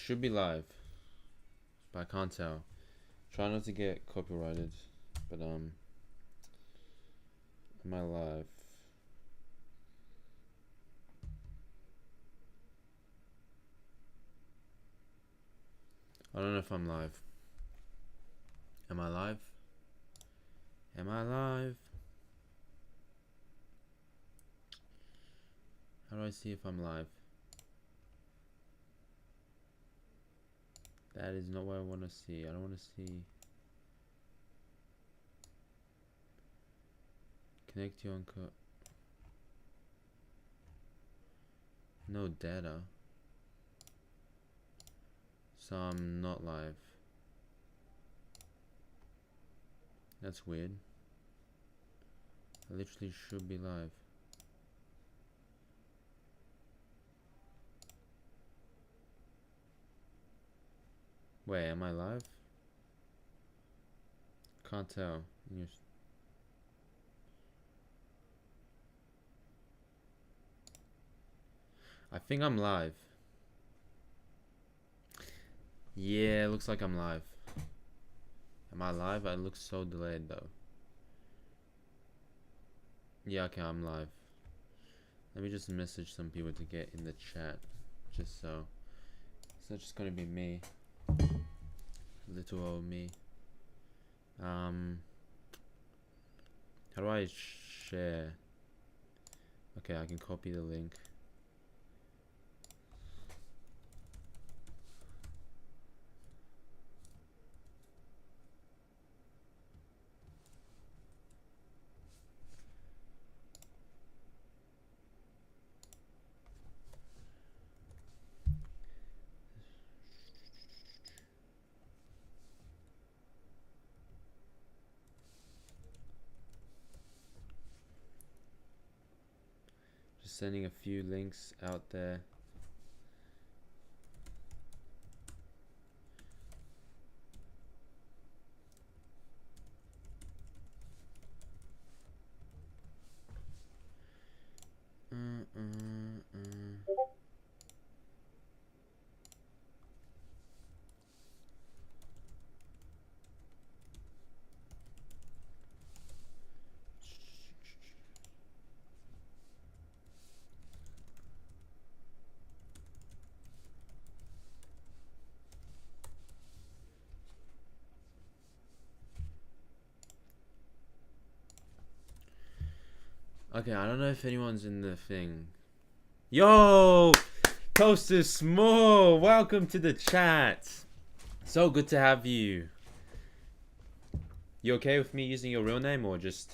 should be live, but I can't tell. Try not to get copyrighted, but am I live? I don't know if I'm live. Am I live? Am I live? How do I see if I'm live? That is not what I want to see. I don't want to see. Connect your uncle. No data. So I'm not live. That's weird. I literally should be live. Wait, am I live? Can't tell. I think I'm live. Yeah, looks like I'm live. Am I live? I look so delayed though. Yeah, okay, I'm live. Let me just message some people to get in the chat. Just so. It's not just gonna be me. Little old me. How do I share? Okay, I can copy the link. Just sending a few links out there. Okay, I don't know if anyone's in the thing. Yo! Toaster Small! Welcome to the chat! So good to have you. You okay with me using your real name or just...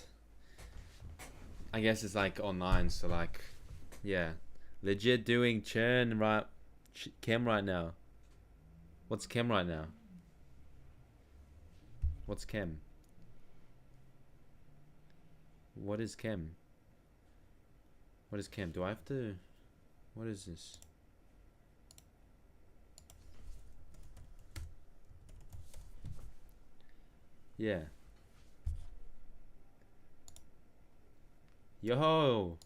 I guess it's like online, so like... Yeah. Legit doing churn right... Chem right now. What's chem right now? What's chem? What is chem? What is chem? Do I have to... What is this? Yeah. Yo!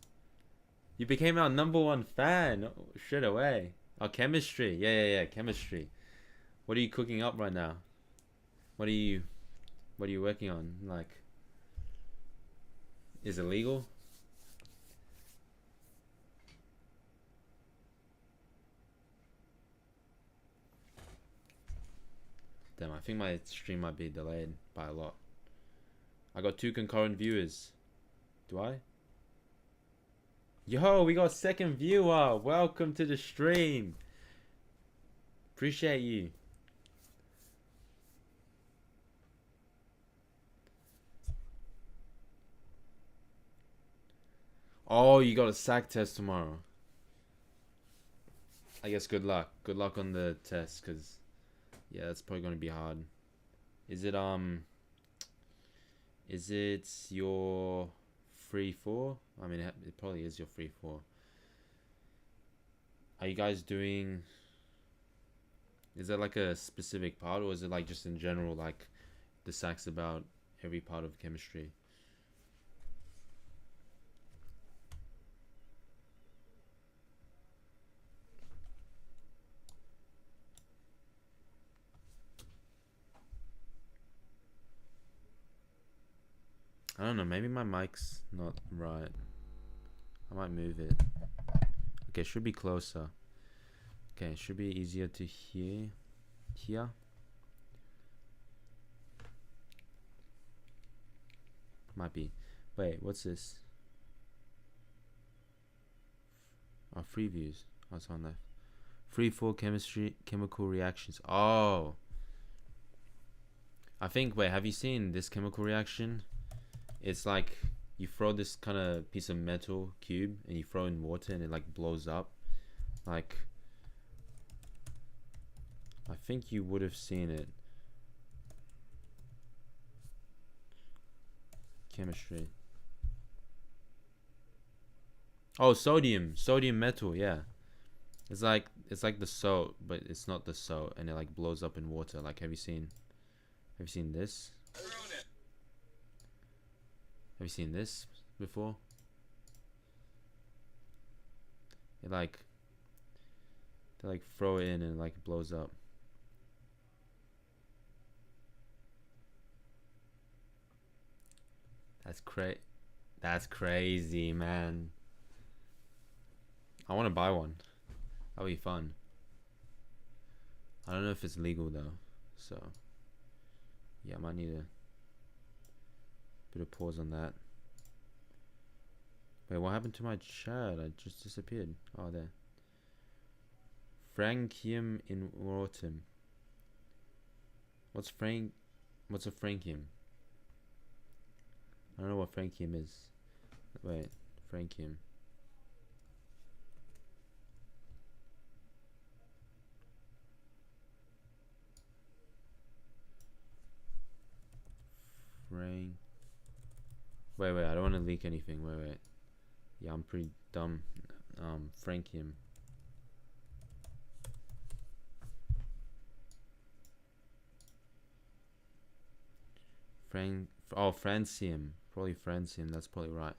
You became our #1 fan straight away. Oh, chemistry. Yeah. Chemistry. What are you cooking up right now? What are you working on? Like, is it legal? Damn, I think my stream might be delayed by a lot. I got 2 concurrent viewers. Do I? Yo, we got a second viewer. Welcome to the stream. Appreciate you. Oh, you got a SAC test tomorrow. I guess good luck. Good luck on the test, cause yeah, that's probably gonna be hard. Is it your free 4? I mean, it probably is your free 4. Are you guys doing? Is that like a specific part, or is it like just in general, like the SAC's about every part of chemistry? I don't know, maybe my mic's not right. I might move it. Okay, should be closer. Okay, should be easier to hear. Here. Might be. Wait, what's this? Oh, free views. Oh, it's on left. Free fall chemical reactions. Oh. I think, wait, have you seen this chemical reaction? It's like you throw this kind of piece of metal cube and you throw in water and it like blows up. Like, I think you would have seen it. Chemistry. Oh, sodium metal, yeah. It's like the salt, but it's not the salt, and it like blows up in water. Like, have you seen this? Have you seen this before? It like they like throw it in and like it blows up. That's crazy, man. I want to buy one. That'll be fun. I don't know if it's legal though, so yeah, I might need a bit of pause on that. Wait, what happened to my chat? I just disappeared. Oh, there. Francium in autumn. What's a francium? I don't know what francium is. Wait, francium. Wait, I don't want to leak anything. Wait. Yeah, I'm pretty dumb. Francium. Francium. Probably francium. That's probably right.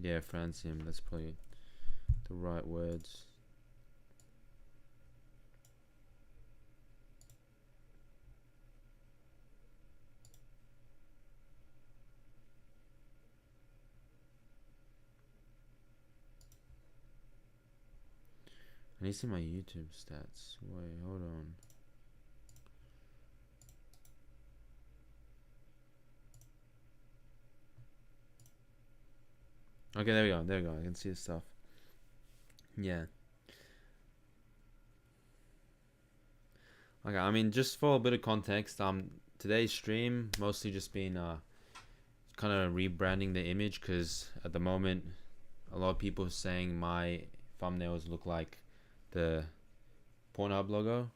Yeah, francium. That's probably the right words. I need to see my YouTube stats. Wait, hold on. Okay, there we go. I can see the stuff. Yeah. Okay, I mean, just for a bit of context, today's stream mostly just been kind of rebranding the image, because at the moment a lot of people are saying my thumbnails look like the Pornhub logo,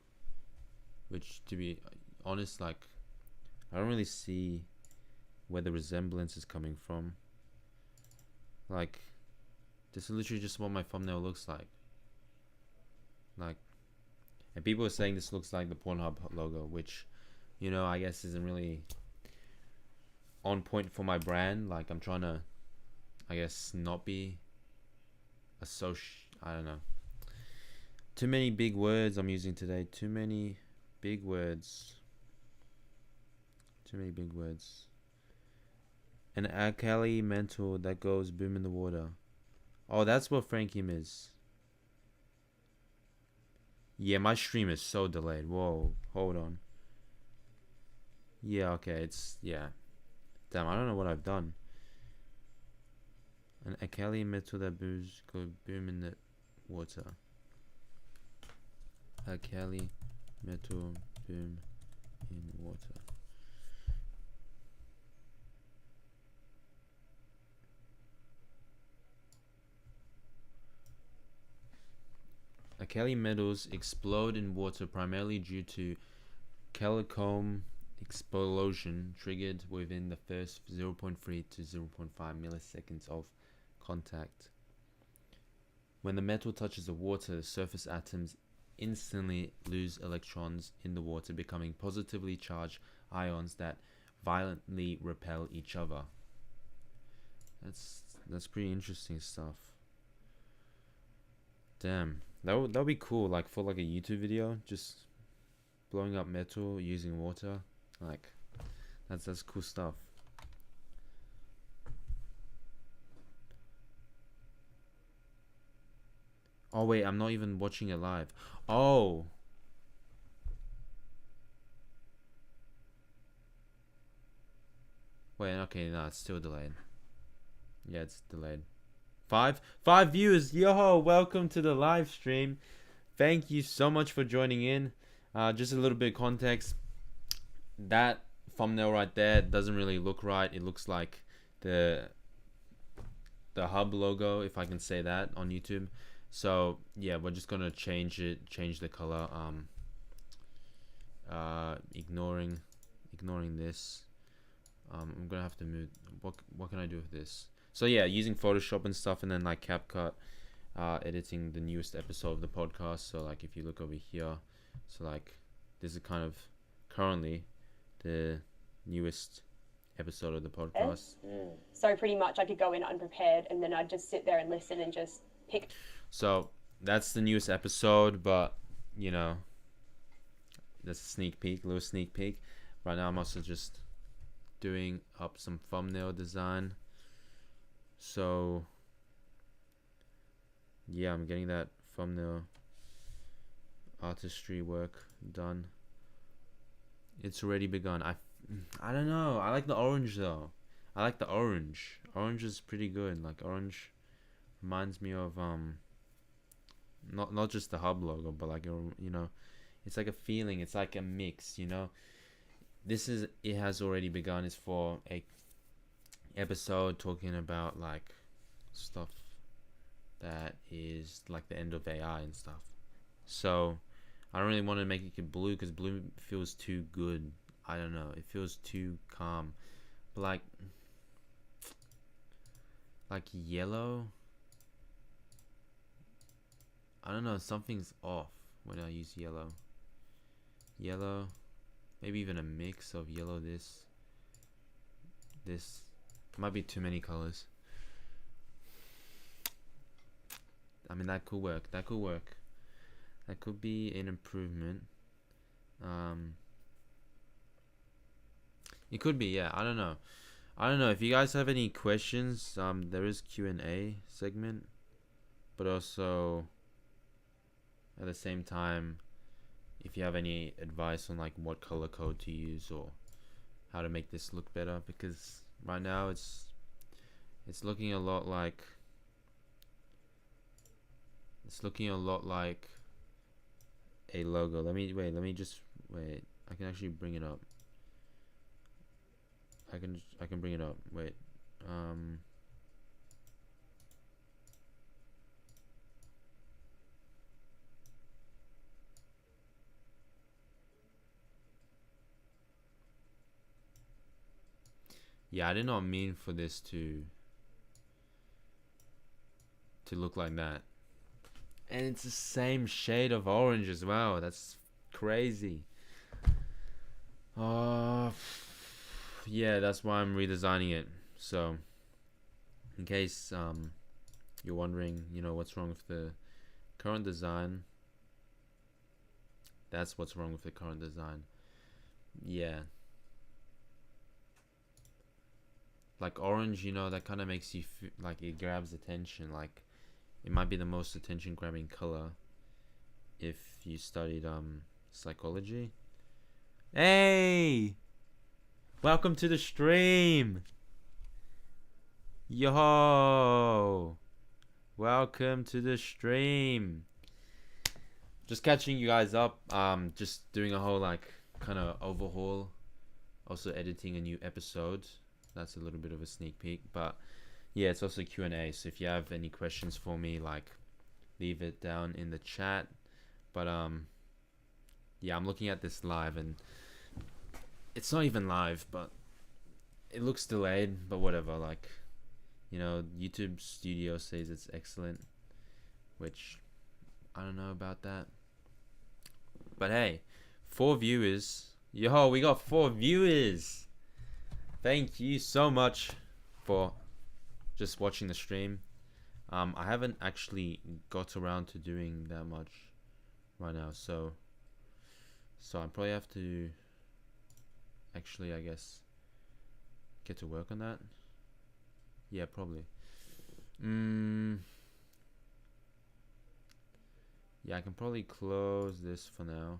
which, to be honest, like, I don't really see where the resemblance is coming from. Like, this is literally just what my thumbnail looks like. And people are saying this looks like the Pornhub logo, which, you know, I guess isn't really on point for my brand. Like, I'm trying to, I guess, not be I don't know. Too many big words I'm using today. Too many big words. An alkali metal that goes boom in the water. Oh, that's what francium is. Yeah, my stream is so delayed. Whoa, hold on. Yeah, okay, yeah. Damn, I don't know what I've done. An alkali metal that go boom in the water. Alkali metal boom in water. Alkali metals explode in water primarily due to Calicomb explosion triggered within the first 0.3 to 0.5 milliseconds of contact. When the metal touches the water, the surface atoms instantly lose electrons in the water, becoming positively charged ions that violently repel each other. That's pretty interesting stuff. Damn. That would be cool, like for like a YouTube video, just blowing up metal using water. Like that's cool stuff. Oh wait, I'm not even watching it live. Oh. Wait, okay, no, it's still delayed. Yeah, it's delayed. Five viewers. Yo, welcome to the live stream. Thank you so much for joining in. Just a little bit of context. That thumbnail right there doesn't really look right. It looks like the hub logo, if I can say that, on YouTube. So yeah, we're just gonna change the color. Ignoring this. I'm gonna have to move. What can I do with this? So yeah, using Photoshop and stuff, and then like CapCut, editing the newest episode of the podcast. So like if you look over here, so like this is kind of currently the newest episode of the podcast. So pretty much I could go in unprepared and then I'd just sit there and listen and just pick. So that's the newest episode, but you know, that's a sneak peek, little sneak peek. Right now I'm also just doing up some thumbnail design. So yeah, I'm getting that thumbnail artistry work done. It's already begun. I don't know. I like the orange though. I like the orange. Orange is pretty good. Like orange reminds me of not just the hub logo, but like you know, it's like a feeling. It's like a mix. You know, it has already begun. It's for a episode talking about like stuff that is like the end of AI and stuff. So I don't really want to make it blue because blue feels too good. I don't know. It feels too calm. But like yellow. I don't know. Something's off when I use yellow. Yellow. Maybe even a mix of yellow. This might be too many colors. I mean, that could work. That could be an improvement. It could be, yeah. I don't know. If you guys have any questions, there is Q&A segment, but also at the same time, if you have any advice on like what color code to use or how to make this look better, because right now it's looking a lot like a logo. Let me just wait. I can actually bring it up. I can bring it up. Wait. Yeah, I did not mean for this to look like that. And it's the same shade of orange as well. That's crazy. Yeah, that's why I'm redesigning it. So, in case you're wondering, you know, what's wrong with the current design, that's what's wrong with the current design. Yeah. Like orange, you know, that kind of makes you like it grabs attention. Like it might be the most attention grabbing color if you studied psychology. Hey, welcome to the stream. Yo, welcome to the stream. Just catching you guys up. Just doing a whole like kind of overhaul. Also editing a new episode. That's a little bit of a sneak peek, but yeah, it's also Q&A. So if you have any questions for me, like leave it down in the chat. But yeah, I'm looking at this live and it's not even live, but it looks delayed, but whatever. Like, you know, YouTube Studio says it's excellent, which I don't know about that. But hey, 4 viewers. Yo, we got 4 viewers. Thank you so much for just watching the stream. I haven't actually got around to doing that much right now, so I probably have to actually, I guess, get to work on that. Yeah, probably. Yeah, I can probably close this for now.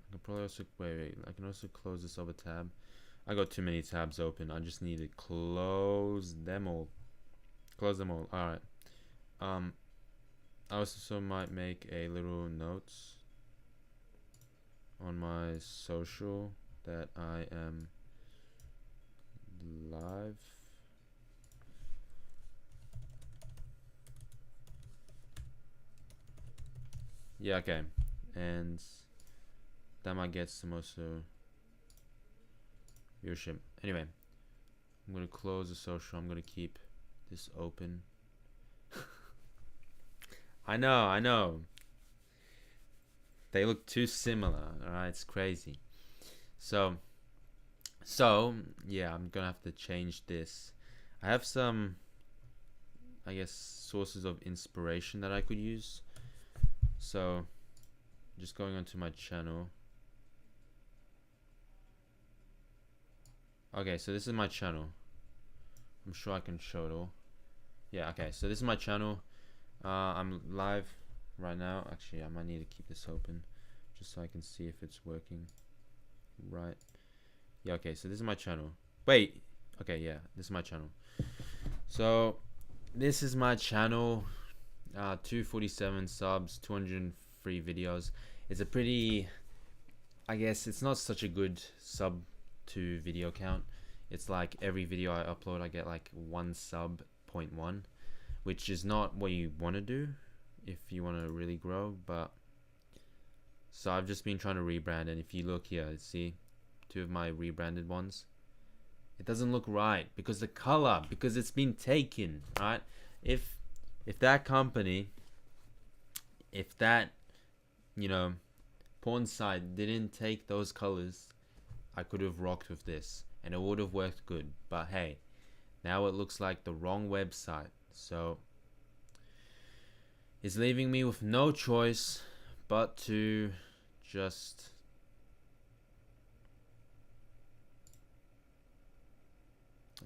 I can probably also wait. I can also close this other tab. I got too many tabs open. I just need to close them all. Close them all. All right. I also might make a little notes on my social that I am live. Yeah, okay. And that might get some also viewership. Anyway, I'm gonna close the social. I'm gonna keep this open. I know. They look too similar. Alright, it's crazy. So yeah, I'm gonna have to change this. I have some, I guess, sources of inspiration that I could use. So just going onto my channel. Okay, so this is my channel. I'm sure I can show it all. Yeah, okay, so this is my channel. I'm live right now. Actually, I might need to keep this open just so I can see if it's working right. Yeah, okay, so this is my channel. Wait, okay, yeah, this is my channel. So this is my channel. 247 subs, 203 videos. It's a pretty, I guess it's not such a good sub to video count. It's like every video I upload I get like 1 sub 0.1, which is not what you want to do if you want to really grow. But so I've just been trying to rebrand, and if you look here, see 2 of my rebranded ones, it doesn't look right because the color, because it's been taken, right? If that company, if that, you know, porn site didn't take those colors, I could have rocked with this and it would have worked good. But hey, now it looks like the wrong website, so it's leaving me with no choice but to just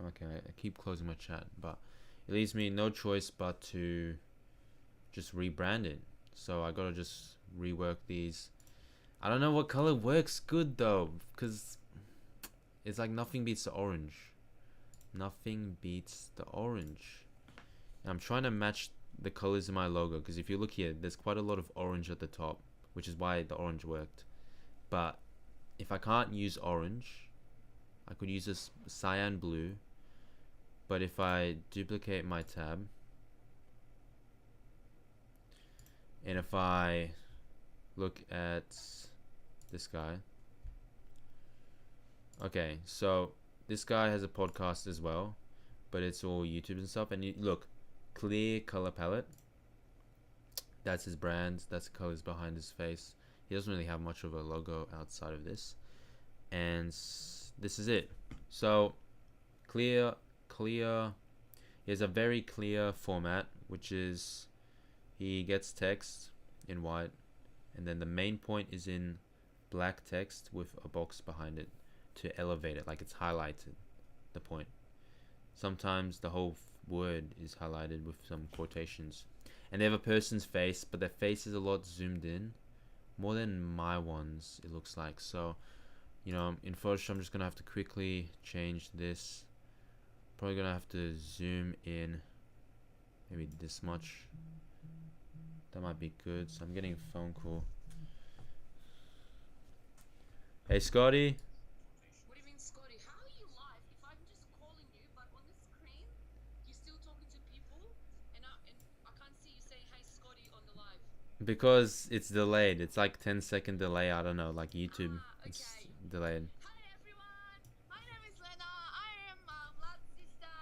okay, I keep closing my chat, but it leaves me no choice but to just rebrand it. So I gotta just rework these. I don't know what color works good though, because it's like nothing beats the orange. Nothing beats the orange. And I'm trying to match the colors in my logo, because if you look here, there's quite a lot of orange at the top, which is why the orange worked. But if I can't use orange, I could use this cyan blue. But if I duplicate my tab, and if I look at this guy, okay, so this guy has a podcast as well, but it's all YouTube and stuff. And you look, clear color palette, that's his brand, that's the colors behind his face. He doesn't really have much of a logo outside of this, and this is it. So clear, he has a very clear format, which is he gets text in white, and then the main point is in black text with a box behind it to elevate it, like it's highlighted, the point. Sometimes the whole word is highlighted with some quotations. And they have a person's face, but their face is a lot zoomed in, more than my ones, it looks like. So, you know, in Photoshop I'm just gonna have to quickly change this. Probably gonna have to zoom in maybe this much. That might be good. So I'm getting a phone call. Hey Scotty. What do you mean, Scotty? How are you live if I'm just calling you, but on the screen you're still talking to people, and I can't see you saying, "Hey, Scotty," on the live? Because it's delayed. It's like 10-second delay. I don't know, like YouTube. Okay. It's delayed. Hi everyone, my name is Lena. I am Vlad's sister.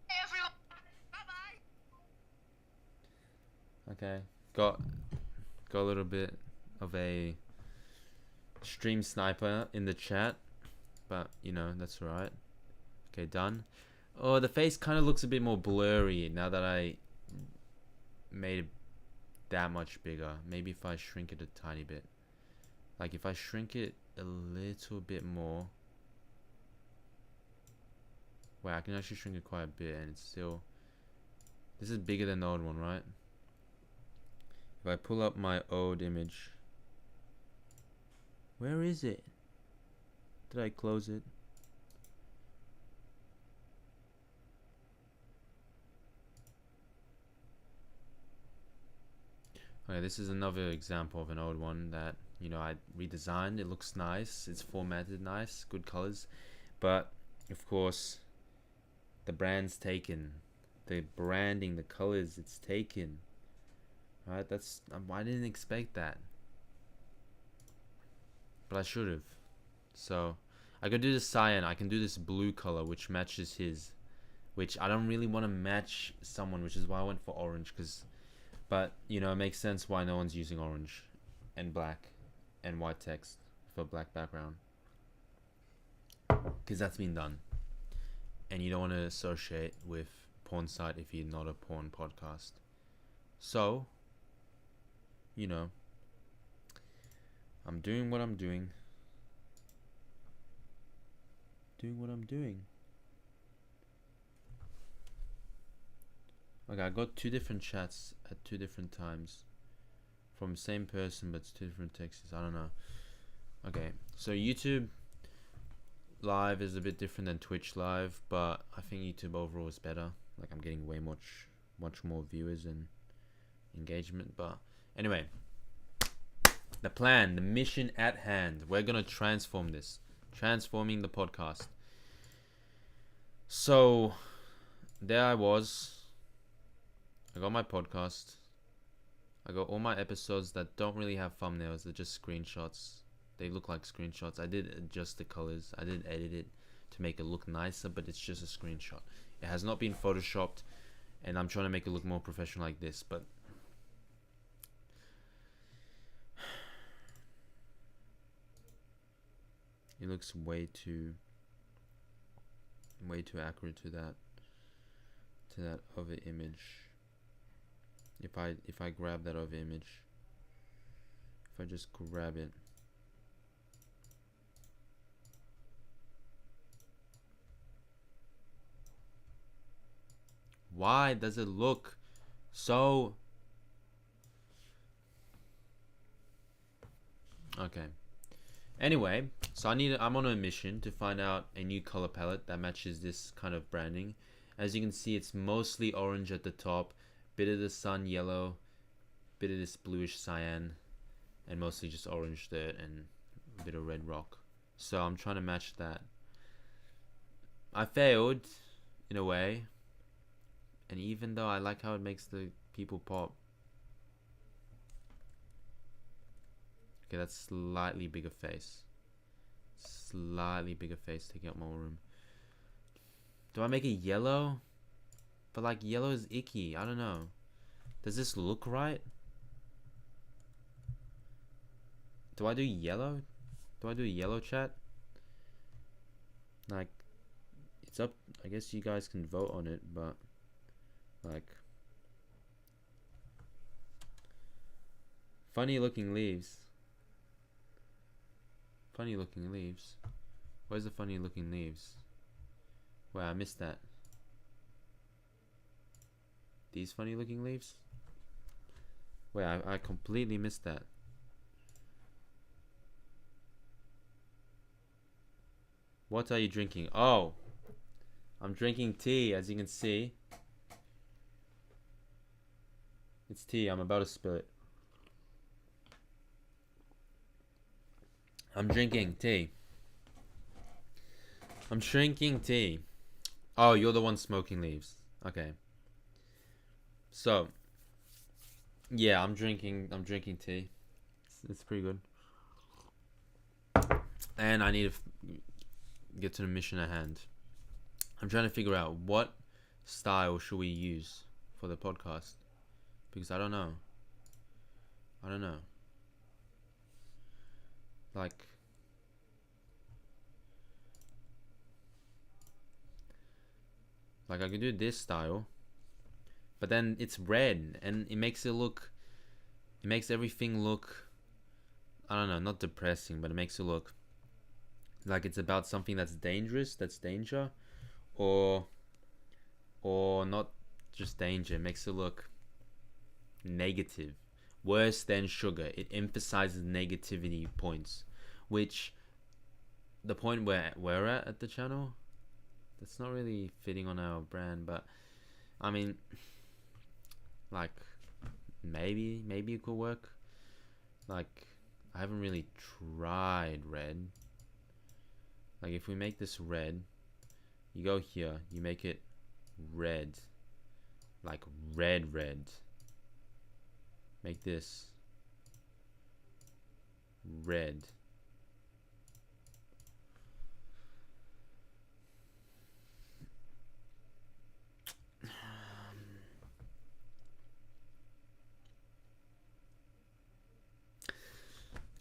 Hey everyone. Bye bye. Okay. Got a little bit of a stream sniper in the chat, but you know, that's alright. Okay, done. Oh, the face kind of looks a bit more blurry now that I made it that much bigger. Maybe if I shrink it a tiny bit. Like if I shrink it a little bit more. Wow, I can actually shrink it quite a bit and it's still... This is bigger than the old one, right? If I pull up my old image... Where is it? Did I close it? Okay, this is another example of an old one that, you know, I redesigned. It looks nice. It's formatted nice. Good colors. But, of course, the brand's taken. The branding, the colors, it's taken. Alright, that's... I didn't expect that. But I should have. So, I could do this cyan. I can do this blue color, which matches his. Which I don't really want to match someone, which is why I went for orange. But, you know, it makes sense why no one's using orange and black and white text for black background. Because that's been done. And you don't want to associate with porn site if you're not a porn podcast. So, you know, I'm doing what I'm doing. Doing what I'm doing. Okay, I got 2 different chats at 2 different times. From same person, but it's 2 different texts. I don't know. Okay, so YouTube Live is a bit different than Twitch Live, but I think YouTube overall is better. Like, I'm getting much more viewers and engagement. But anyway, the plan, the mission at hand. We're gonna transform this. Transforming the podcast. So, there I was. I got my podcast. I got all my episodes that don't really have thumbnails. They're just screenshots. They look like screenshots. I did adjust the colors. I did edit it to make it look nicer, but it's just a screenshot. It has not been photoshopped, and I'm trying to make it look more professional like this, but it looks way too accurate to that other image. If I grab that other image, if I just grab it, why does it look so... Okay. Anyway, so I'm on a mission to find out a new color palette that matches this kind of branding. As you can see, it's mostly orange at the top, bit of the sun yellow, bit of this bluish cyan, and mostly just orange dirt and a bit of red rock. So I'm trying to match that. I failed in a way, and even though I like how it makes the people pop. Okay, that's slightly bigger face. Slightly bigger face, taking up more room. Do I make it yellow? But like, yellow is icky. I don't know. Does this look right? Do I do yellow? Do I do yellow, chat? Like, it's up. I guess you guys can vote on it, but like, funny looking leaves. Funny looking leaves. Where's the funny looking leaves? Wow, I missed that. These funny looking leaves? Wait, I completely missed that. What are you drinking? Oh, I'm drinking tea, as you can see. It's tea, I'm about to spill it. I'm drinking tea. I'm drinking tea. Oh, you're the one smoking leaves. Okay. So, yeah, I'm drinking tea. It's pretty good. And I need to get to the mission at hand. I'm trying to figure out what style should we use for the podcast, because I don't know. Like, Like I could do this style, but then it's red and it makes everything look, I don't know, not depressing, but it makes it look like it's about something that's dangerous, that's danger, or not just danger. It makes it look negative, worse than sugar. It emphasizes negativity points, which the point where we're at the channel, that's not really fitting on our brand. But I mean, like maybe it could work. Like I haven't really tried red. Like if we make this red, you go here, you make it red, like red. Make this red.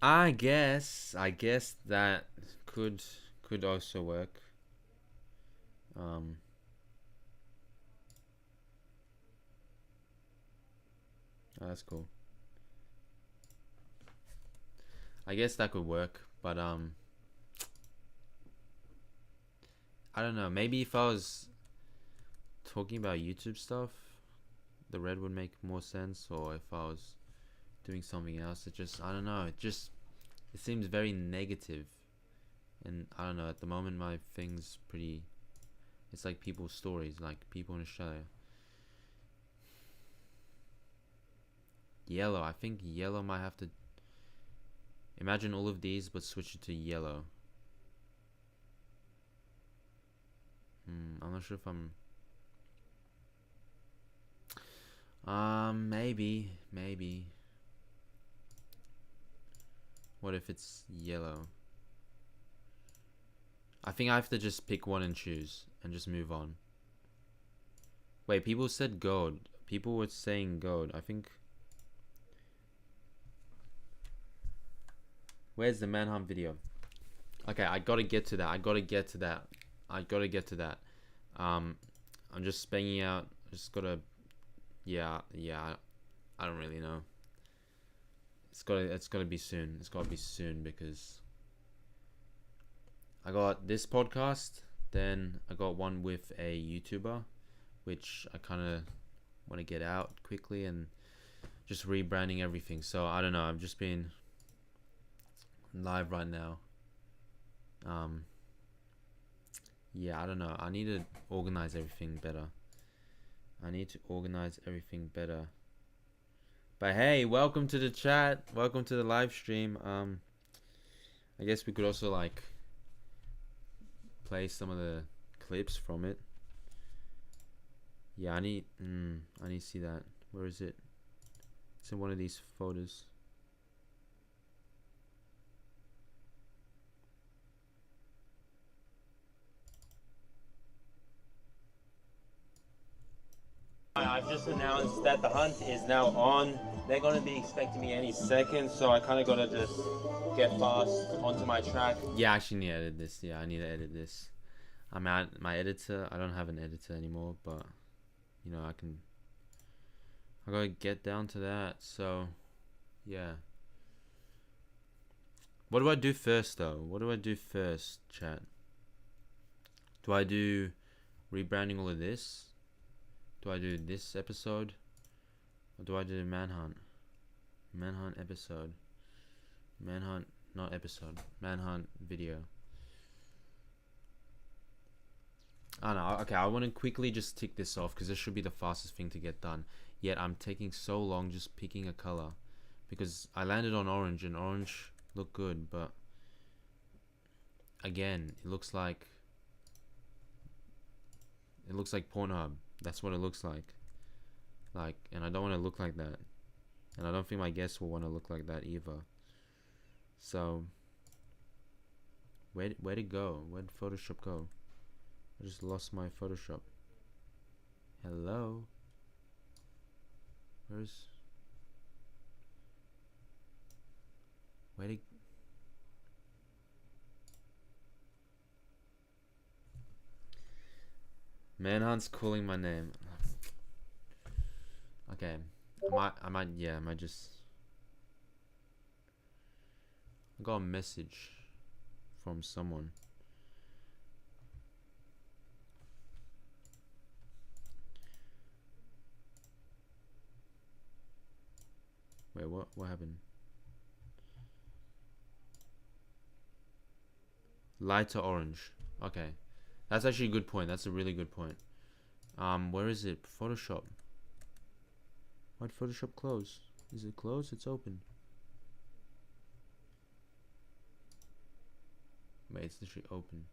I guess that could also work. Oh, that's cool. I guess that could work, but I don't know. Maybe if I was talking about YouTube stuff, the red would make more sense. Or if I was doing something else, it just, I don't know. It seems very negative, and I don't know. At the moment, my thing's pretty. It's like people's stories, like people in Australia. Yellow. I think yellow might have to. Imagine all of these, but switch it to yellow. I'm not sure if I'm. Maybe. What if it's yellow? I think I have to just pick one and choose, and just move on. Wait, people said gold. People were saying gold. I think. Where's the manhunt video? Okay, I gotta get to that. I'm just banging out. Just gotta. Yeah. I don't really know. It's gotta be soon. It's gotta be soon because I got this podcast. Then I got one with a YouTuber, which I kind of want to get out quickly, and just rebranding everything. So I don't know. I've just been live right now. Yeah, I don't know. I need to organize everything better. But hey, welcome to the chat. Welcome to the live stream. I guess we could also like play some of the clips from it. Yeah, I need to see that. Where is it? It's in one of these folders. I've just announced that the hunt is now on. They're going to be expecting me any second, so I kind of got to just get fast onto my track. Yeah, I actually need to edit this. Yeah, I need to edit this. I'm at my editor. I don't have an editor anymore, but you know, I gotta get down to that. So yeah, what do I do first though? What do I do first, chat? Do I do rebranding all of this? Do I do this episode? Or do I do manhunt? Manhunt episode. Manhunt, not episode. Manhunt video. I don't know. Okay, I want to quickly just tick this off because this should be the fastest thing to get done. Yet I'm taking so long just picking a color because I landed on orange and orange looked good, but again, it looks like Pornhub. That's what it looks like. And I don't want to look like that. And I don't think my guests will want to look like that either. So, where'd it go? Where'd Photoshop go? I just lost my Photoshop. Hello? Where'd it... Manhunt's calling my name. Okay. I might just... I got a message from someone. Wait, what happened? Lighter orange. Okay. That's actually a good point. That's a really good point. Where is it? Photoshop. Why'd Photoshop close? Is it closed? It's open. Wait, it's literally open.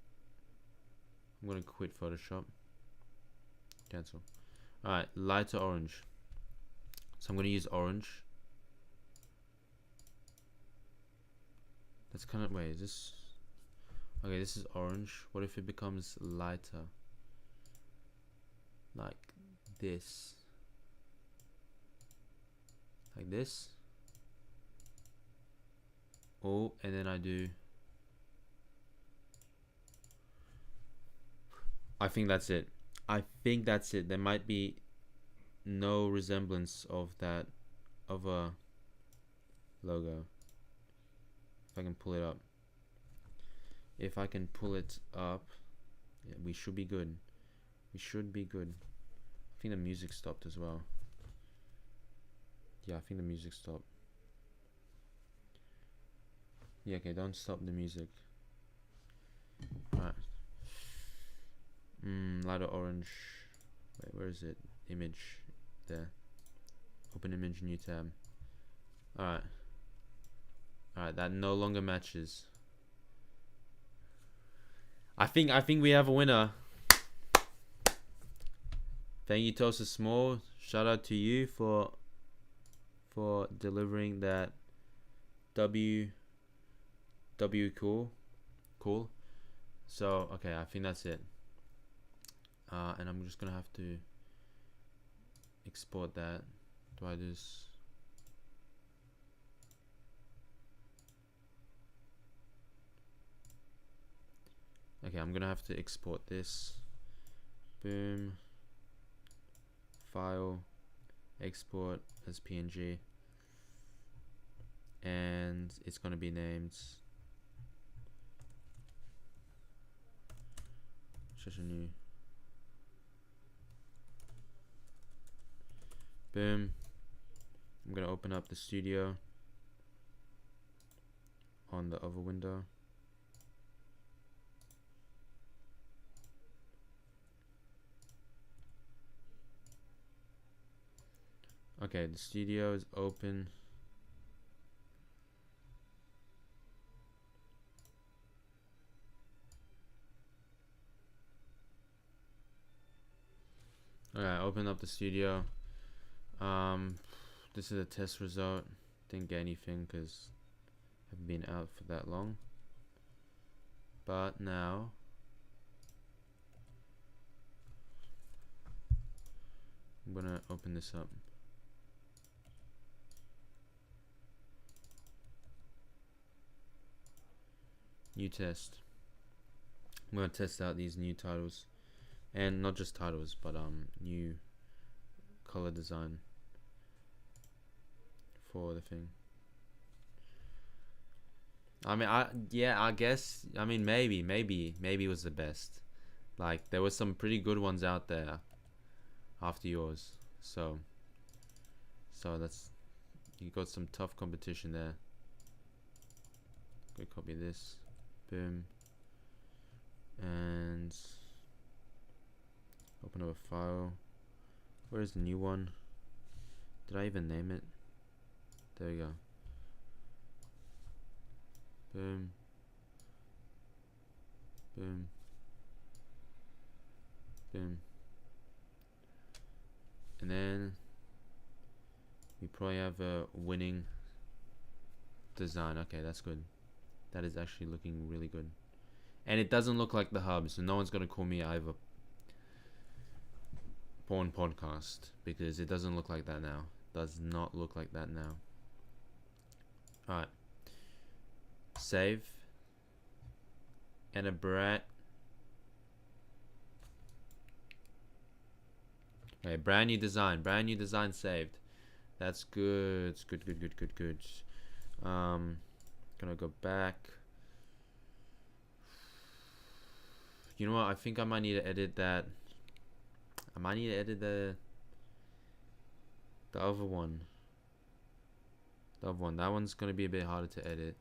I'm gonna quit Photoshop. Cancel. Alright, lighter orange. So I'm gonna use orange. That's kind of... Wait, is this... Okay, this is orange. What if it becomes lighter? Like this. Like this. Oh, and then I do... I think that's it. I think that's it. There might be no resemblance of that other logo. If I can pull it up. If I can pull it up, yeah, we should be good. We should be good. I think the music stopped as well. Yeah, I think the music stopped. Yeah, okay, don't stop the music. Alright. Lighter orange. Wait, where is it? Image. There. Open image, new tab. Alright. Alright, that no longer matches. I think we have a winner. Thank you, Tosa Small. Shout out to you for delivering that W cool. So okay, I think that's it. And I'm just gonna have to export that. Do I just... Okay, I'm gonna have to export this. Boom. File. Export as PNG. And it's gonna be named... Just a new... Boom. I'm gonna open up the studio on the other window. Okay, the studio is open. Alright, open up the studio. This is a test result. Didn't get anything because I haven't been out for that long. But now I'm gonna open this up. New test. I'm gonna test out these new titles, and not just titles, but new color design for the thing. I mean, I guess, I mean, maybe it was the best. Like, there were some pretty good ones out there after yours, so that's, you got some tough competition there. Go copy this. Boom. And open up a file. Where's the new one? Did I even name it? There we go. Boom. Boom. Boom. And then we probably have a winning design. Okay, that's good. That is actually looking really good. And it doesn't look like the hub, so no one's gonna call me either porn podcast, because it doesn't look like that now. Does not look like that now. Alright. Save. And a brat. Okay, brand new design saved. That's good. It's good. Gonna go back. You know what? I think I might need to edit that. I might need to edit the other one. The other one. That one's gonna be a bit harder to edit.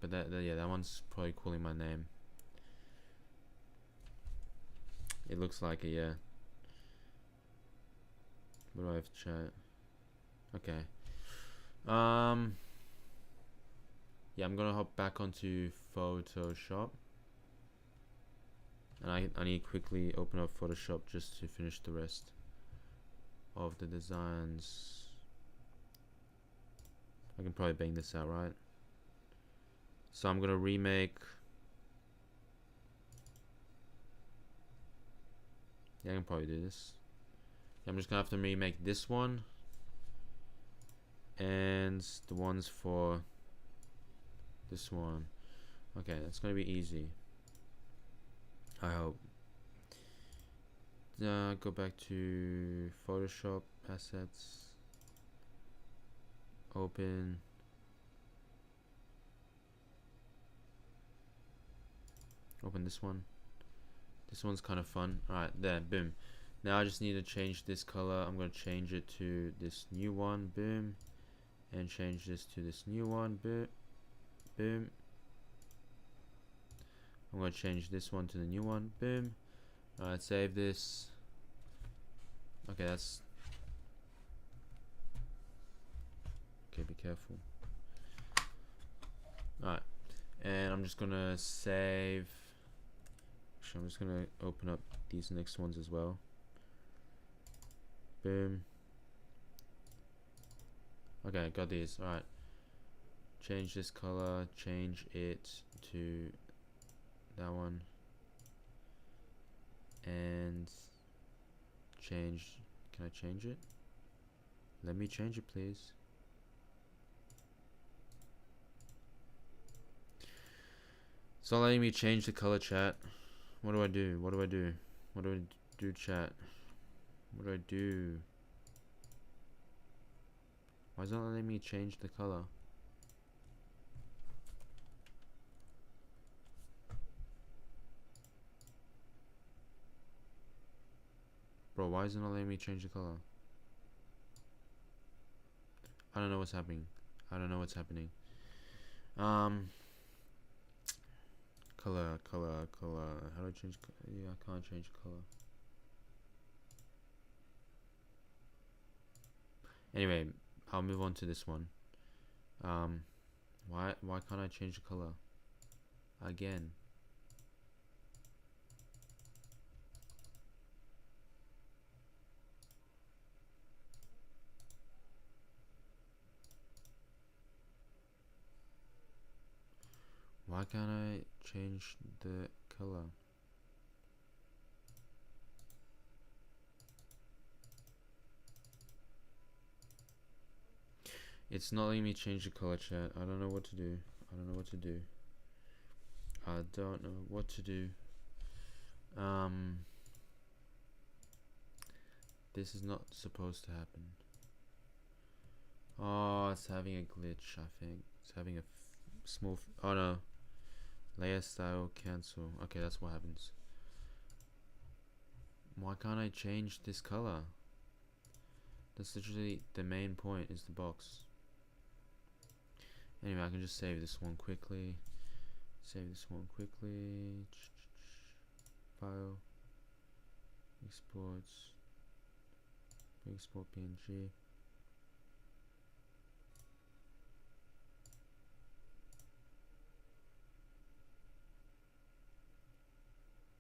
But yeah, that one's probably calling my name. It looks like it, yeah. What do I have to chat? Okay. Yeah, I'm gonna hop back onto Photoshop. And I need to quickly open up Photoshop just to finish the rest of the designs. I can probably bang this out, right? So I'm gonna remake. Yeah, I can probably do this. Yeah, I'm just gonna have to remake this one and the ones for this one. Okay, that's gonna be easy, I hope. Go back to Photoshop, assets, open. Open this one. This one's kind of fun. Alright, there, boom. Now I just need to change this color. I'm going to change it to this new one, boom. And change this to this new one, boom. Boom. I'm going to change this one to the new one, boom. Alright, save this. Okay, that's... Okay, be careful. Alright, and I'm just going to save... Actually, I'm just going to open up these next ones as well. Boom. Okay, got these. Alright. Change this color. Change it to that one. And change. Can I change it? Let me change it, please. It's not letting me change the color, chat. What do I do? What do I do? What do I do, chat? What do I do? Why is it not letting me change the color? Bro, why is it not letting me change the color? I don't know what's happening. I don't know what's happening. Color. How do I change color? Yeah, I can't change color. Anyway, I'll move on to this one. Why can't I change the color? Again. Why can't I change the color? It's not letting me change the color, chat. I don't know what to do. I don't know what to do. I don't know what to do. This is not supposed to happen. Oh, it's having a glitch, I think. It's having a small... oh no. Layer style cancel. Okay, that's what happens. Why can't I change this color? That's literally the main point, is the box. Anyway, I can just save this one quickly. Save this one quickly. File. Exports. Export PNG.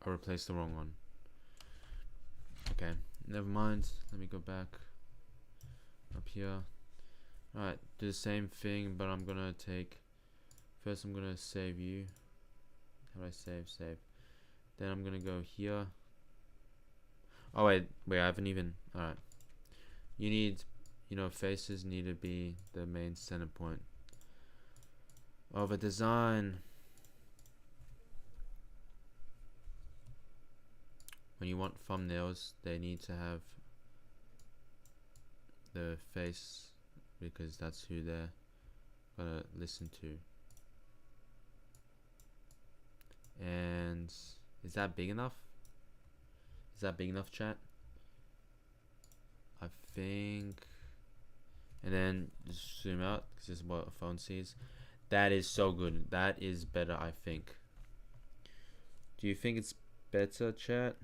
I replaced the wrong one. Okay, never mind. Let me go back up here. Alright, do the same thing, but I'm gonna take... First I'm gonna save you. How do I save? Save. Then I'm gonna go here. Oh wait, I haven't even... Alright. You need... You know, faces need to be the main center point of a design. when you want thumbnails, they need to have the face, because that's who they're gonna listen to. And is that big enough? Is that big enough, chat? I think. And then just zoom out, because this is what a phone sees. That is so good. That is better, I think. Do you think it's better, chat?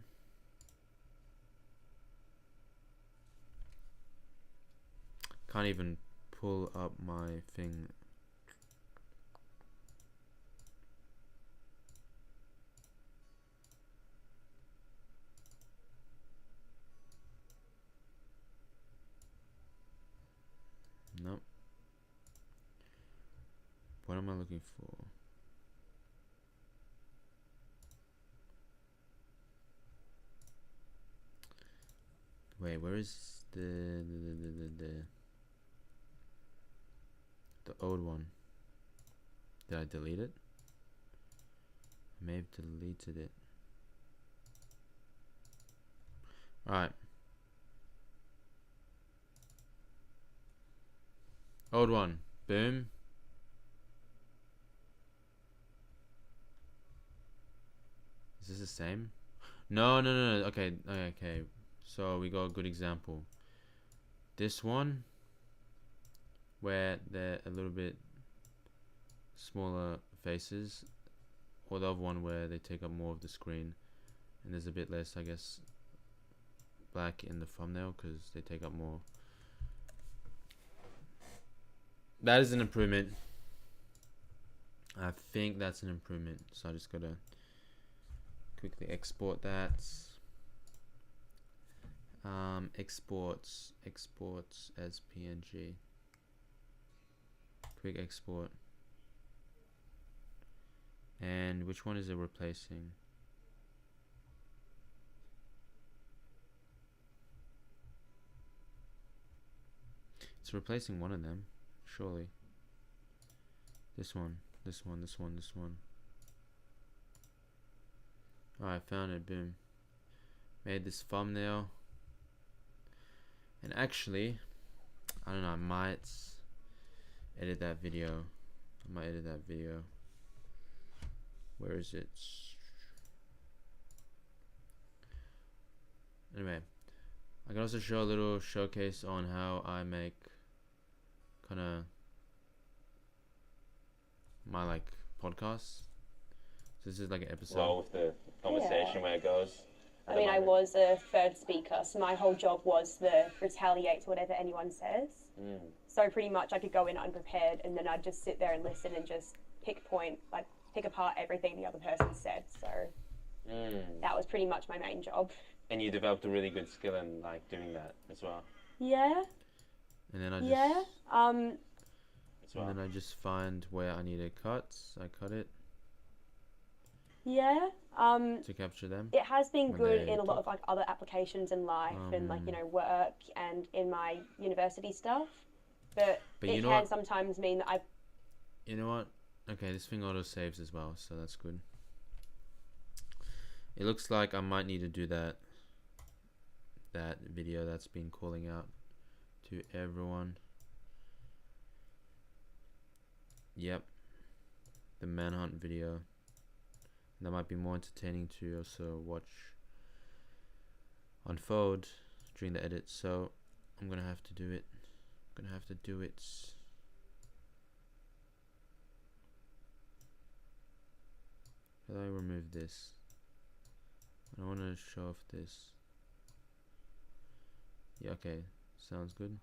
Can't even pull up my thing. Nope. What am I looking for? Wait, where is the old one? Did I delete it? I may have deleted it. Alright. Old one. Boom. Is this the same? No. Okay. So we got a good example. This one, where they're a little bit smaller faces, or the other one where they take up more of the screen, and there's a bit less, I guess, black in the thumbnail because they take up more. That is an improvement. I think that's an improvement. So I just gotta quickly export that. Exports as PNG. Quick export. And which one is it replacing? It's replacing one of them, surely. This one. Alright, found it, boom. Made this thumbnail. And actually, I don't know, I might edit that video. Where is it? Anyway, I can also show a little showcase on how I make kinda my like podcasts. So this is like an episode. Well, with the conversation where it goes. I mean, I was a third speaker, so my whole job was to retaliate to whatever anyone says. So pretty much I could go in unprepared, and then I'd just sit there and listen and just pick apart everything the other person said. So that was pretty much my main job. And you developed a really good skill in like doing that as well. Yeah. And then I just As well. and then I just find where I need a cut. I cut it Yeah. to capture them. It has been when good they in a lot talk. of like other applications in life and like, you know, work and in my university stuff. But But it you know can what? sometimes mean that I You know what? Okay, this thing auto saves as well, so that's good. It looks like I might need to do that video that's been calling out to everyone. Yep, the manhunt video. That might be more entertaining to also watch unfold during the edit, so I'm gonna have to do it. How do I remove this? I want to show off this. Yeah, okay, sounds good.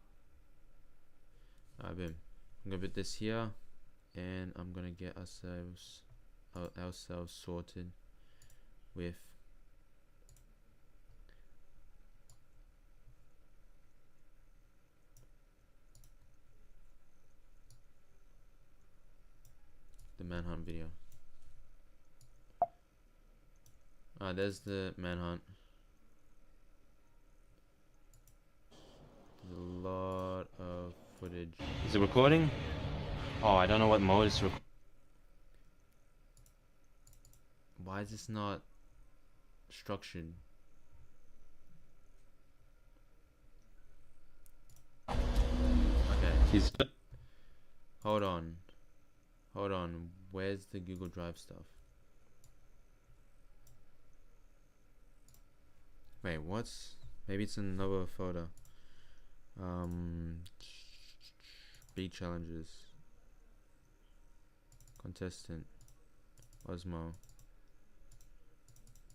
Alright, boom. I'm gonna put this here, and I'm gonna get ourselves sorted with the manhunt video. Alright, there's the manhunt. There's a lot of footage. Is it recording? Oh, I don't know what mode it's recording. Why is this not structured? He's hold on. Hold on. Where's the Google Drive stuff? Wait, what's maybe it's another photo. Big challenges. Contestant. Osmo.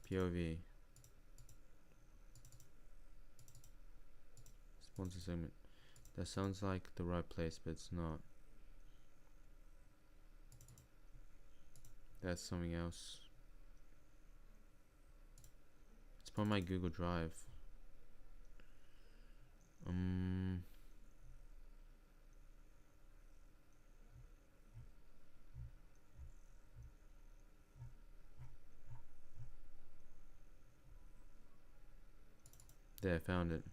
POV. Sponsor segment. That sounds like the right place, but it's not. That's something else. It's on my Google Drive. There, I found it.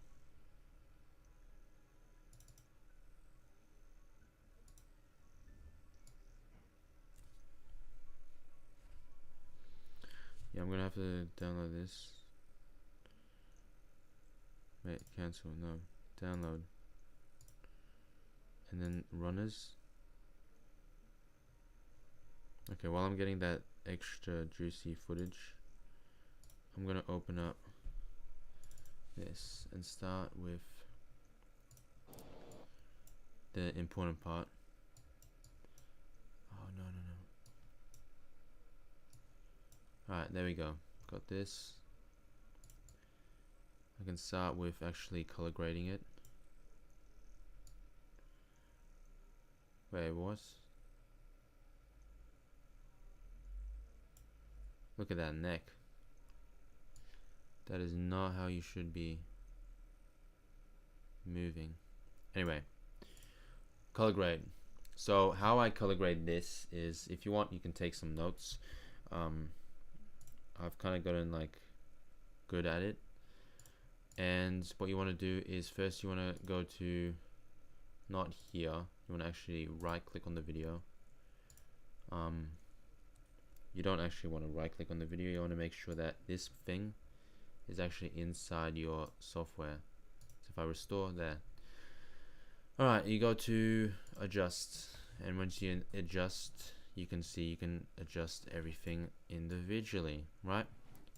Yeah, I'm gonna have to download this. Wait, cancel, no. Download. And then runners. Okay, while I'm getting that extra juicy footage, I'm gonna open up this and start with the important part. Oh no. Alright, there we go. Got this. I can start with actually color grading it. Wait, what? Look at that neck. That is not how you should be moving. Anyway, color grade. So how I color grade this is, if you want, you can take some notes. I've kind of gotten like good at it. And what you want to do is first you want to go to, not here, you want to actually right click on the video. You don't actually want to right click on the video, you want to make sure that this thing is actually inside your software. So if I restore there. Alright, you go to adjust, and once you adjust, you can see you can adjust everything individually, right?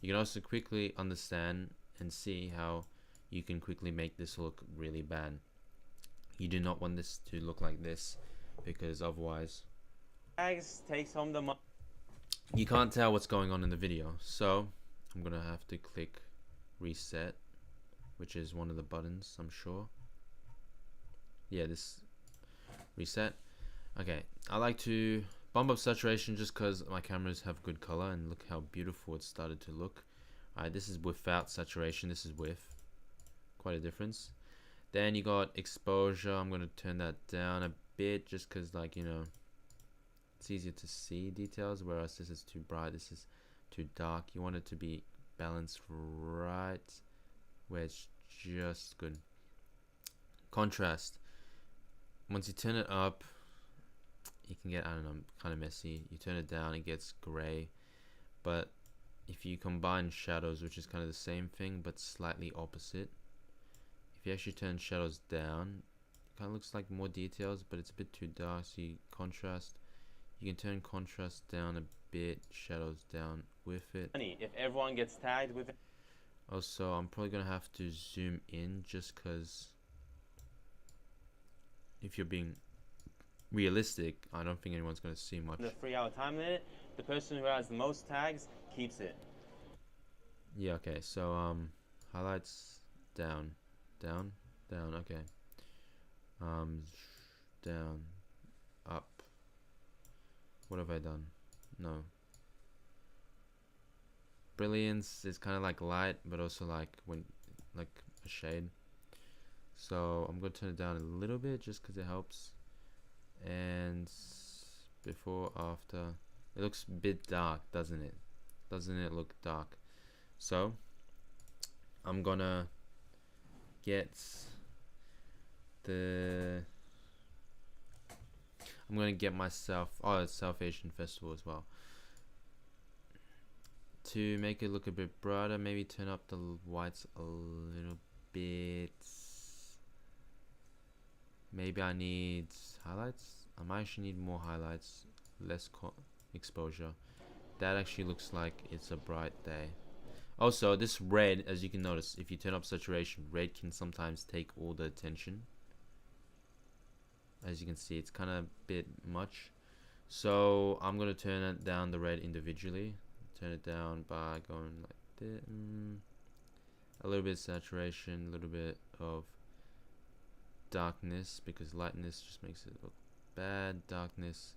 You can also quickly understand and see how you can quickly make this look really bad. You do not want this to look like this, because otherwise Tags takes home the money. you can't tell what's going on in the video. So I'm gonna have to click reset, which is one of the buttons, I'm sure. Yeah, this reset. Okay, I like to bump up saturation just because my cameras have good color, and look how beautiful it started to look. Alright, this is without saturation, this is with. Quite a difference. Then you got exposure. I'm gonna turn that down a bit just because, like, you know, it's easier to see details, whereas this is too bright, this is too dark. You want it to be balanced right where it's just good. Contrast. Once you turn it up, you can get, I don't know, kind of messy. You turn it down, it gets gray. But if you combine shadows, which is kind of the same thing but slightly opposite, if you actually turn shadows down, it kind of looks like more details, but it's a bit too dark. So you contrast, you can turn contrast down a bit, shadows down with it. If everyone gets tagged with it. Also, I'm probably gonna have to zoom in just because if you're being realistic, I don't think anyone's gonna see much. The 3-hour time limit, the person who has the most tags keeps it. Yeah, okay, so highlights down, okay. Down, up. What have I done? No. Brilliance is kind of like light, but also like when, like a shade. So I'm gonna turn it down a little bit just because it helps. And before, after, it looks a bit dark, doesn't it? Doesn't it look dark? So I'm gonna get myself, oh, it's South Asian Festival as well, to make it look a bit brighter. Maybe turn up the whites a little bit. Maybe I need highlights. I might actually need more highlights, less exposure. That actually looks like it's a bright day. Also, this red, as you can notice, if you turn up saturation, red can sometimes take all the attention. As you can see, it's kind of a bit much. So I'm gonna turn it down, the red individually. Turn it down by going like this. A little bit of saturation, a little bit of darkness, because lightness just makes it look bad. Darkness,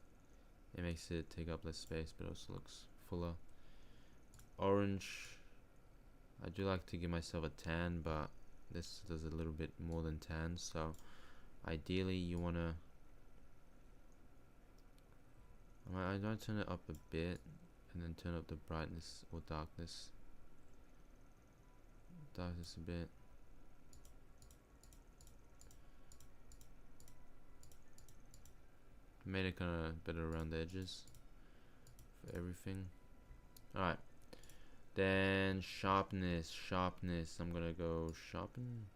it makes it take up less space, but also looks fuller. Orange, I do like to give myself a tan, but this does a little bit more than tan, so ideally you wanna, I might turn it up a bit and then turn up the brightness or darkness a bit. Made it kind of better around the edges for everything. Alright, then sharpness. I'm gonna go sharpen.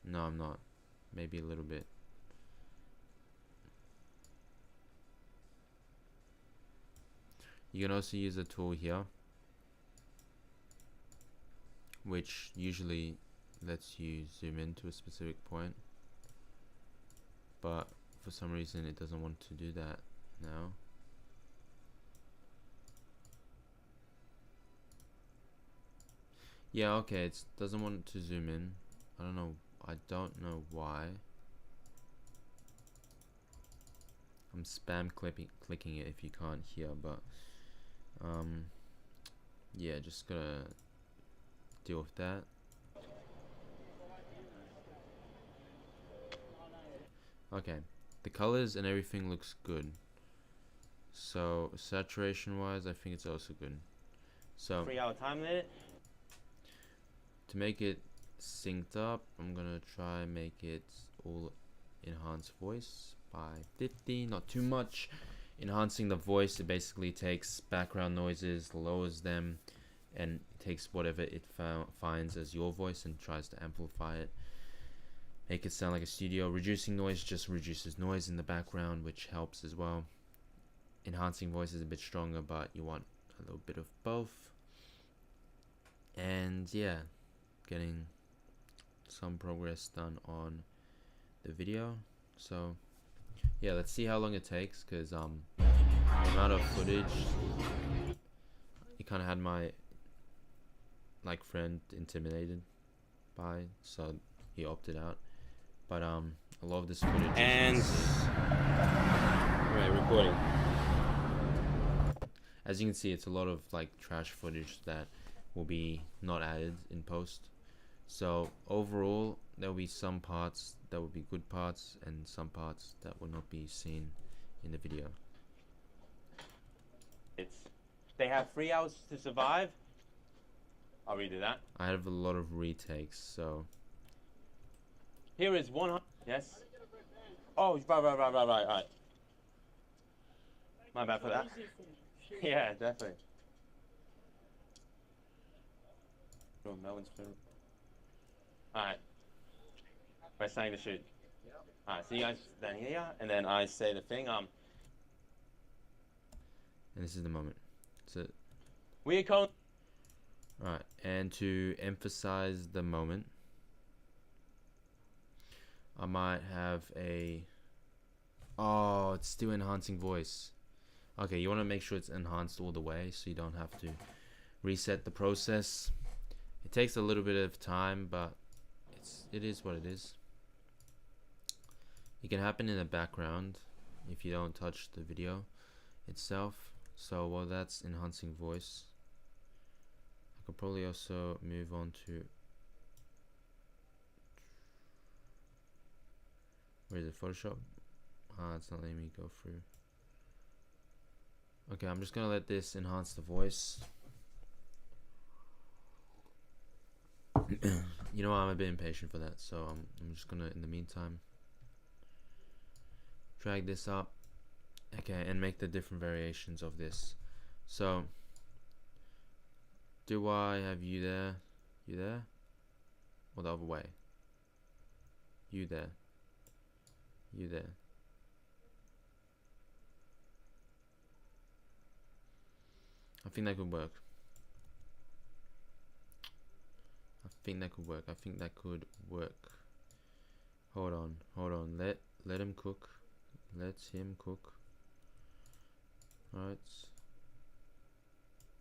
No, I'm not. Maybe a little bit. You can also use a tool here, which usually lets you zoom in to a specific point, but for some reason it doesn't want to do that now. Yeah, okay, it doesn't want to zoom in. I don't know why. I'm spam clicking it if you can't hear, but yeah, just gotta deal with that. Okay, the colors and everything looks good. So saturation wise, I think it's also good. So 3-hour time limit. To make it synced up, I'm gonna try and make it all enhance voice by 50, not too much. Enhancing the voice, it basically takes background noises, lowers them, and takes whatever it finds as your voice and tries to amplify it, make it sound like a studio. Reducing noise just reduces noise in the background, which helps as well. Enhancing voice is a bit stronger, but you want a little bit of both. And yeah, getting some progress done on the video. So yeah, let's see how long it takes, because the amount of footage, it kind of had my friend intimidated by, so he opted out. But a lot of this footage And right, recording. As you can see, it's a lot of trash footage that will be not added in post. So overall, there will be some parts that will be good parts and some parts that will not be seen in the video. they have 3 hours to survive. I'll redo that. I have a lot of retakes, so Here is 100. Yes. Oh, right. My bad for that. Yeah, definitely. Oh, Melvin's food. Alright. We're starting to shoot. Alright, see you guys then here, and then I say the thing, and this is the moment. So we call. alright, and to emphasize the moment, I might have a, oh, it's still enhancing voice. Okay, you want to make sure it's enhanced all the way so you don't have to reset the process. It takes a little bit of time, but it is what it is. It can happen in the background if you don't touch the video itself. So while that's enhancing voice, I could probably also move on to, where is it, Photoshop? It's not letting me go through. Okay, I'm just gonna let this enhance the voice. You know, I'm a bit impatient for that, so I'm just gonna, in the meantime, drag this up. Okay, and make the different variations of this. So, do I have you there? You there? Or the other way? You there? You there. I think that could work. I think that could work. I think that could work. Hold on. Let him cook. Let him cook. Alright.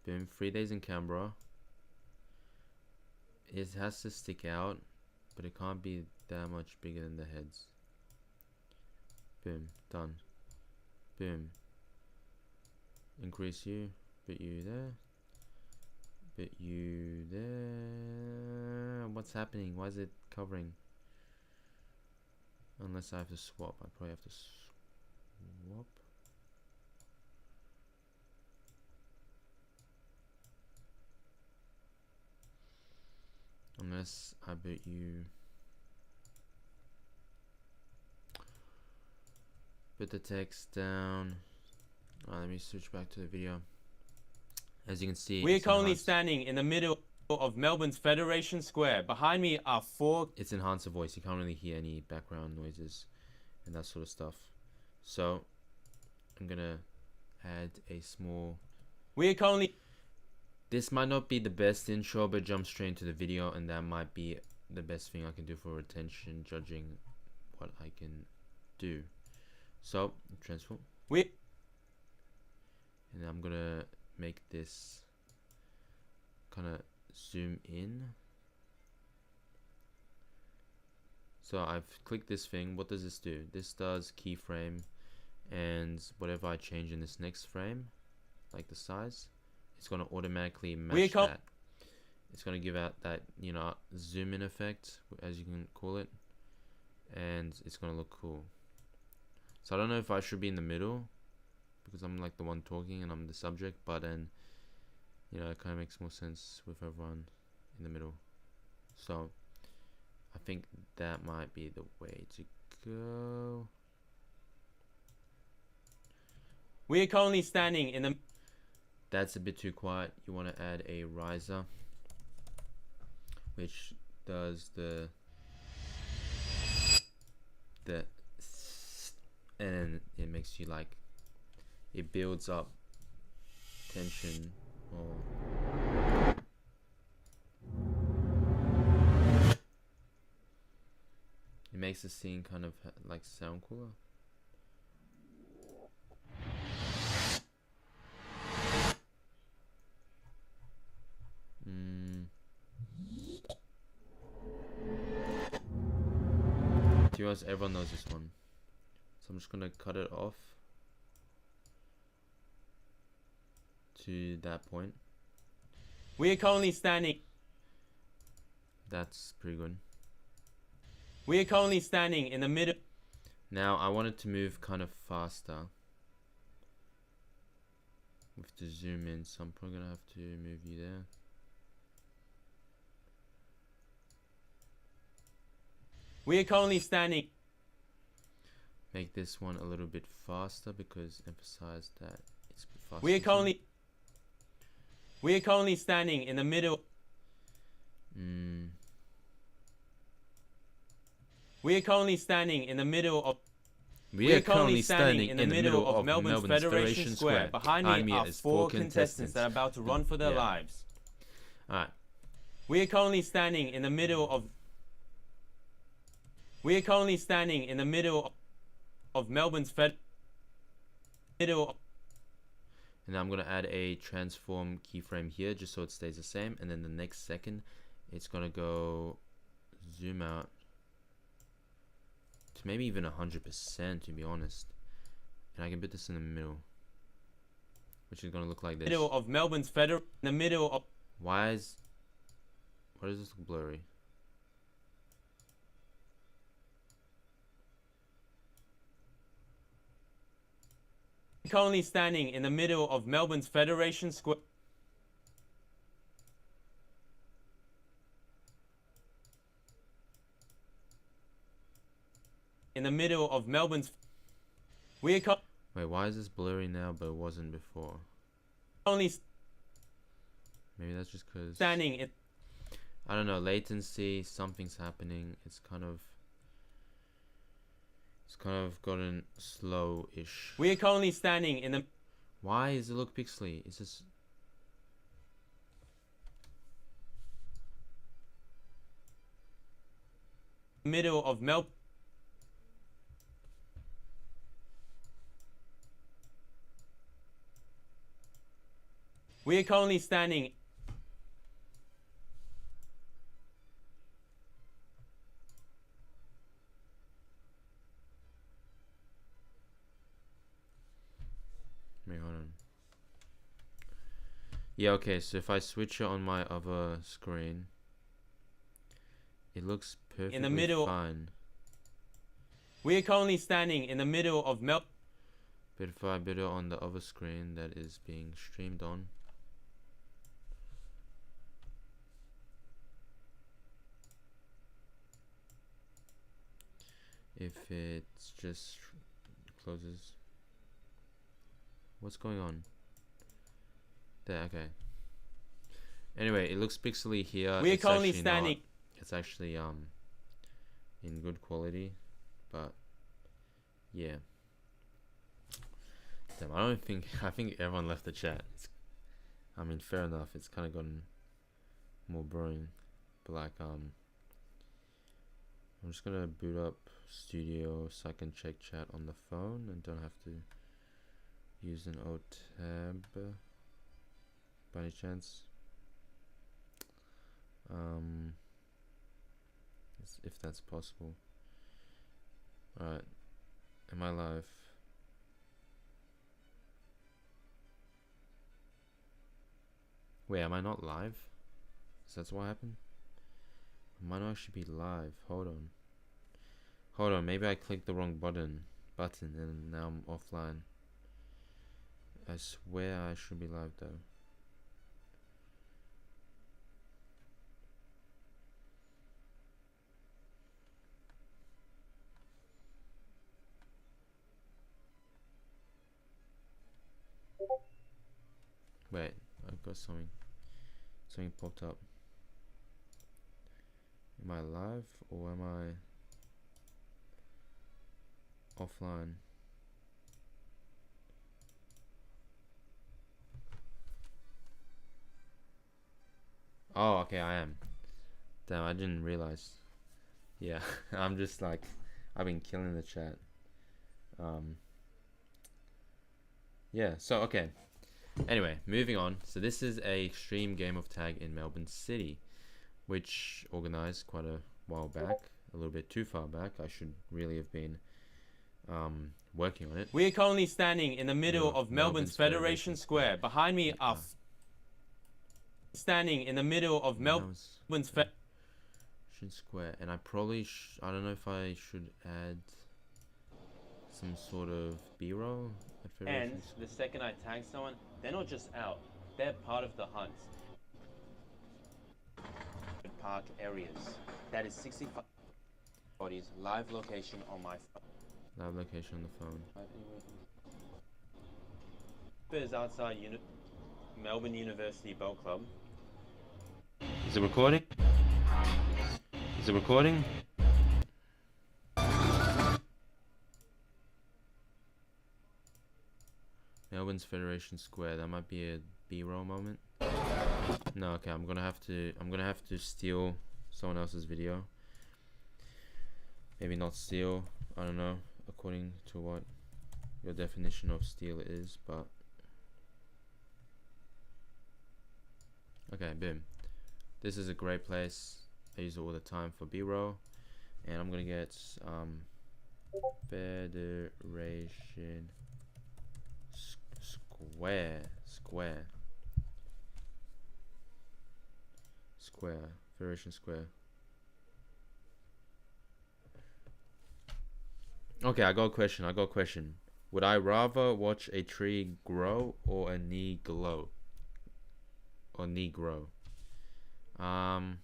Boom. 3 days in Canberra. It has to stick out, but it can't be that much bigger than the heads. Boom. Done. Boom. Increase you. Put you there. Put you there. What's happening? Why is it covering? Unless I have to swap. I probably have to swap. Unless I put you. Put the text down. Alright, let me switch back to the video. As you can see, We're currently standing in the middle of Melbourne's Federation Square. Behind me are 4... It's enhancer voice. You can't really hear any background noises and that sort of stuff. So, I'm gonna add a small... We're currently... This might not be the best intro, but jump straight into the video, and that might be the best thing I can do for retention, judging what I can do. So, transform. And I'm gonna make this kind of zoom in. So I've clicked this thing. What does this do? This does keyframe, and whatever I change in this next frame, like the size, it's gonna automatically match that. It's gonna give out that, you know, zoom in effect, as you can call it, and it's gonna look cool. So I don't know if I should be in the middle, because I'm like the one talking and I'm the subject, but then, you know, it kind of makes more sense with everyone in the middle. So I think that might be the way to go. We're currently standing in the... That's a bit too quiet. You want to add a riser, which does the and it makes you like, it builds up tension, or it makes the scene kind of like sound cooler. To be honest, everyone knows this one. So I'm just gonna cut it off to that point. We're currently standing... That's pretty good. We're currently standing in the middle... Now I want it to move kind of faster with the zoom in, so I'm probably gonna have to move you there. We're currently standing... Make this one a little bit faster, because emphasize that it's a bit faster. We're currently standing in the middle... We're currently standing in the middle of... We're currently standing in the middle of Melbourne's Federation Square. Behind me are 4 contestants that are about to run for their lives. Alright. We're currently standing in the middle of... We're currently standing in the middle of Melbourne's middle. And now I'm gonna add a transform keyframe here, just so it stays the same. And then the next second, it's gonna go zoom out to maybe even 100%, to be honest. And I can put this in the middle, which is gonna look like this. Middle of Melbourne's in the middle of... Why does this look blurry? Currently standing in the middle of Melbourne's Federation Square. In the middle of Melbourne's... Wait, why is this blurry now but it wasn't before? Only maybe that's just because standing in... I don't know, latency, something's happening. It's kind of... It's kind of gotten slow-ish. We are currently standing in the Why does it look pixely? It's just... middle of Melbourne. We are currently standing. Wait, hold on. Yeah, okay, so if I switch it on my other screen, it looks perfectly In the middle. fine. We are currently standing in the middle of Melbourne. But if I put it on the other screen that is being streamed on, if it just closes, what's going on? There, okay. Anyway, it looks pixely here. We are It's currently actually standing. not. It's actually in good quality, but yeah. Damn, I think everyone left the chat. I mean, fair enough. It's kind of gotten more boring, but like I'm just gonna boot up Studio so I can check chat on the phone and don't have to use an Alt tab by any chance. If that's possible. Alright, am I live? Wait, am I not live? Is that what happened? I might not actually be live. Hold on, maybe I clicked the wrong button and now I'm offline. I swear I should be live though. Wait, I've got something popped up. Am I live or am I offline? Oh, okay, I am. Damn, I didn't realize. Yeah, I'm just like, I've been killing the chat. Yeah, so okay. Anyway, moving on. So this is a extreme game of tag in Melbourne City, which organized quite a while back, a little bit too far back. I should really have been working on it. We are currently standing in the middle of Melbourne's Federation Square. Behind me are standing in the middle of Melbourne's Federation Square, and I probably I don't know if I should add some sort of B-roll. And the second I tag someone, they're not just out, they're part of the hunt. Park areas. That is 65 bodies. Live location on my phone. Live location on the phone. Is outside Melbourne University Boat Club. Is it recording? Is it recording? Melbourne's Federation Square. That might be a B-roll moment. No, okay. I'm gonna have to steal someone else's video. Maybe not steal. I don't know. According to what your definition of steal is, but okay. Boom. This is a great place. I use it all the time for B-roll, and I'm gonna get Federation Square, Federation Square. Okay, I got a question. Would I rather watch a tree grow or a knee glow? Or knee grow? Probably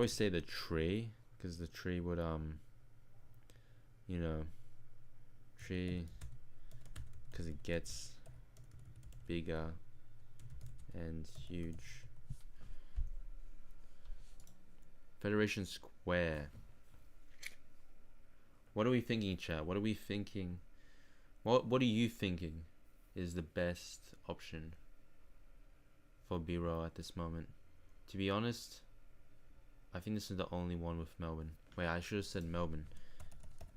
say the tree, because the tree would you know, tree, because it gets bigger and huge. Federation Square. What are we thinking, chat? What are we thinking? What are you thinking is the best option for B-roll at this moment? To be honest, I think this is the only one with Melbourne. Wait, I should have said Melbourne.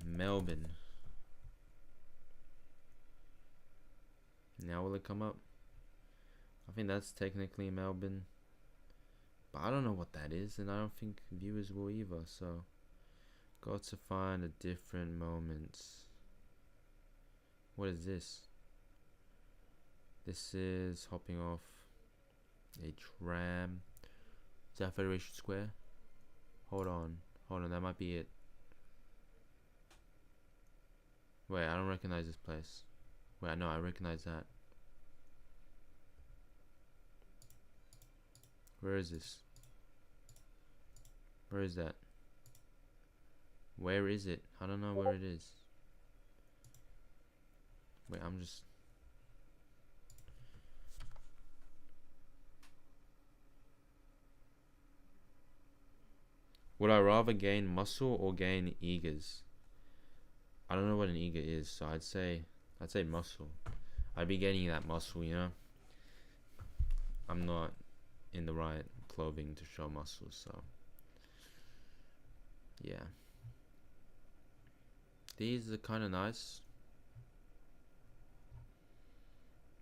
Melbourne. Now will it come up? I think that's technically Melbourne. But I don't know what that is, and I don't think viewers will either, so got to find a different moment. What is this? This is hopping off a tram. Is that Federation Square? Hold on, that might be it. Wait, I don't recognize this place. Wait, no, I recognize that. Where is this? Where is that? Where is it? I don't know where it is. Wait, I'm just... Would I rather gain muscle or gain eagers? I don't know what an eager is, so I'd say muscle. I'd be getting that muscle, you know? I'm not in the right clothing to show muscle, so yeah. These are kind of nice,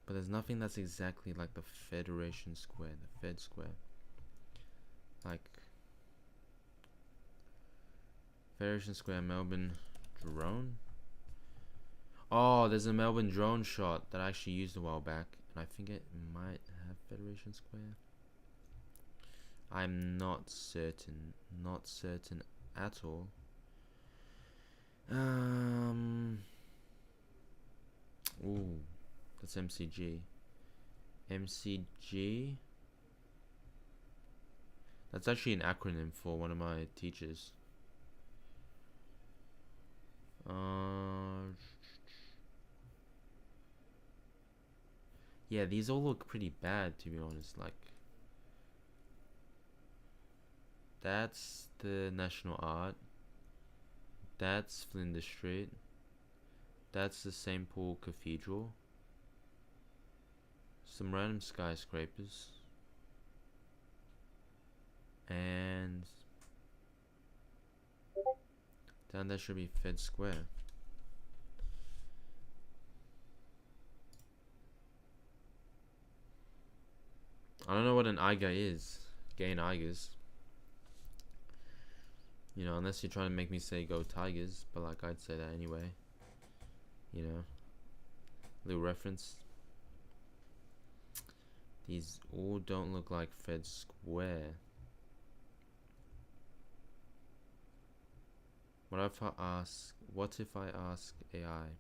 but there's nothing that's exactly like the Federation Square, the Fed Square. Like Federation Square, Melbourne drone. Oh, there's a Melbourne drone shot that I actually used a while back, and I think it might have Federation Square. I'm not certain at all. Ooh, that's MCG. MCG. That's actually an acronym for one of my teachers. Yeah, these all look pretty bad, to be honest. Like, that's the National Art. That's Flinders Street. That's the St. Paul Cathedral. Some random skyscrapers. And down there should be Fed Square. I don't know what an Eiger is. Gain Eigers. You know, unless you're trying to make me say go Tigers, but like I'd say that anyway. You know, little reference. These all don't look like Fed Square. What if I ask AI?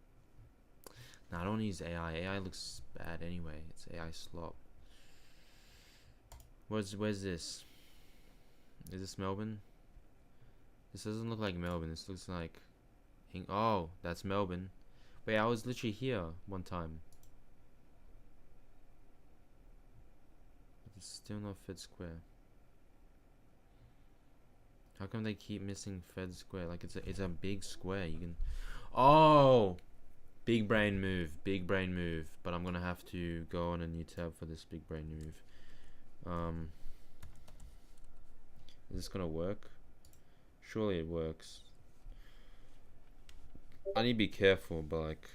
Nah, I don't use AI. AI looks bad anyway. It's AI slop. Where's this? Is this Melbourne? This doesn't look like Melbourne. This looks like... Oh, that's Melbourne. Wait, I was literally here one time. It's still not Fed Square. How come they keep missing Fed Square? Like, it's a big square. You can... Oh! Big brain move. Big brain move. But I'm gonna have to go on a new tab for this big brain move. Is this gonna work? Surely it works. I need to be careful, but like...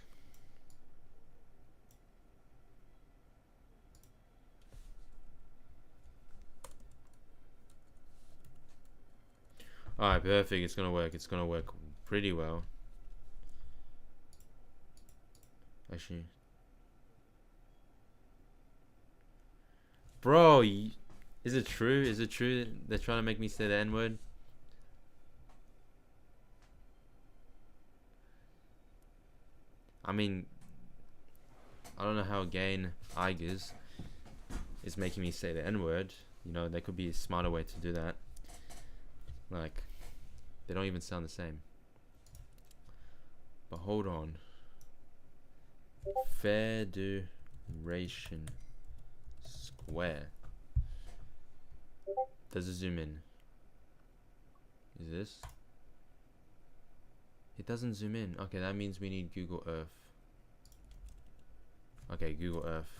Alright, perfect. It's gonna work. It's gonna work pretty well. Actually... Bro, is it true? Is it true they're trying to make me say the N-word? I mean, I don't know how gain Eigers is making me say the N-word. You know, there could be a smarter way to do that. Like, they don't even sound the same. But hold on. Federation Square. Does it zoom in? Is this? It doesn't zoom in. Okay, that means we need Google Earth. Okay, Google Earth.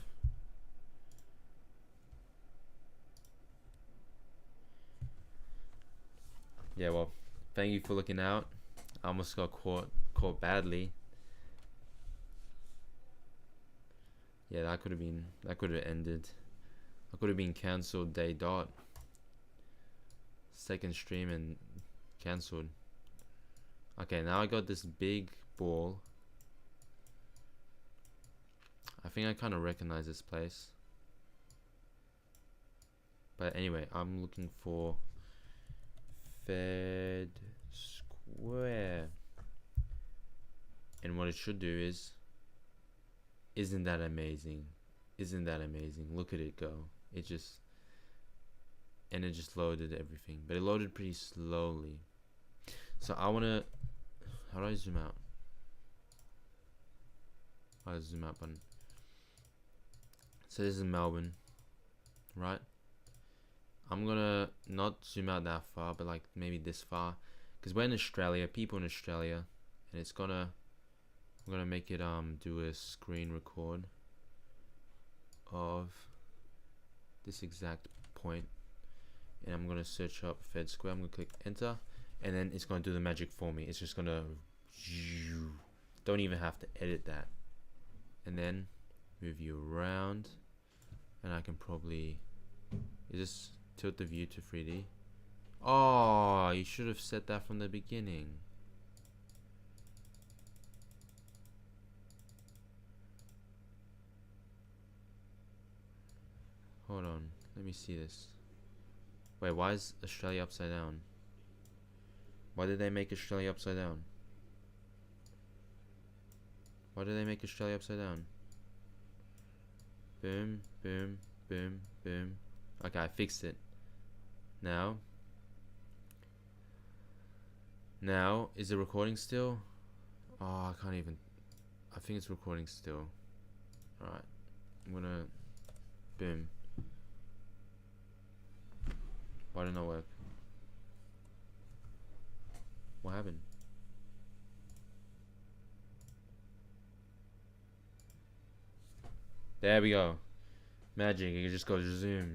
Yeah, well, thank you for looking out. I almost got caught badly. Yeah, that could have ended. I could have been cancelled day dot. Second stream and cancelled. Okay, now I got this big ball. I think I kind of recognize this place. But anyway, I'm looking for Fed Square. And what it should do is, isn't that amazing? Isn't that amazing? Look at it go. It just loaded everything. But it loaded pretty slowly. So I wanna, how do I zoom out? Oh, zoom out button. So this is Melbourne, right? I'm gonna not zoom out that far, but like maybe this far, because we're in Australia, people in Australia, and it's gonna, I'm gonna make it do a screen record of this exact point, and I'm gonna search up Fed Square. I'm gonna click enter, and then it's gonna do the magic for me. It's just gonna, don't even have to edit that, and then move you around, and I can probably, is this tilt the view to 3D? Oh, you should have set that from the beginning. Hold on, let me see this. Wait, why is Australia upside down? Why did they make Australia upside down? Why did they make Australia upside down? Boom, boom, boom, boom. Okay, I fixed it. Now, is it recording still? Oh, I can't even. I think it's recording still. Alright, I'm gonna, boom. Why didn't that work? What happened? There we go. Magic. You can just go zoom.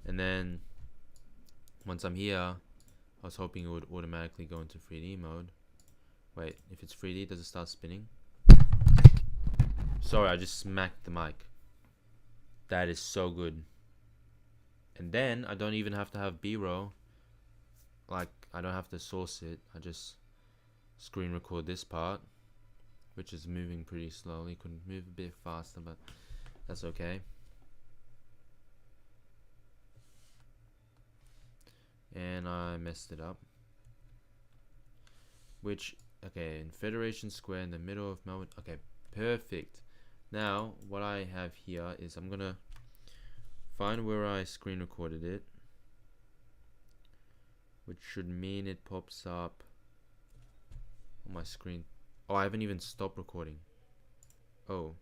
And then once I'm here, I was hoping it would automatically go into 3D mode. Wait, if it's 3D, does it start spinning? Sorry, I just smacked the mic. That is so good. And then I don't even have to have B-roll. Like, I don't have to source it. I just screen record this part, which is moving pretty slowly. Could move a bit faster, but that's okay. And I messed it up. Which, okay, in Federation Square in the middle of Melbourne. Okay, perfect. Now, what I have here is I'm gonna find where I screen recorded it, which should mean it pops up on my screen. Oh, I haven't even stopped recording. Oh.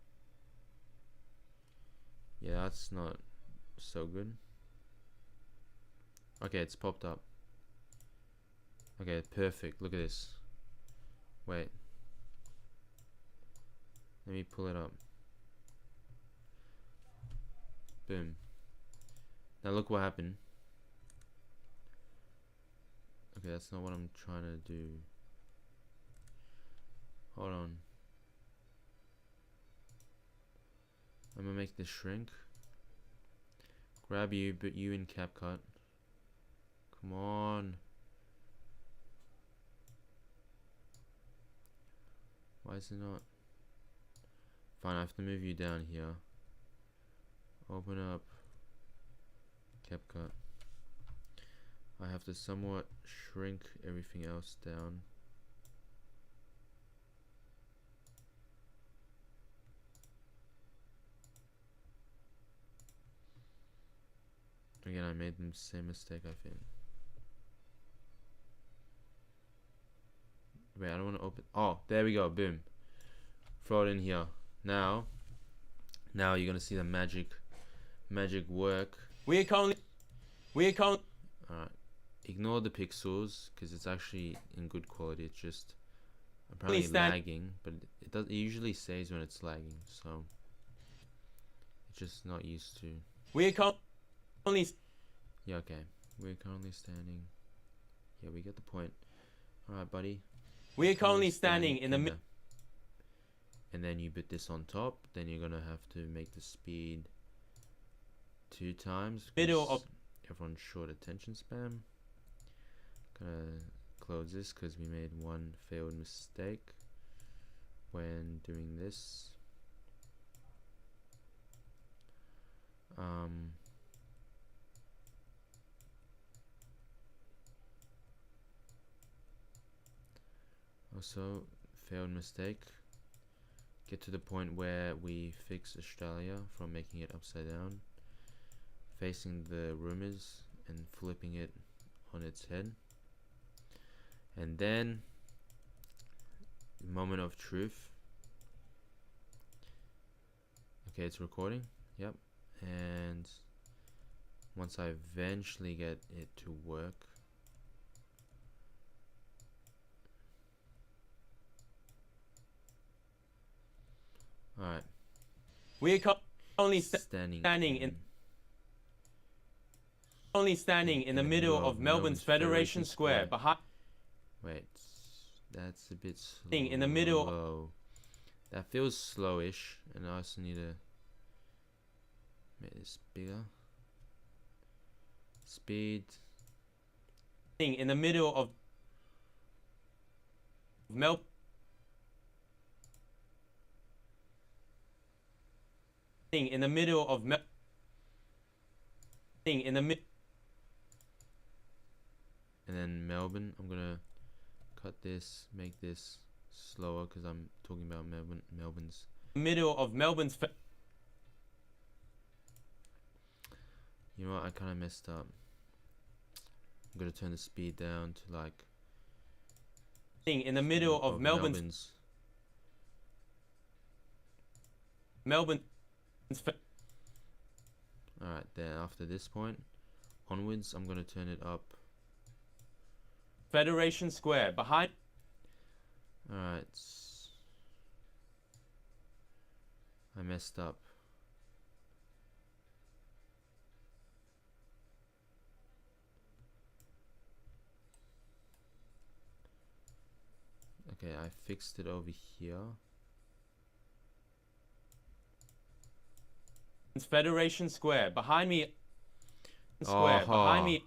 Yeah, that's not so good. Okay, it's popped up. Okay, perfect. Look at this. Wait. Let me pull it up. Boom. Now look what happened. Okay, that's not what I'm trying to do. Hold on. I'm gonna make this shrink. Grab you, but you in CapCut. Come on. Why is it not? Fine, I have to move you down here. Open up CapCut. I have to somewhat shrink everything else down. Again, I made the same mistake, I think. Wait, I don't want to open. Oh, there we go. Boom. Throw it in here. Now you're gonna see the magic work. Alright. ignore the pixels because it's actually in good quality. It's just apparently lagging, but it usually says when it's lagging, so it's just not used to. We're currently Yeah, okay. We're currently standing. Yeah, we get the point. Alright, buddy. We're currently standing in the middle. And then you put this on top. Then you're gonna have to make the speed 2 times. Middle of everyone's short attention span. Gonna close this because we made one failed mistake when doing this. Also, failed mistake. Get to the point where we fix Australia from making it upside down, facing the rumors and flipping it on its head. And then, moment of truth. Okay, it's recording. Yep. And once I eventually get it to work, alright. We're only standing in the middle of Melbourne's Federation Square. Behind. Wait, that's a bit slow. In the middle. That feels slowish, and I also need to make this bigger. Speed. In the middle of Melbourne. In the middle of in the mid. And then Melbourne, I'm gonna cut this, make this slower because I'm talking about Melbourne's middle of Melbourne's. You know what? I kind of messed up. I'm gonna turn the speed down to like. In the middle of Melbourne's. Alright, then after this point onwards, I'm gonna turn it up. Federation Square behind. Alright. I messed up. Okay, I fixed it over here. Federation Square behind me. Square behind me.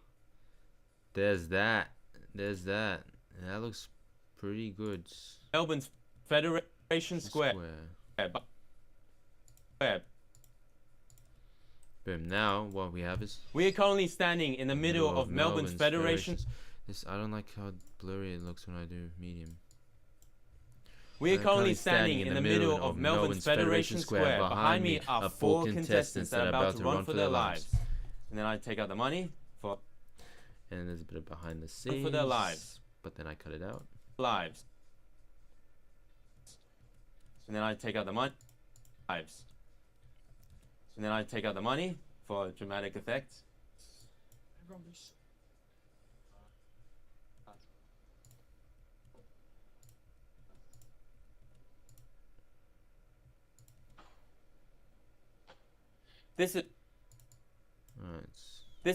There's that. There's that. That looks pretty good. Melbourne's Federation Square. Boom. Now what we have is we are currently standing in the middle of Melbourne's Federation. This I don't like how blurry it looks when I do medium. We are currently standing in the middle of Melbourne's Federation Square. Behind me are 4 contestants that are about to run for their lives. And then I take out the money for. And there's a bit of behind the scenes for their lives. But then I cut it out. Lives. And then I take out the money. Lives. And then I take out the money for dramatic effect. Rubbish. This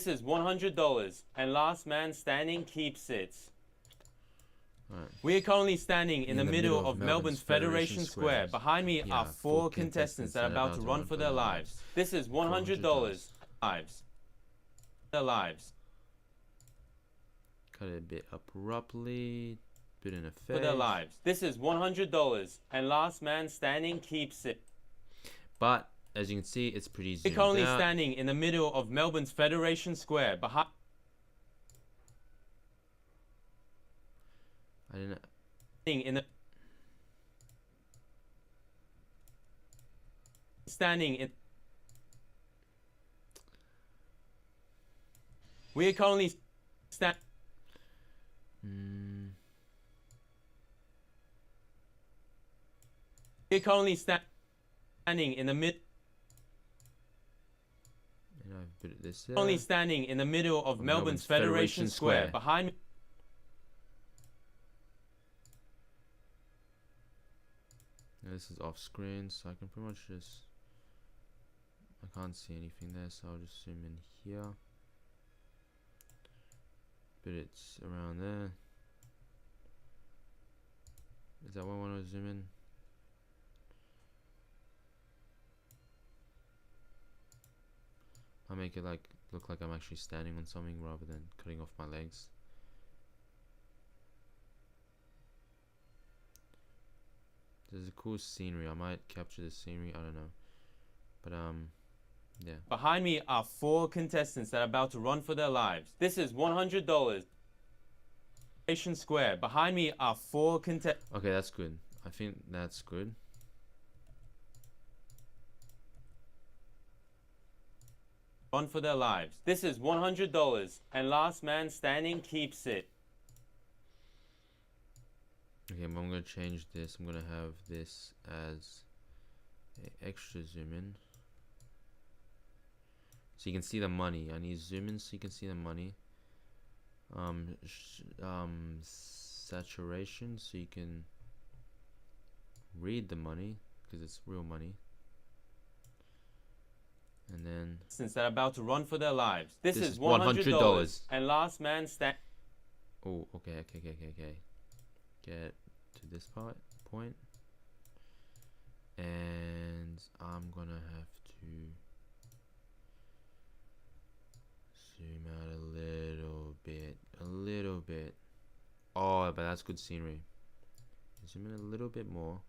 is $100, and last man standing keeps it. Right. We are currently standing in the middle of Melbourne's Federation Square. Behind me are 4 contestants that are about to run for their lives. This is $100. Lives. Their lives. Cut it a bit abruptly. Bit in effect. For their lives. This is $100, and last man standing keeps it. But as you can see, it's pretty zoomed out. We're currently standing in the middle of Melbourne's Federation Square. Behind. I didn't. In the. Standing in. We are currently We're currently standing in the mid. And I've Put this there. Only standing in the middle of Melbourne's Federation Square. Behind me. Now this is off screen, so I can pretty much just... I can't see anything there, so I'll just zoom in here. But it's around there. Is that what I want to zoom in? I make it like look like I'm actually standing on something rather than cutting off my legs. There's a cool scenery. I might capture the scenery. I don't know, but yeah. Behind me are 4 contestants that are about to run for their lives. This is $100. Federation Square. Behind me are 4 contestants. Okay, that's good. I think that's good. Run for their lives. This is $100, and last man standing keeps it. Okay, I'm gonna change this. I'm gonna have this as an extra zoom in, so you can see the money. I need zoom in so you can see the money. Saturation so you can read the money because it's real money. And then since they're about to run for their lives. This is $100, and last man stand. Oh, okay. Get to this point, and I'm gonna have to zoom out a little bit. Oh, but that's good scenery. Zoom in a little bit more.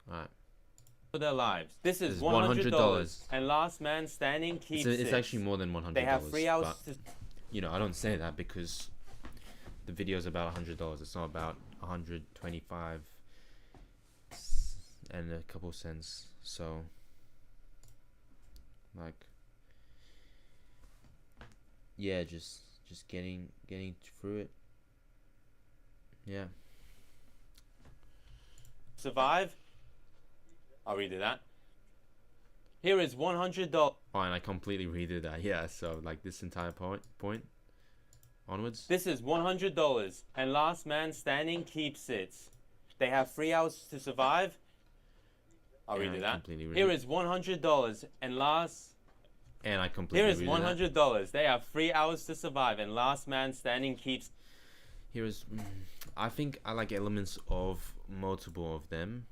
Alright. For their lives. This is $100, and last man standing keeps it. It's actually more than $100. They have 3 hours to... You know, I don't say that because the video is about $100. It's not about 125 and a couple cents. So, like, yeah, just getting through it. Yeah. Survive. I'll redo that. Here is $100. Oh, and I completely redid that. Yeah, so like this entire point onwards. This is $100, and last man standing keeps it. They have 3 hours to survive. I'll redo that. Here is $100, and last... And I completely Here is $100. They have 3 hours to survive, and last man standing keeps... Here is... I think I like elements of multiple of them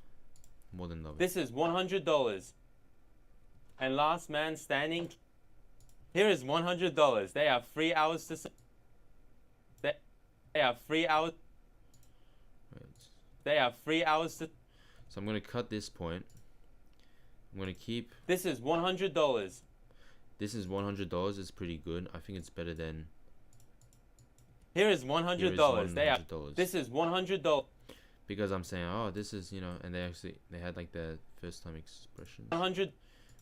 more than love. This is $100, and last man standing... Here is $100. They have 3 hours to... They have 3 hours... They have 3 hours to... So I'm going to cut this point. I'm going to keep... This is $100. This is $100. It's pretty good. I think it's better than... Here is $100. They have... This is $100. Because I'm saying, oh, this is, you know, and they had like the first time expression. 100.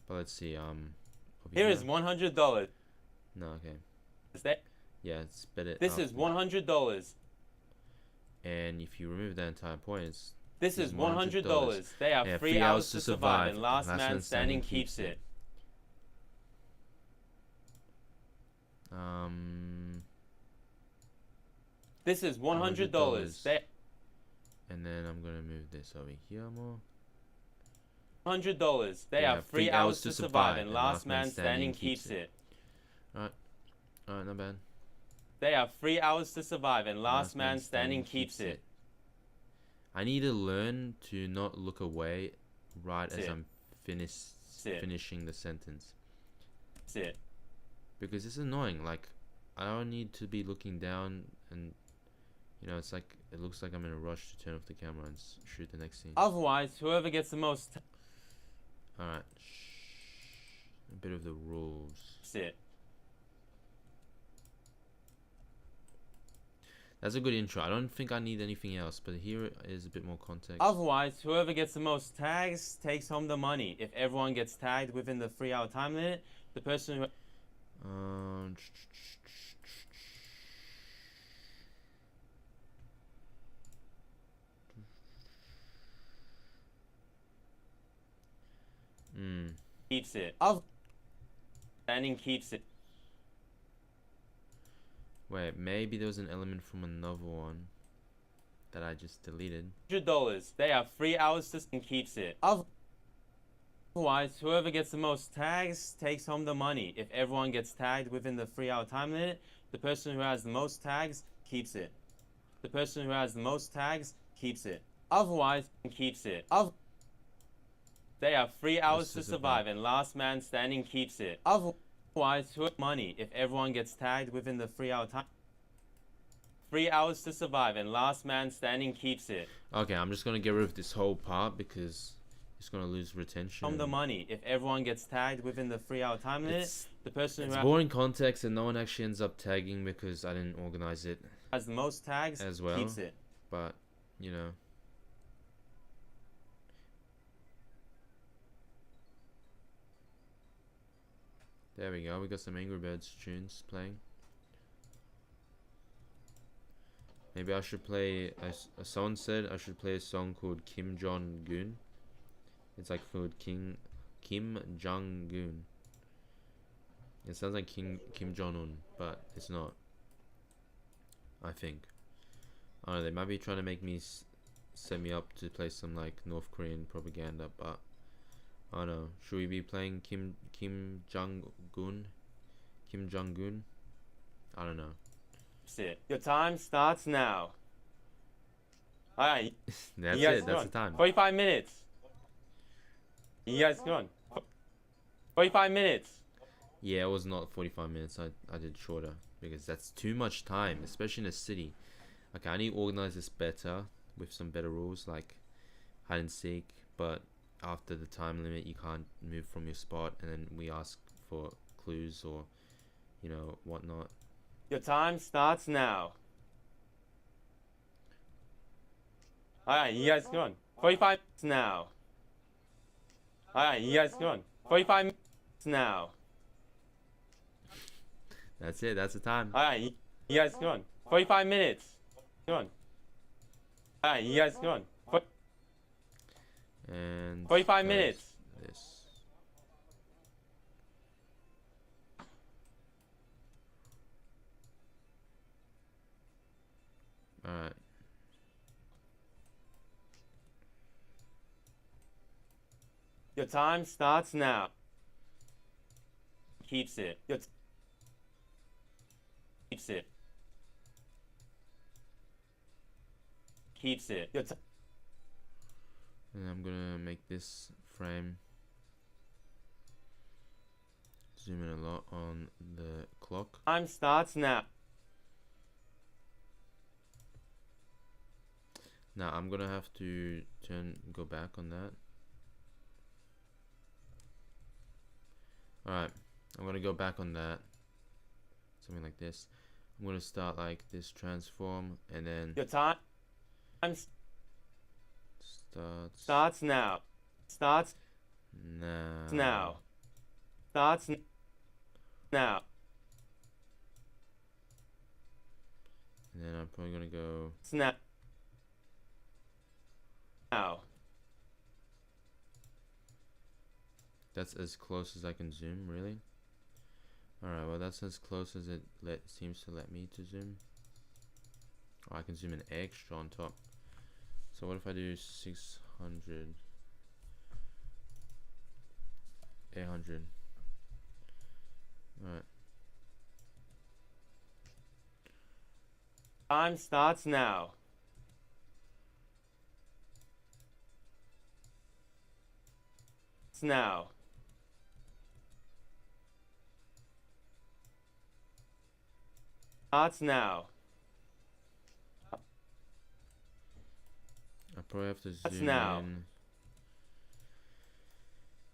But let's see, Here is $100. No, okay. Is that? Yeah, it's better. This is $100. And if you remove that entire point, it's... This is $100. They have 3 hours to survive, and last man standing keeps it. This is $100. And then I'm gonna move this over here more. $100. They have 3 hours to survive, and last man standing keeps it. Alright, not bad. They have 3 hours to survive, and last man standing keeps it. I need to learn to not look away right as I'm finishing the sentence. That's it. Because it's annoying. Like, I don't need to be looking down and, you know, it's like, it looks like I'm in a rush to turn off the camera and shoot the next scene. Otherwise, whoever gets the most... Alright. A bit of the rules. That's it. That's a good intro. I don't think I need anything else, but here is a bit more context. Otherwise, whoever gets the most tags takes home the money. If everyone gets tagged within the 3 hour time limit, the person who... keeps it. standing keeps it. Wait, maybe there was an element from another one that I just deleted. $100. They have 3 hours to and keeps it. Otherwise, whoever gets the most tags takes home the money. If everyone gets tagged within the 3-hour time limit, the person who has the most tags keeps it. The person who has the most tags keeps it. Otherwise, keeps it. They have 3 hours to survive, and last man standing keeps it. Otherwise, who money if everyone gets tagged within the 3-hour time? 3 hours to survive, and last man standing keeps it. Okay, I'm just gonna get rid of this whole part because it's gonna lose retention. From the money if everyone gets tagged within the 3-hour time limit, the person who boring context and no one actually ends up tagging because I didn't organize it has the most tags as well. Keeps it. But you know. There we go, we got some Angry Birds tunes playing. Maybe I should play, someone said I should play a song called Kim Jong-un. It's like for Kim Jong-un. It sounds like Kim Jong-un, but it's not. I think. I don't know, they might be trying to make me set me up to play some like North Korean propaganda, but I don't know. Should we be playing Kim Jong-un? Kim Jong-un? I don't know. Sit. Your time starts now. Alright. That's it. That's the time. 45 minutes. You guys go on. 45 minutes. Yeah, it was not 45 minutes. I did shorter because that's too much time, especially in a city. Okay, I need to organize this better with some better rules like hide and seek, but after the time limit you can't move from your spot, and then we ask for clues or you know whatnot. Your time starts now. Alright, you guys go on. 45 minutes now. Alright, you guys go on. 45 minutes now. That's it, that's the time. Alright, you guys go on. 45 minutes. Go on. Alright, you guys go on. And 45 minutes. This. Alright. Your time starts now. Keeps it. Keeps it. Keeps it. And I'm gonna make this frame zoom in a lot on the clock. Time starts now. Now I'm gonna have to go back on that. Alright, I'm gonna go back on that. Something like this. I'm gonna start like this transform and then Your time starts now. now. Now. Starts now. And then I'm probably gonna go Snap. Now. that's as close as I can zoom, really. Alright, well that's as close as it seems to let me to zoom. Oh, I can zoom in extra on top. So what if I do 600, 800? Alright. Time starts now. Now. Starts now. I probably have to That's zoom now. in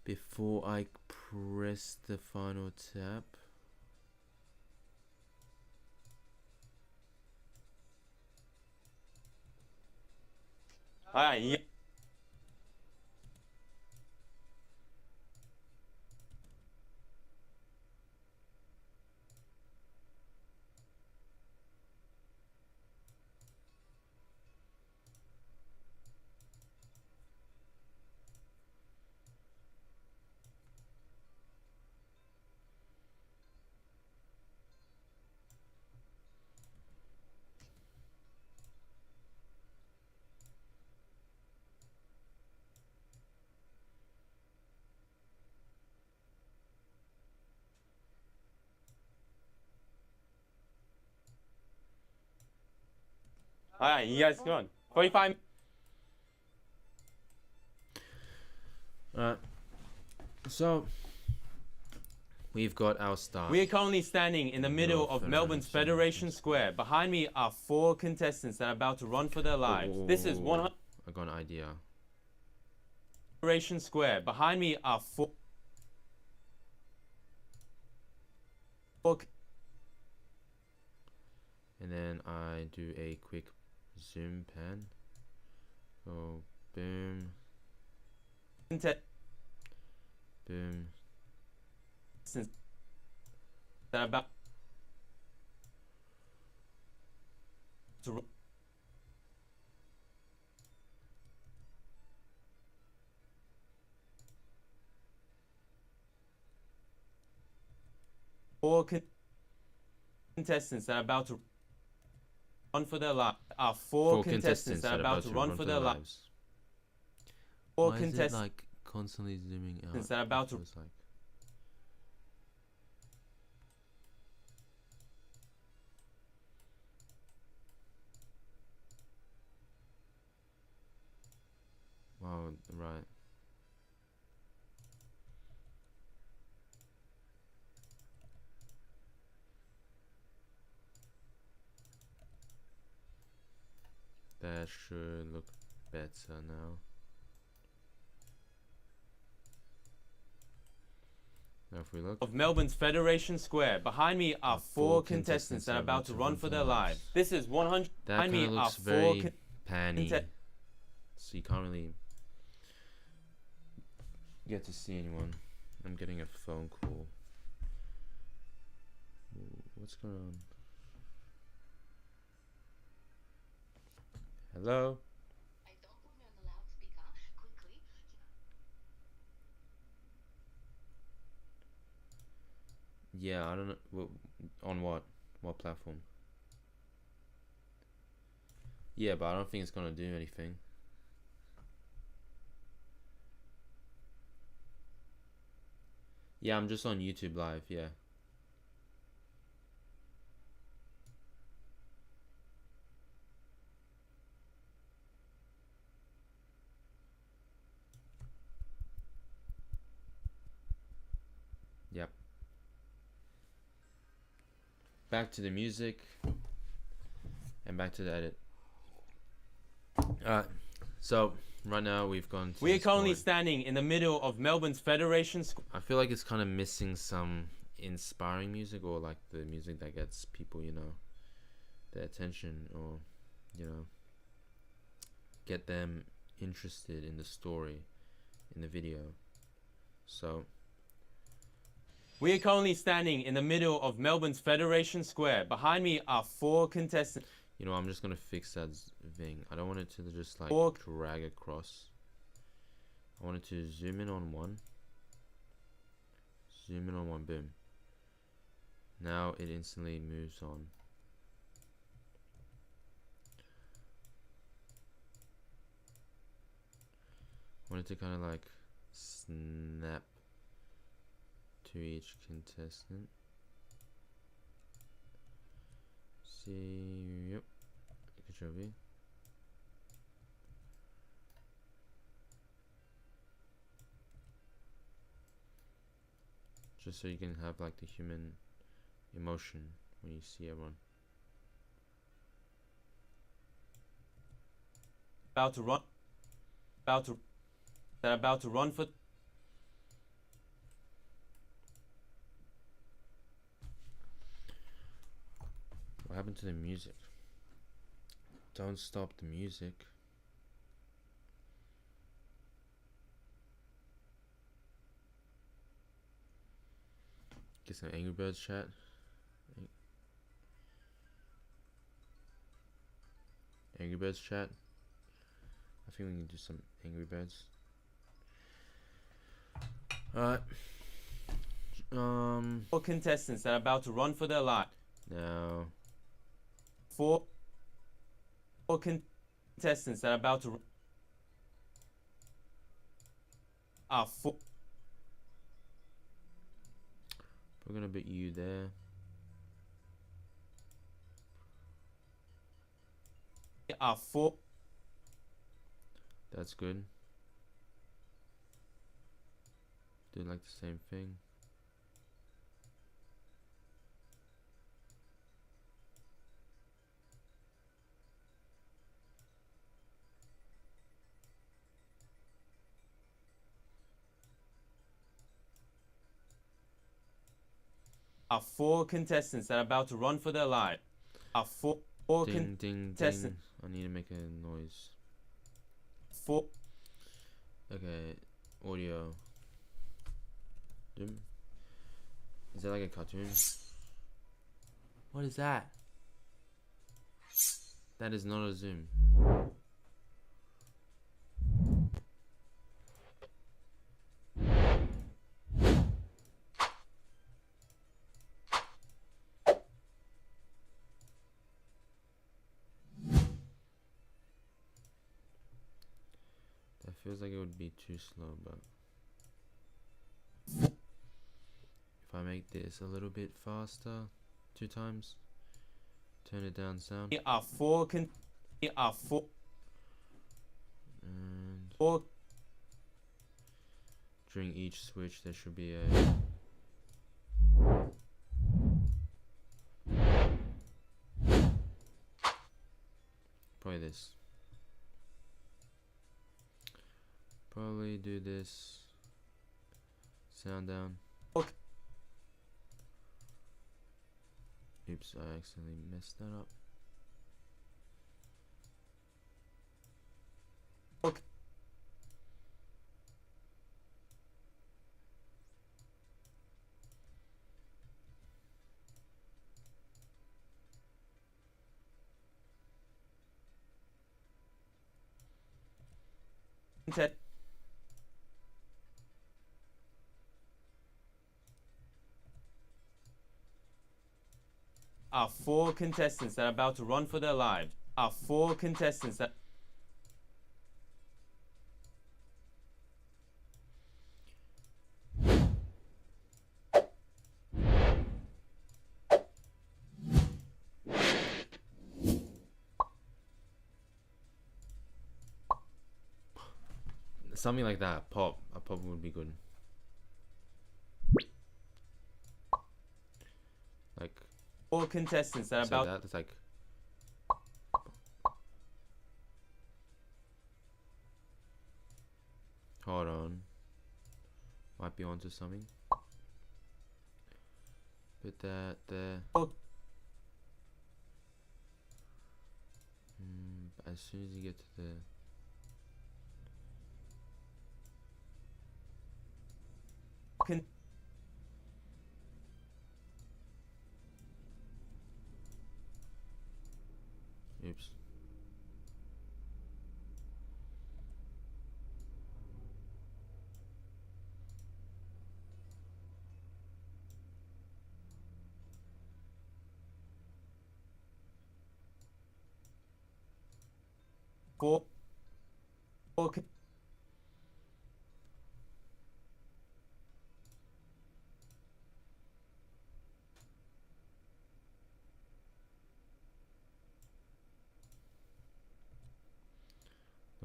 before I press the final tap. Alright, yeah. Alright, you guys go on. 45. So we've got our start. We are currently standing in the middle of Melbourne's Federation Square. Behind me are 4 contestants that are about to run for their lives. This is 100. I got an idea. Federation Square. Behind me are 4. And then I do a quick zoom pan. Go boom. Boom. Since that about to four contestants that are about to run for their lives. Are four contestants that are about to run for their lives. Four Why is it contestants like constantly zooming out? that are about to. It's like wow, right. That should look better now. Now if we look Of Melbourne's Federation Square. Behind me are 4 contestants that are about to run for their lives. This is 100. that Behind kind me of are looks 4 very panny, conte- so you can't really get to see anyone. I'm getting a phone call. What's going on? Hello? I don't put me on the loudspeaker quickly. Yeah, I don't know. On what? What platform? Yeah, but I don't think it's gonna do anything. Yeah, I'm just on YouTube Live, yeah. Yep. Back to the music. And back to the edit. Alright, so right now we've gone to We are this currently point. standing in the middle of Melbourne's Federation Square. I feel like it's kind of missing some inspiring music, or like the music that gets people, you know, their attention, or, you know, get them interested in the story, in the video. So We are currently standing in the middle of Melbourne's Federation Square. Behind me are 4 contestants. you know, I'm just gonna fix that thing. I don't want it to just like Or- drag across. I want it to zoom in on one. Zoom in on one, boom. Now it instantly moves on. I want it to kind of like snap to each contestant. See, yep. Control V. Just so you can have like the human emotion when you see everyone. About to run. They're about to run for. What happened to the music? Don't stop the music. Get some Angry Birds chat. Angry Birds chat. I think we can do some Angry Birds. Alright. 4 contestants that are about to run for their life. Now 4 contestants that are about to. Are 4. we're gonna put you there. are 4. That's good. Do like the same thing. Are 4 contestants that are about to run for their life. Are 4 Ding, ding, ding. I need to make a noise. 4. Okay, audio. Zoom. Is that like a cartoon? What is that? That is not a zoom. That feels like it would be too slow, but if I make this a little bit faster, 2 times, turn it down sound, Are 4 are 4 and 4 during each switch there should be a probably this. Probably do this sound down. Okay. Oops, I accidentally messed that up. Okay. Are 4 contestants that are about to run for their lives. Are 4 contestants that Something like that. Pop. A pop would be good. Like 4 contestants that are so about that it's like hold on. Might be onto something. Put that there. As soon as you get to the oops. four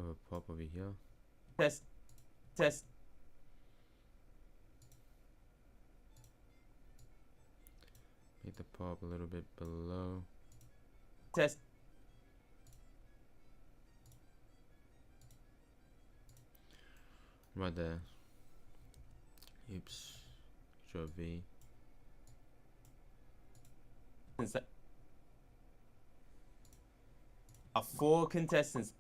Oh, pop over here. test Make the pop a little bit below. test Right there. Oops. Control V. are 4 contestants.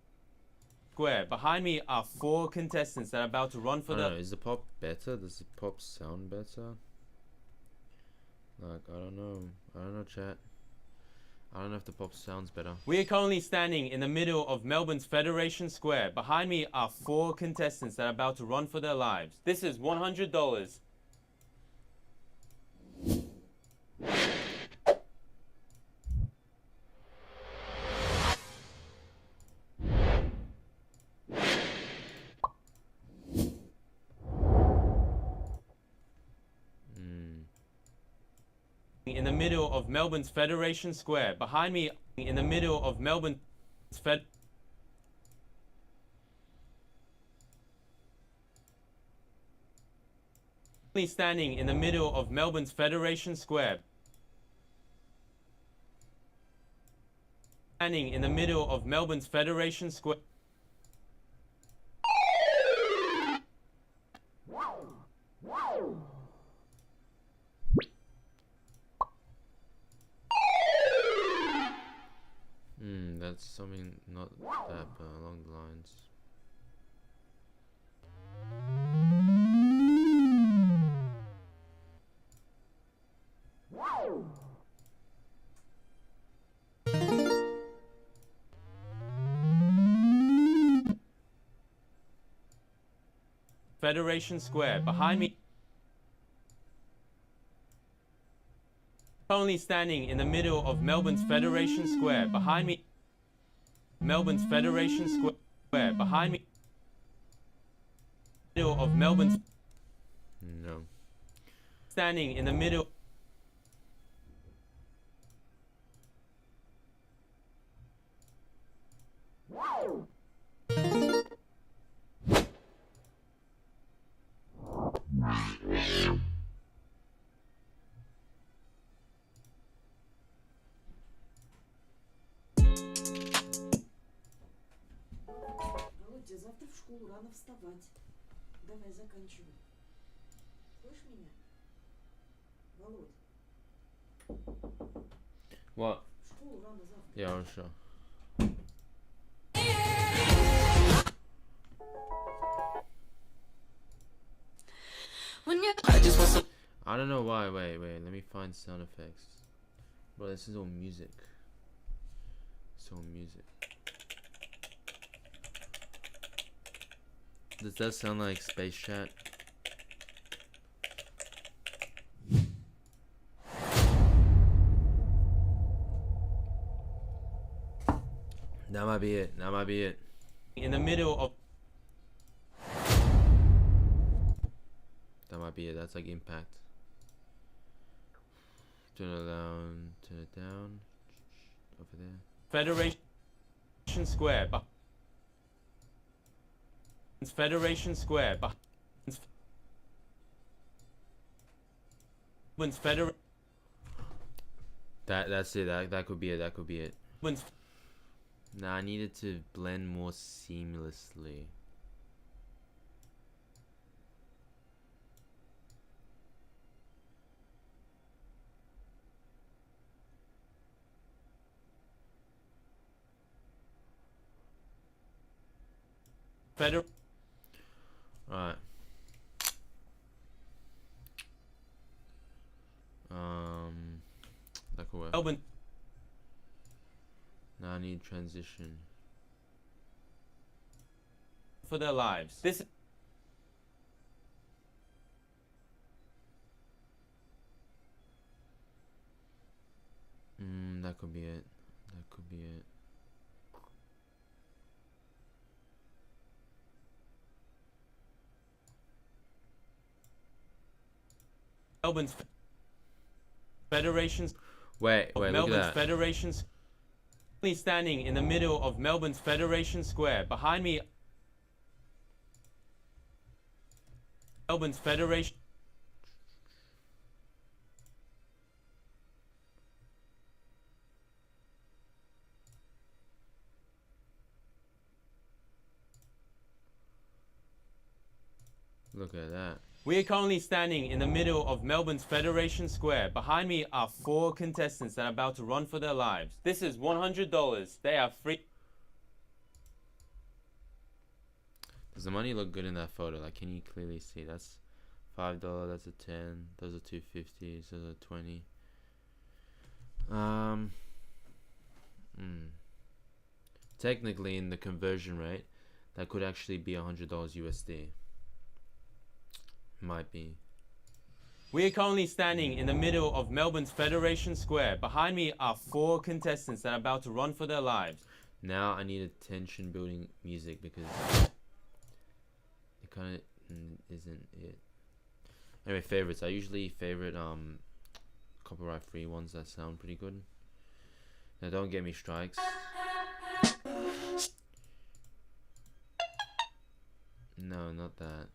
Square. Behind me are 4 contestants that are about to run for I the don't know, is the pop better? Does the pop sound better? Like, I don't know, chat. I don't know if the pop sounds better. We are currently standing in the middle of Melbourne's Federation Square. Behind me are 4 contestants that are about to run for their lives. This is $100. In the middle of Melbourne's Federation Square. Behind me in the middle of Melbourne Fed. Standing in the middle of Melbourne's Federation Square. Standing in the middle of Melbourne's Federation Square. That's something not that, but along the lines. Federation Square. Behind me. Only standing in the middle of Melbourne's Federation Square. Behind me. Melbourne's Federation Square. Behind me. Middle of Melbourne's. No. Standing in the middle. Володя, завтра в школу рано вставать. Давай, заканчивай. Слышь меня? Володь, What? в школу рано завтра. Yeah, sure. I don't know why. Wait. Let me find sound effects. Bro, this is all music. It's all music. Does that sound like Space Chat? That might be it. That might be it. In the middle of. That might be it. That's like impact. Turn it down. Turn it down. Over there. Federation Square. Federation Square. Federation. That's it. That could be it. That could be it. Nah, I needed to blend more seamlessly. Alright. That could work. Melbourne. Now I need transition. For their lives. This. That could be it. That could be it. Melbourne's Federations. Wait, look Melbourne's at that. Federations. Standing in the middle of Melbourne's Federation Square. Behind me. Melbourne's Federation. Look at that. We are currently standing in the middle of Melbourne's Federation Square. Behind me are 4 contestants that are about to run for their lives. This is $100. They are free. Does the money look good in that photo? Like, can you clearly see? That's $5. That's a 10. Those are 250. Those are 20. Technically, in the conversion rate, that could actually be $100 USD. Might be. We are currently standing in the middle of Melbourne's Federation Square. Behind me are 4 contestants that are about to run for their lives. Now I need attention building music because it kind of isn't it. Anyway, favorites. I usually favorite copyright free ones that sound pretty good. Now don't get me strikes. No, not that.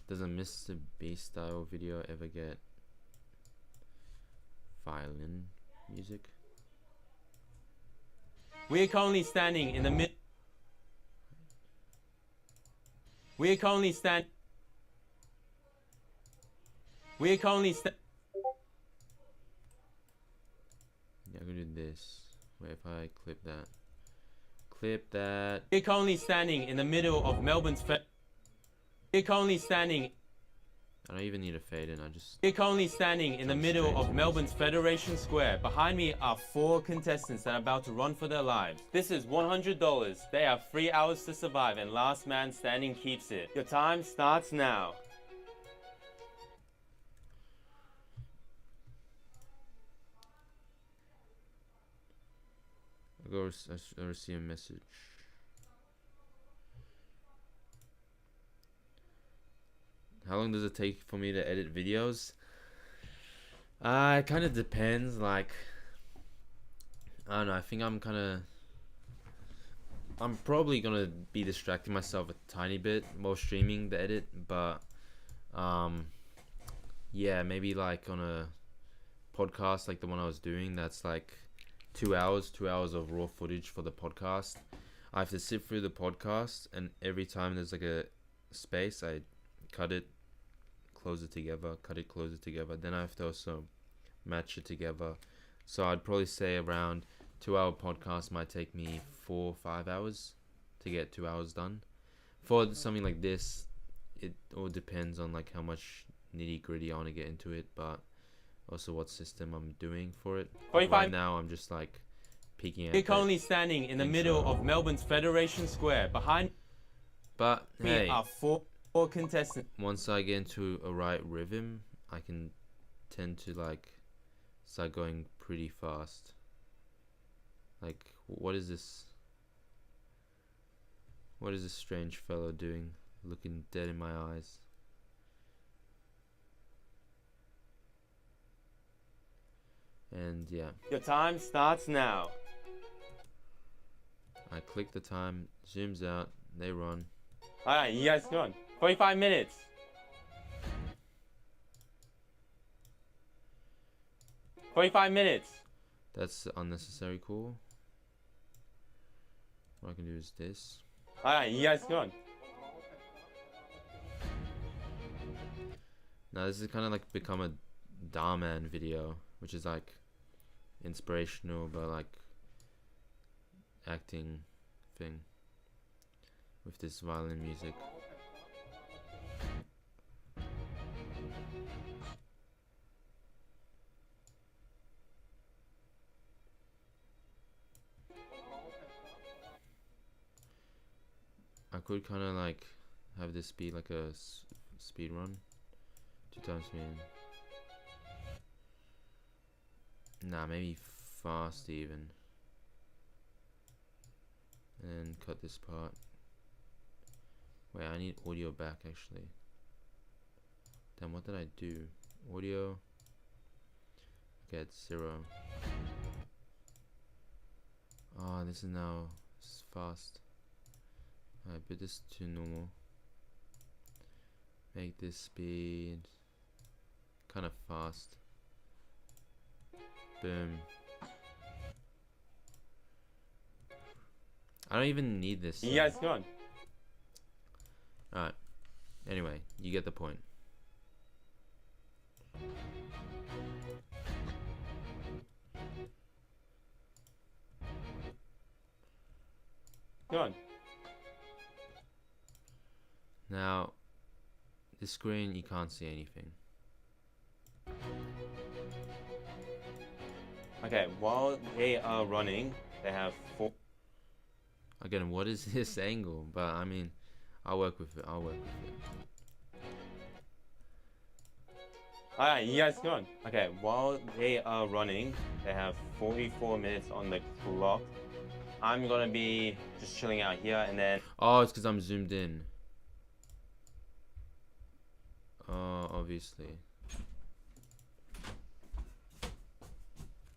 Does a Mr. Beast style video ever get violin music? We're currently standing in the mid. We're currently stand. We're currently sta- Yeah, I'm gonna do this. Wait, if I clip that. Clip that. We're currently standing in the middle of Melbourne's. We're currently standing. I don't even need a fade in. I just. We're currently standing in the Jump middle straight of into Melbourne's Federation Square. Behind me are 4 contestants that are about to run for their lives. This is $100. They have 3 hours to survive, and last man standing keeps it. Your time starts now. I receive a message. How long does it take for me to edit videos? It kind of depends. Like, I don't know. I think I'm probably gonna be distracting myself a tiny bit while streaming the edit, but yeah, maybe like on a podcast like the one I was doing, that's like 2 hours of raw footage for the podcast. I have to sit through the podcast, and every time there's like a space, I cut it, close it together, cut it, close it together. Then I have to also match it together. So I'd probably say around 2 hour podcast might take me 4 or 5 hours to get 2 hours done. For something like this, it all depends on like how much nitty gritty I want to get into it, but also what system I'm doing for it. Right now I'm just like peeking at. We're currently standing in the middle of Melbourne's Federation Square. Behind But me hey, are 4 contestants. once I get into a right rhythm, I can tend to like start going pretty fast. Like, what is this? What is this strange fellow doing, looking dead in my eyes? And yeah, Your time starts now. I click the time, zooms out, they run. Alright, you guys go on. 45 minutes. That's unnecessary call. What I can do is this. Alright, you guys go on. Now this is kind of like become a Darman video, which is like inspirational but like acting thing with this violin music. I could kind of like have this be like a speed run, 2 times speed. Nah, maybe fast even. And cut this part. Wait, I need audio back actually. Then what did I do? Audio. Okay, it's 0. Oh, this is now fast. Alright, put this to normal. Make this speed kind of fast. Boom. I don't even need this. You guys go on. Alright. Anyway, you get the point. Go on. Now, this screen, you can't see anything. Okay, while they are running, they have 4. Again, what is this angle? But I mean, I'll work with it. I'll work with it. Alright, you guys go on. Okay, while they are running, they have 44 minutes on the clock. I'm gonna be just chilling out here, and then Oh, it's because I'm zoomed in. Oh, obviously.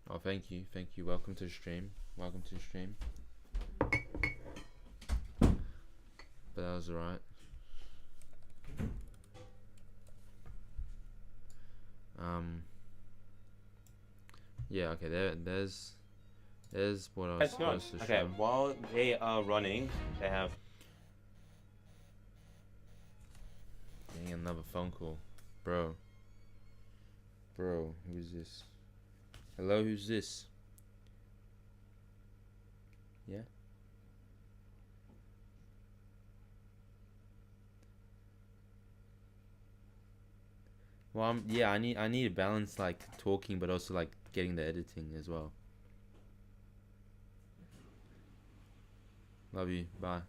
Oh, thank you. Welcome to the stream. Welcome to the stream. but that was alright. Yeah, okay, there's what I was supposed to show. Okay, while they are running, they have Getting another phone call. Bro, who's this? Hello, who's this? Yeah? Well, yeah, I need to balance like talking, but also like getting the editing as well. Love you. Bye.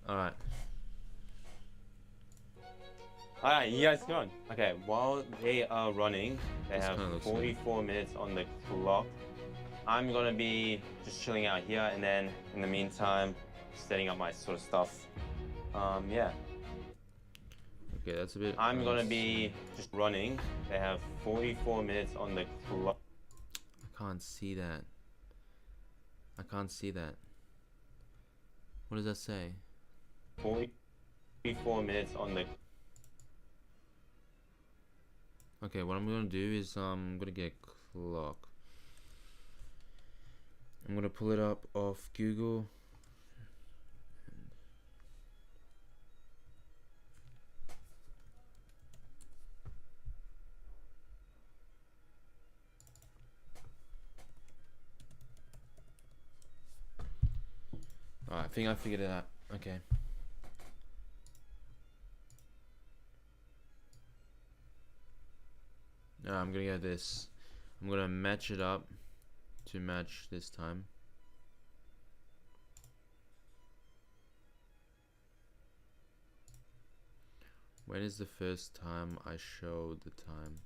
Alright. Alright, you guys go on. Okay, while they are running, they This have kinda looks 44 minutes on the clock. I'm gonna be just chilling out here, and then in the meantime, setting up my sort of stuff. Yeah. Okay, that's a bit. I'm gonna be just running. They have 44 minutes on the clock. I can't see that. I can't see that. What does that say? 44 minutes on the. Okay, what I'm gonna do is I'm gonna get a clock. I'm gonna pull it up off Google. Alright, I think I figured it out. Okay. I'm gonna get this. I'm gonna match it up to match this time. When is the first time I showed the time?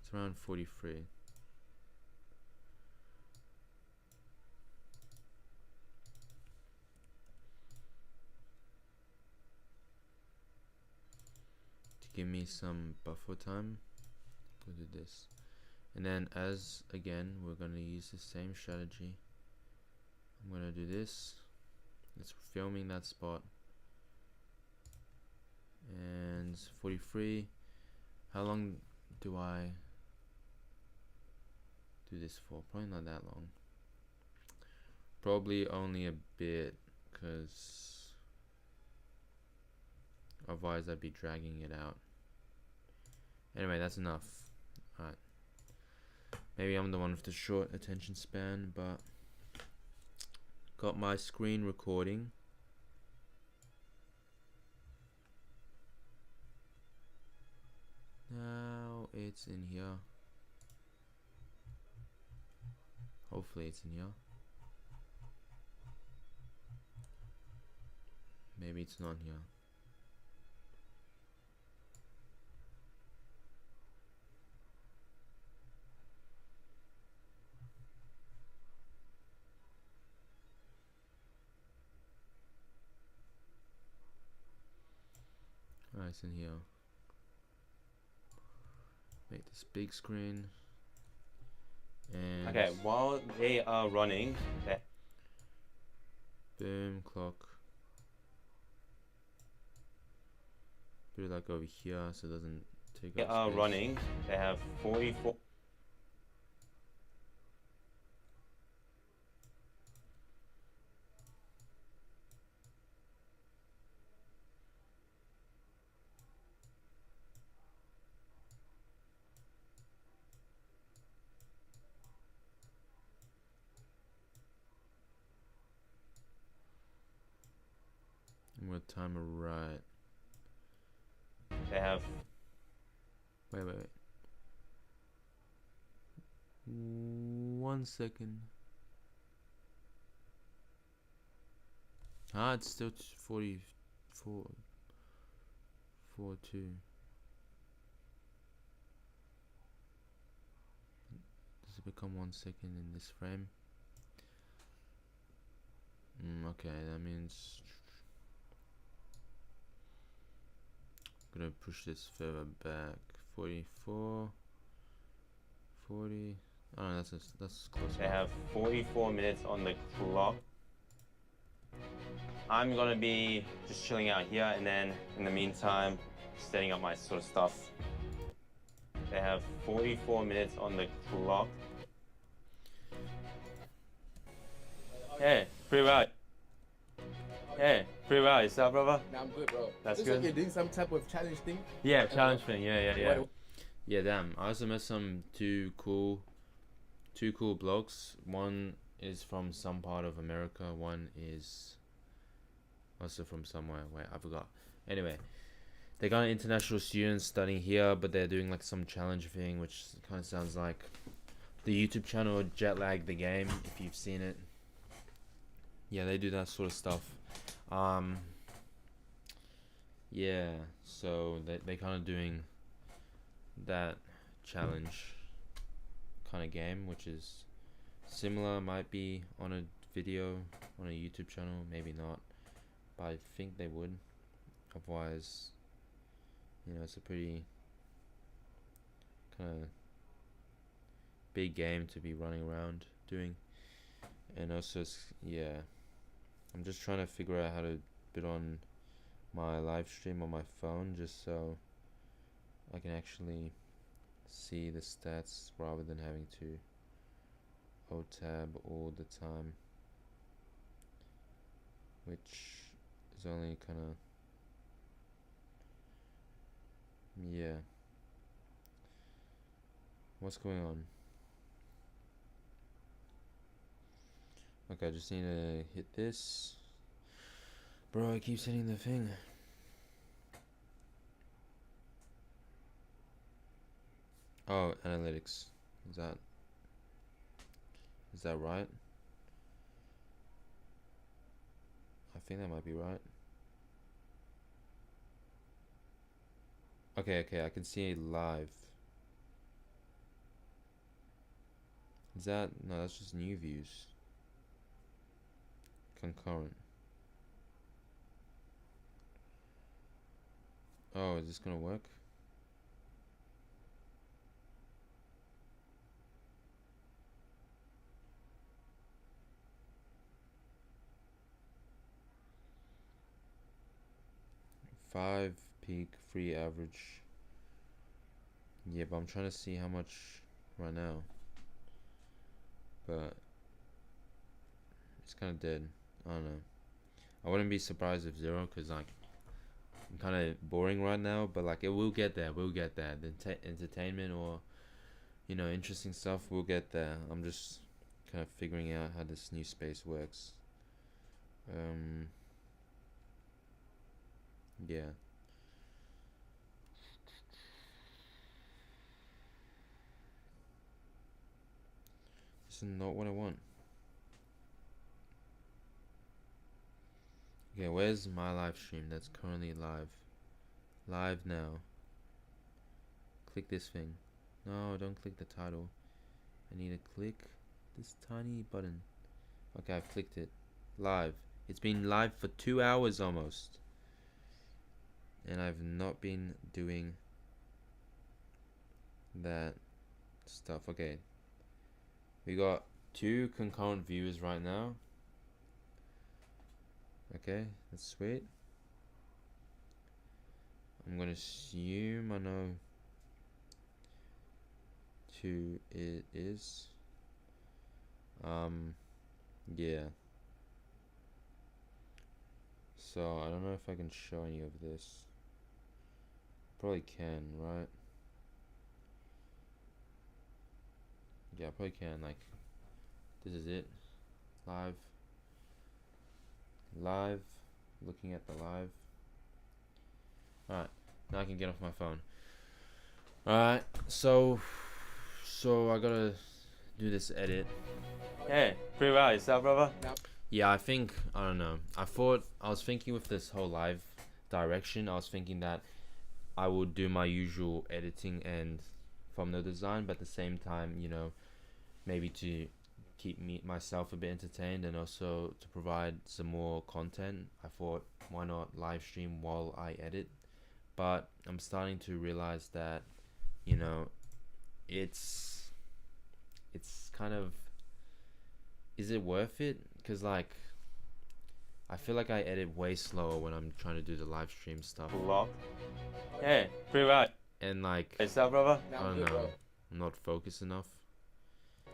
It's around 43. To give me some buffer time, we'll do this. And then as again, we're gonna use the same strategy. I'm gonna do this. It's filming that spot. And 43. How long do I do this for? Probably not that long. Probably only a bit, because otherwise I'd be dragging it out. Anyway, that's enough. Alright. Maybe I'm the one with the short attention span, but got my screen recording. Now it's in here. Hopefully it's in here. Maybe it's not here. Alright, it's in here. Make this big screen. And Okay, while they are running, they boom, clock. Put it like over here so it doesn't take up are space. running. They have 44. I'm gonna time it right. They have. Wait. 1 second. Ah, it's still 44. 42. Does it become 1 second in this frame? Okay, that means I'm gonna push this further back. 44, 40. Oh, that's close. They enough. have 44 minutes on the clock. I'm gonna be just chilling out here, and then in the meantime, setting up my sort of stuff. They have 44 minutes on the clock. Hey, pretty well. Hey, pretty well. Yourself, brother? Nah, I'm good, bro. That's Looks good. like you're doing some type of challenge thing. Yeah, challenge thing. Yeah. What- Yeah, damn. I also met some two cool blokes. One is from some part of America. One is also from somewhere. Wait, I forgot. Anyway, they got international students studying here, but they're doing like some challenge thing, which kind of sounds like the YouTube channel Jetlag the Game, if you've seen it. Yeah, they do that sort of stuff. Yeah, so they kind of doing that challenge kind of game, which is similar, might be on a video on a YouTube channel, maybe not, but I think they would. Otherwise, it's a pretty kind of big game to be running around doing. And also, yeah, I'm just trying to figure out how to put on my live stream on my phone, just so I can actually see the stats rather than having to O-tab all the time, which is only kind of, yeah. What's going on? Okay, I just need to hit this. Bro, I keep hitting the thing. Oh, analytics. Is that right? I think that might be right. Okay, I can see it live. Is that? No, that's just new views. Concurrent. Oh, is this gonna work? Five peak free average. Yeah, but I'm trying to see how much right now. But it's kind of dead. I don't know. I wouldn't be surprised if zero, because like I'm kind of boring right now, but like it will get there. We'll get there. The entertainment or interesting stuff, we'll get there. I'm just kind of figuring out how this new space works. Yeah. This is not what I want. Okay, where's my live stream that's currently live? Live now. Click this thing. No, don't click the title. I need to click this tiny button. Okay, I've clicked it. Live. It's been live for 2 hours almost. And I've not been doing that stuff. Okay. We got 2 concurrent viewers right now. Okay, that's sweet. I'm gonna assume I know who it is. Yeah. So I don't know if I can show any of this. Probably can, right? Yeah, I probably can. Like, this is it. Live. Looking at the live. Alright, now I can get off my phone. Alright, so I gotta do this edit. Hey, pretty well. Yourself, brother? Yeah, I don't know. I was thinking with this whole live direction, I was thinking that I would do my usual editing and thumbnail design, but at the same time, maybe to keep myself a bit entertained and also to provide some more content, I thought, why not live stream while I edit? But I'm starting to realize that, it's it's kind of, is it worth it? Because like I feel like I edit way slower when I'm trying to do the live stream stuff, Vlog. Hey, pretty right. and like Hey, what's up, brother? Now I I'm don't good, know, bro. I'm not focused enough.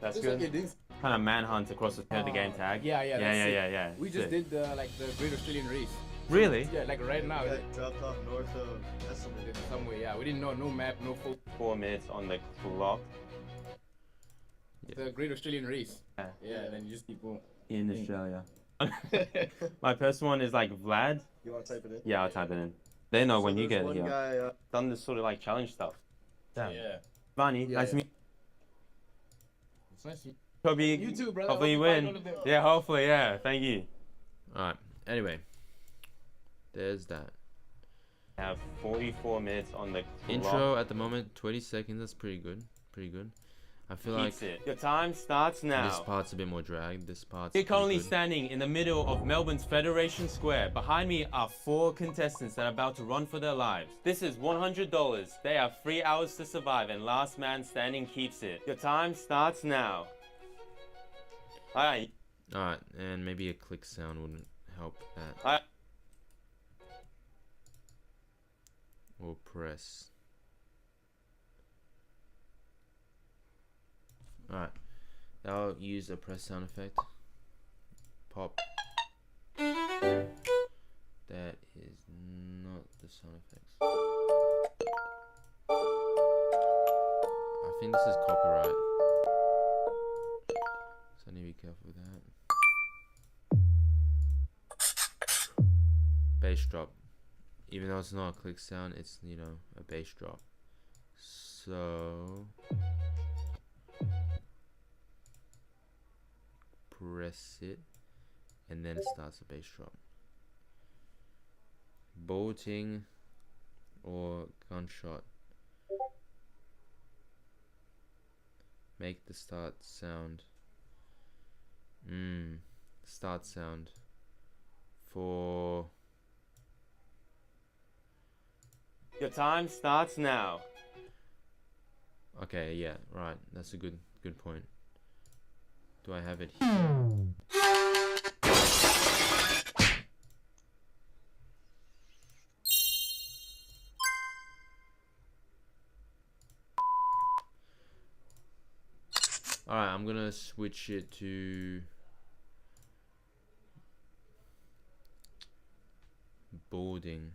That's Just good. like it is. Kind of manhunt across the game tag. Yeah, yeah, that's sick. yeah. We just Sick. did like the Great Australian Race. Really? Yeah, like right now. Yeah, dropped off north of Esselman. Somewhere, yeah. We didn't know, no map, no photo. 4 minutes on the clock The Great Australian Race. Yeah. Yeah, and then you just keep going. in Australia. My personal one is like Vlad. You want to type it in? Yeah, I'll type it in. They know So when you there's get one here. guy, Done this sort of like challenge stuff. Damn. Yeah. Vani, Yeah, nice to yeah. meet It's nice. you. Kobe, You too, brother. hopefully you Hope find win. all of them. Yeah, hopefully, yeah. Thank you. All right. Anyway, there's that I have 44 minutes on the clock. intro at the moment. 20 seconds. That's pretty good. Pretty good. I feel like Keeps it. Your time starts now. this part's a bit more dragged. This part's We're pretty currently good. standing in the middle of Melbourne's Federation Square. Behind me are 4 contestants that are about to run for their lives. This is $100. They have 3 hours to survive, and last man standing keeps it. Your time starts now. Alright. All right, and maybe a click sound wouldn't help that. Alright. Or press. Alright, I'll use a press sound effect. Pop. That is not the sound effects. I think this is copyright, so I need to be careful with that. Bass drop. Even though it's not a click sound, it's, you know, a bass drop. So press it and then it starts a bass drop. Bolting or gunshot. Make the start sound. Start sound for Your time starts now. okay, yeah, right. That's a good point. Do I have it here? Alright, I'm gonna switch it to boarding.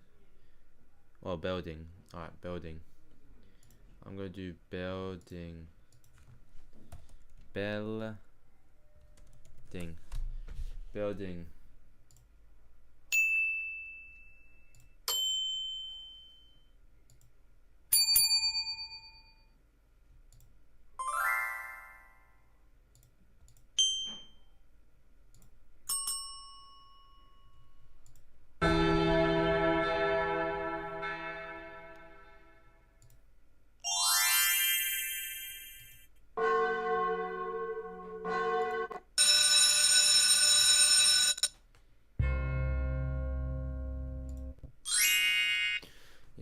Well, building. Alright, building. I'm gonna do building. Building. Building.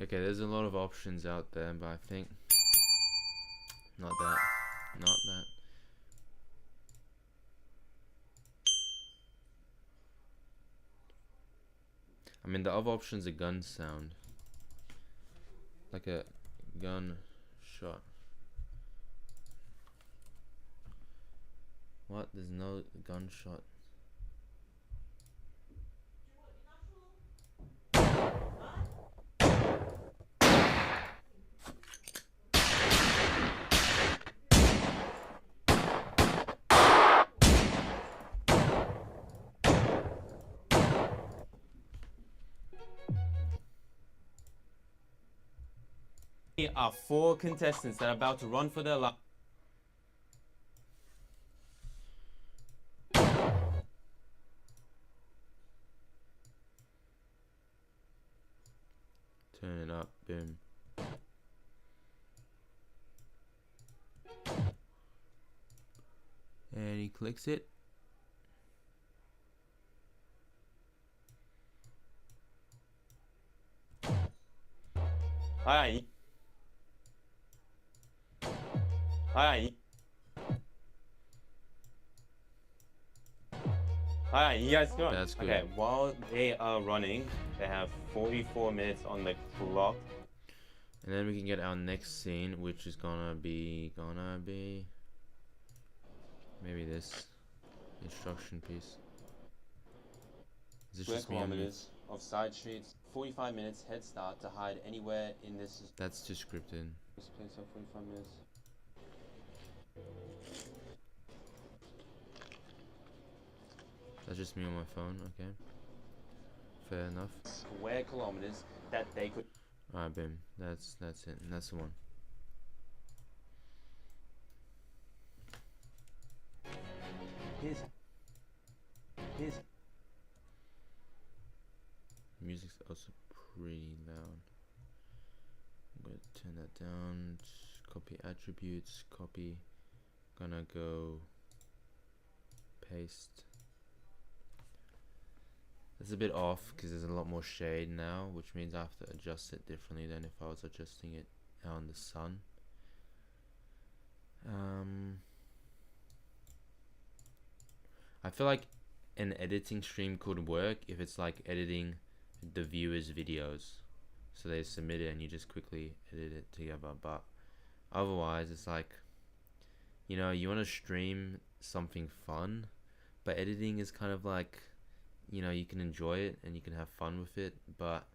Okay, there's a lot of options out there, but I think not that. Not that. I mean, the other option's a gun sound. Like a gun shot. What? There's no gunshot. Here are 4 contestants that are about to run for their lives. Turn it up, boom. And he clicks it. Alright. Alright. Alright, you guys go. That's good. Okay, while they are running, they have 44 minutes on the clock. And then we can get our next scene, which is gonna be maybe this instruction piece. Is this Square just me on mute? kilometers of side streets. 45 minutes head start to hide anywhere in this. That's too scripted. This place have 45 minutes. That's just me on my phone. Okay. Fair enough. Square kilometers that they could. Alright, boom. That's it. And that's the one. Here's. Music's also pretty loud. I'm gonna turn that down. Copy attributes. Copy. Gonna go paste. It's a bit off because there's a lot more shade now, which means I have to adjust it differently than if I was adjusting it out in the sun. I feel like an editing stream could work if it's like editing the viewers' videos, so they submit it and you just quickly edit it together. But otherwise, it's like, you know, you want to stream something fun, but editing is kind of like, you know, you can enjoy it and you can have fun with it, but,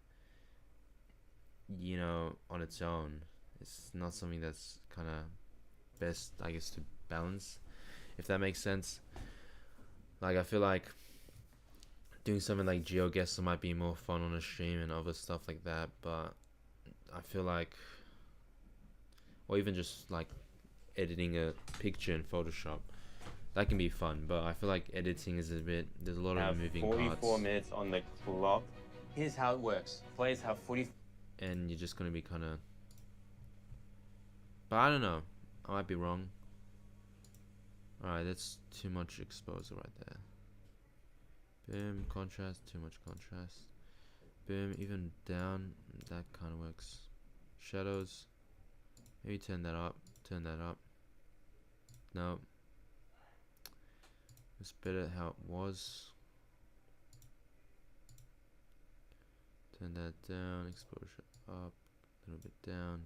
you know, on its own, it's not something that's kind of best, I guess, to balance, if that makes sense. Like, I feel like doing something like GeoGuessr might be more fun on a stream and other stuff like that, but I feel like, or even just like editing a picture in Photoshop, that can be fun, but I feel like editing is a bit, there's a lot of moving 44 parts, minutes on the clock. Here's how it works. Players have 40. and you're just gonna be kind of, but I don't know, I might be wrong. Alright, that's too much exposure right there. Boom, contrast, too much contrast. Boom, even down, that kind of works. Shadows, maybe turn that up. No, it's better how it was. Turn that down, exposure up, a little bit down.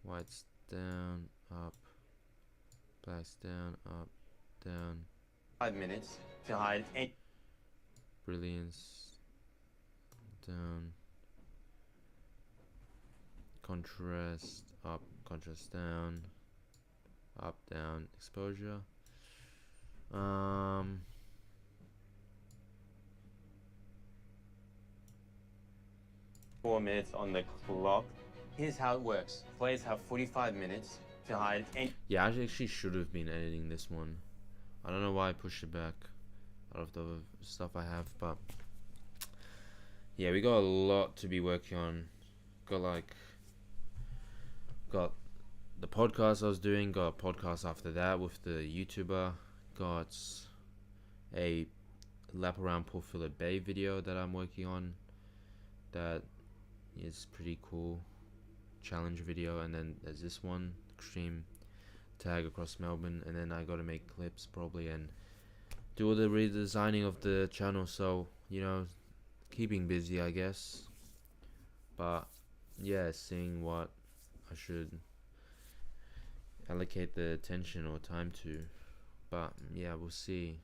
Whites down, up. Blacks down, up, down. 5 minutes to hide any. Brilliance down. Contrast up, contrast down. Up, down, exposure. 4 minutes on the clock. Here's how it works. Players have 45 minutes to hide any. Yeah, I actually should have been editing this one. I don't know why I pushed it back out of the other stuff I have, but yeah, we got a lot to be working on. Got the podcast I was doing, got a podcast after that with the YouTuber, got a lap around Port Phillip Bay video that I'm working on that is pretty cool, challenge video, and then there's this one, extreme tag across Melbourne, and then I gotta make clips probably and do all the redesigning of the channel, so, you know, keeping busy, I guess. But yeah, seeing what I should allocate the attention or time to, but yeah, we'll see.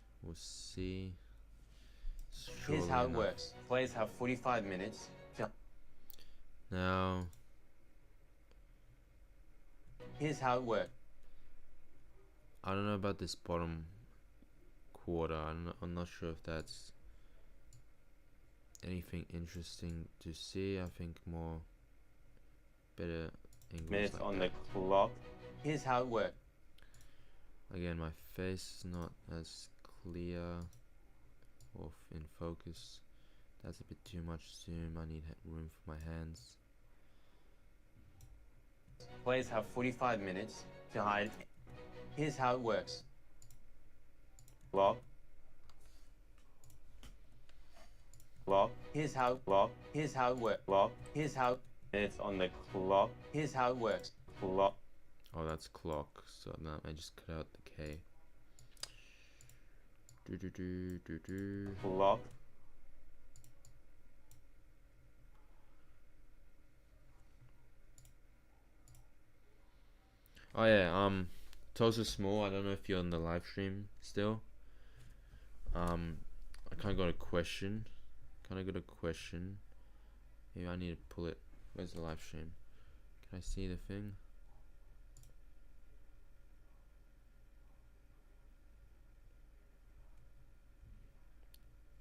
Here's how it enough. works. Players have 45 minutes to. Now, Here's how it works. I don't know about this bottom quarter. I'm not sure if that's anything interesting to see. I think more better angles Minutes like on that. the clock. Here's how it works. Again, my face is not as clear or in focus. That's a bit too much zoom. I need room for my hands. Players have 45 minutes to hide. Here's how it works. Lock. Here's how it works. Lock. Here's how minutes on the clock. Here's how it works. Clock. Oh, that's clock. So now I just cut out the K. Block. Oh yeah, Toast Small, I don't know if you're on the live stream still. I kinda got a question. Maybe I need to pull it. Where's the live stream? Can I see the thing?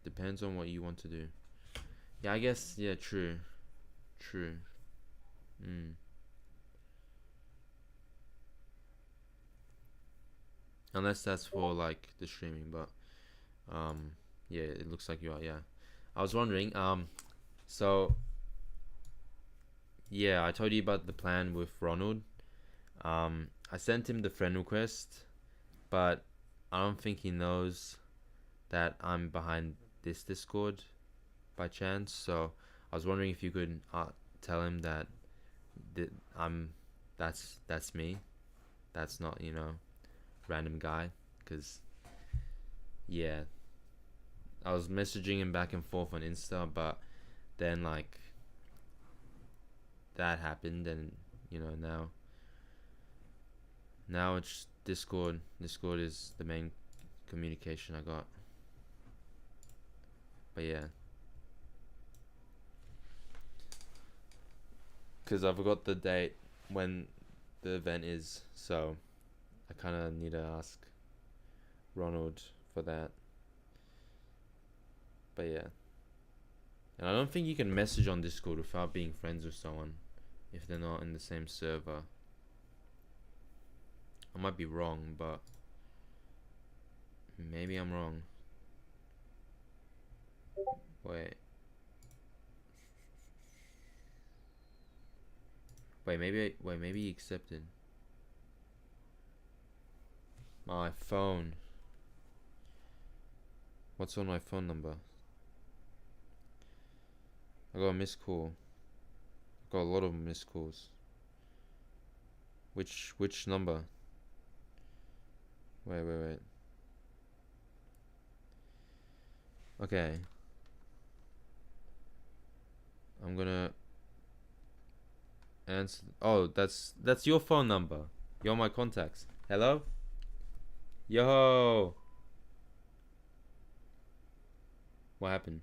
Depends on what you want to do. Yeah, I guess, yeah, true. Unless that's for like the streaming, but yeah, it looks like you are, yeah. I was wondering, so yeah, I told you about the plan with Ronald. I sent him the friend request, but I don't think he knows that I'm behind this Discord by chance. So I was wondering if you could tell him that that's me. That's not, random guy. Cause yeah, I was messaging him back and forth on Insta, but then like that happened, and now it's Discord. Discord is the main communication I got. But yeah, because I forgot the date when the event is, so I kind of need to ask Ronald for that. But yeah, and I don't think you can message on Discord without being friends with someone if they're not in the same server. I might be wrong, but maybe I'm wrong. Wait, maybe he accepted. My phone. What's on my phone number? I got a missed call. I got a lot of missed calls. Which number? Wait. Okay. I'm gonna answer. Oh, that's your phone number. You're my contacts. Hello? Yo. What happened?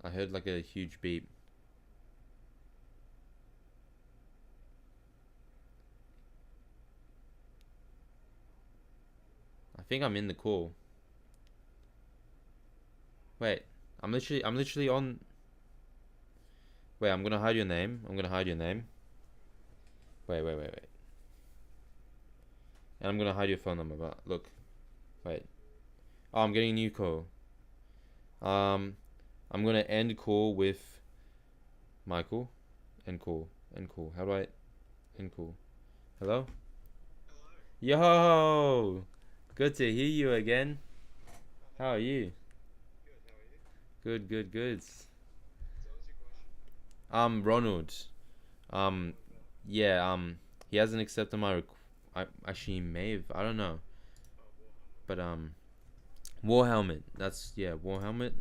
I heard like a huge beep. I think I'm in the call. Wait, I'm literally on. Wait, I'm gonna hide your name. Wait. And I'm gonna hide your phone number, but look. Wait. Oh, I'm getting a new call. I'm gonna end call with Michael. End call. How do I end call? Hello? Yo! Good to hear you again. How are you? Good. Ronald. Yeah, he hasn't accepted my actually, he may have. I don't know. But, War Helmet. That's, yeah, War Helmet.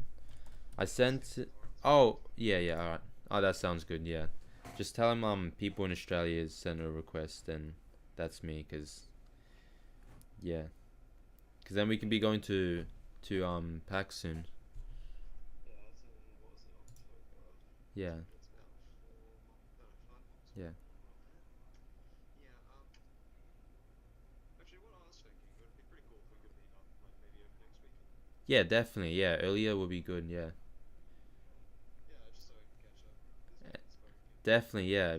I sent it. Oh, yeah, alright. Oh, that sounds good, yeah. Just tell him, people in Australia sent a request, and that's me, cause, yeah. Cause then we can be going to PAX soon. Yeah. Yeah. Yeah, definitely. Yeah, earlier would be good. Yeah. Definitely. Yeah.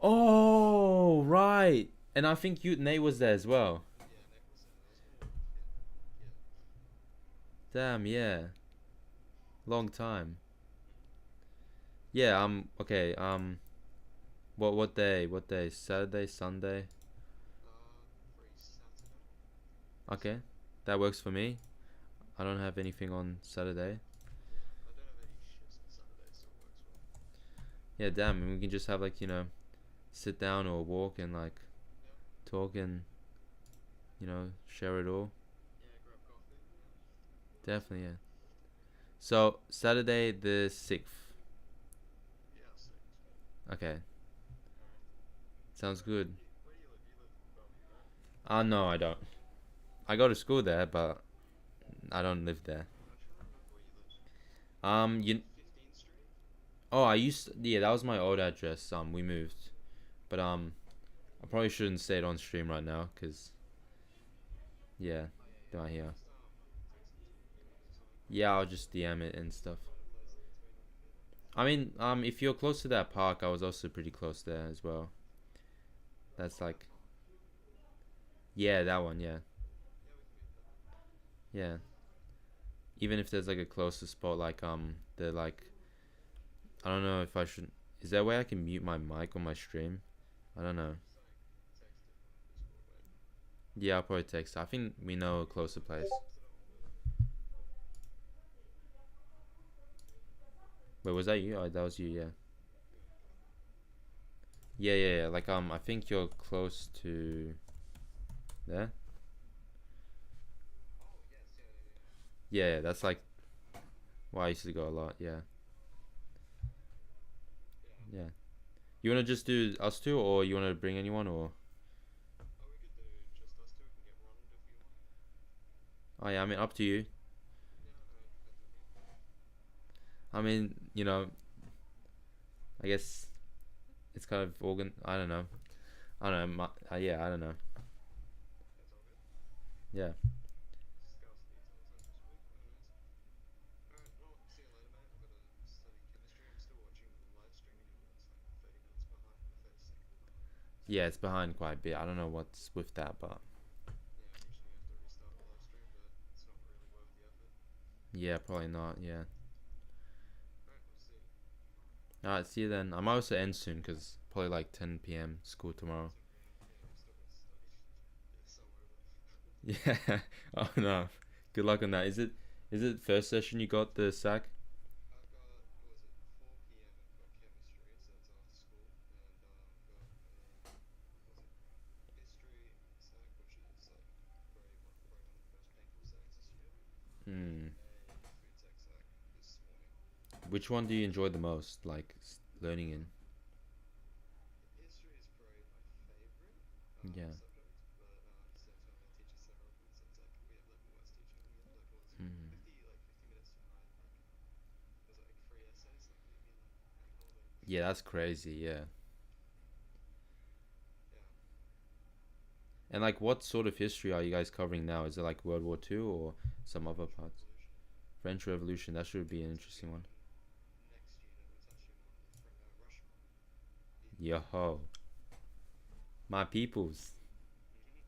Oh, right. And I think Nate was there as well. Damn, yeah. Long time. Yeah, okay, what day? Saturday, Sunday? Okay. That works for me. I don't have anything on Saturday. Yeah, damn, and we can just have like, you know, sit down or walk and like talk and, you know, share it all. Yeah, grab coffee. Definitely, yeah. So Saturday the 6th. Yeah, six. Okay, sounds good. Where do you live? You live in Birmingham, right? No, I don't. I go to school there, but I don't live there. I'm trying to remember where you live. You. 15th Street? Oh, yeah, that was my old address. We moved, but I probably shouldn't say it on stream right now, cause yeah, Oh, yeah, yeah. down here. Just, text it to me or something. Yeah, I'll just DM it and stuff. Find a place in between that would be nice. I mean, if you're close to that park, I was also pretty close there as well. That's like, yeah, that one, yeah, Yeah, we can meet there. yeah. Even if there's like a closer spot, like the like, I don't know if I should. Is there a way I can mute my mic on my stream? I don't know. Just like text it on Discord, wait. Yeah, I'll probably text. I think we know a closer place. Wait, was that you? Oh, that was you, yeah. Yeah. Like I think you're close to there. Oh, yes, yeah. Yeah, that's like where I used to go a lot. Yeah. Yeah. Yeah. You wanna just do us two, or you wanna bring anyone, or? Oh, we could do just us two. We can get Ronald if you want. Oh yeah, I mean up to you. Yeah, depends on you. I mean, you know, I guess it's kind of I don't know. I don't know. Yeah, I don't know. That's all good. Yeah. Discuss details as we speak. Alright, well, see you later, mate. I've got to study chemistry. I'm still watching the live stream you're doing. It's like 30 minutes behind, or 30 seconds behind. Yeah, it's behind quite a bit. I don't know what's with that, but Yeah, usually you have to restart the live stream, but it's not really worth the effort. yeah, probably not. Yeah. Alright, we'll see. All right, see you then. I might also end soon because probably like 10 p.m. school tomorrow. 10 p.m. Yeah, you've still got to study. It's so over. Yeah. Oh no. Good luck on that. Is it first session you got the sack? I've got, what was it, 4 p.m. I've got chemistry, so that's after school, and got, was it history sac, which is like probably one of the most painful sacs this year, Hmm. and a food tech sac this morning. Which one do you enjoy the most, like learning in? History is probably my favorite Yeah. subject, but at the same time our teachers are horrible, so it's like we have like the worst teacher. We have like what was it, Hmm. 50 minutes to write like was it like 3 essays, like leave me like holiday. Yeah, that's crazy. Yeah. Yeah. And like, what sort of history are you guys covering now? Is it like World War II or some other parts? Revolution. French Revolution. That should be an interesting one. Next unit was actually more on the Russian one. Yo, my peoples. Mm-hmm.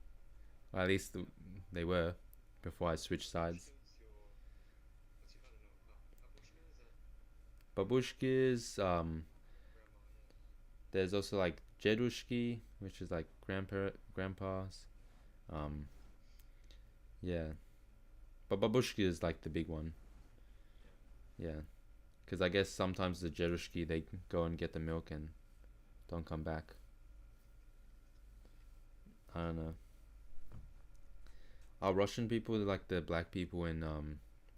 Well, at least they were before I switched sides. What's your, I don't know, Babushka, is that Babushkas. grandma, yeah. There's also like Jedushki, which is like grandpas. Um, yeah, but babushki is like the big one. Yeah, because I guess sometimes the Jedushki they go and get the milk and don't come back. I don't know. Are Russian people like the black people in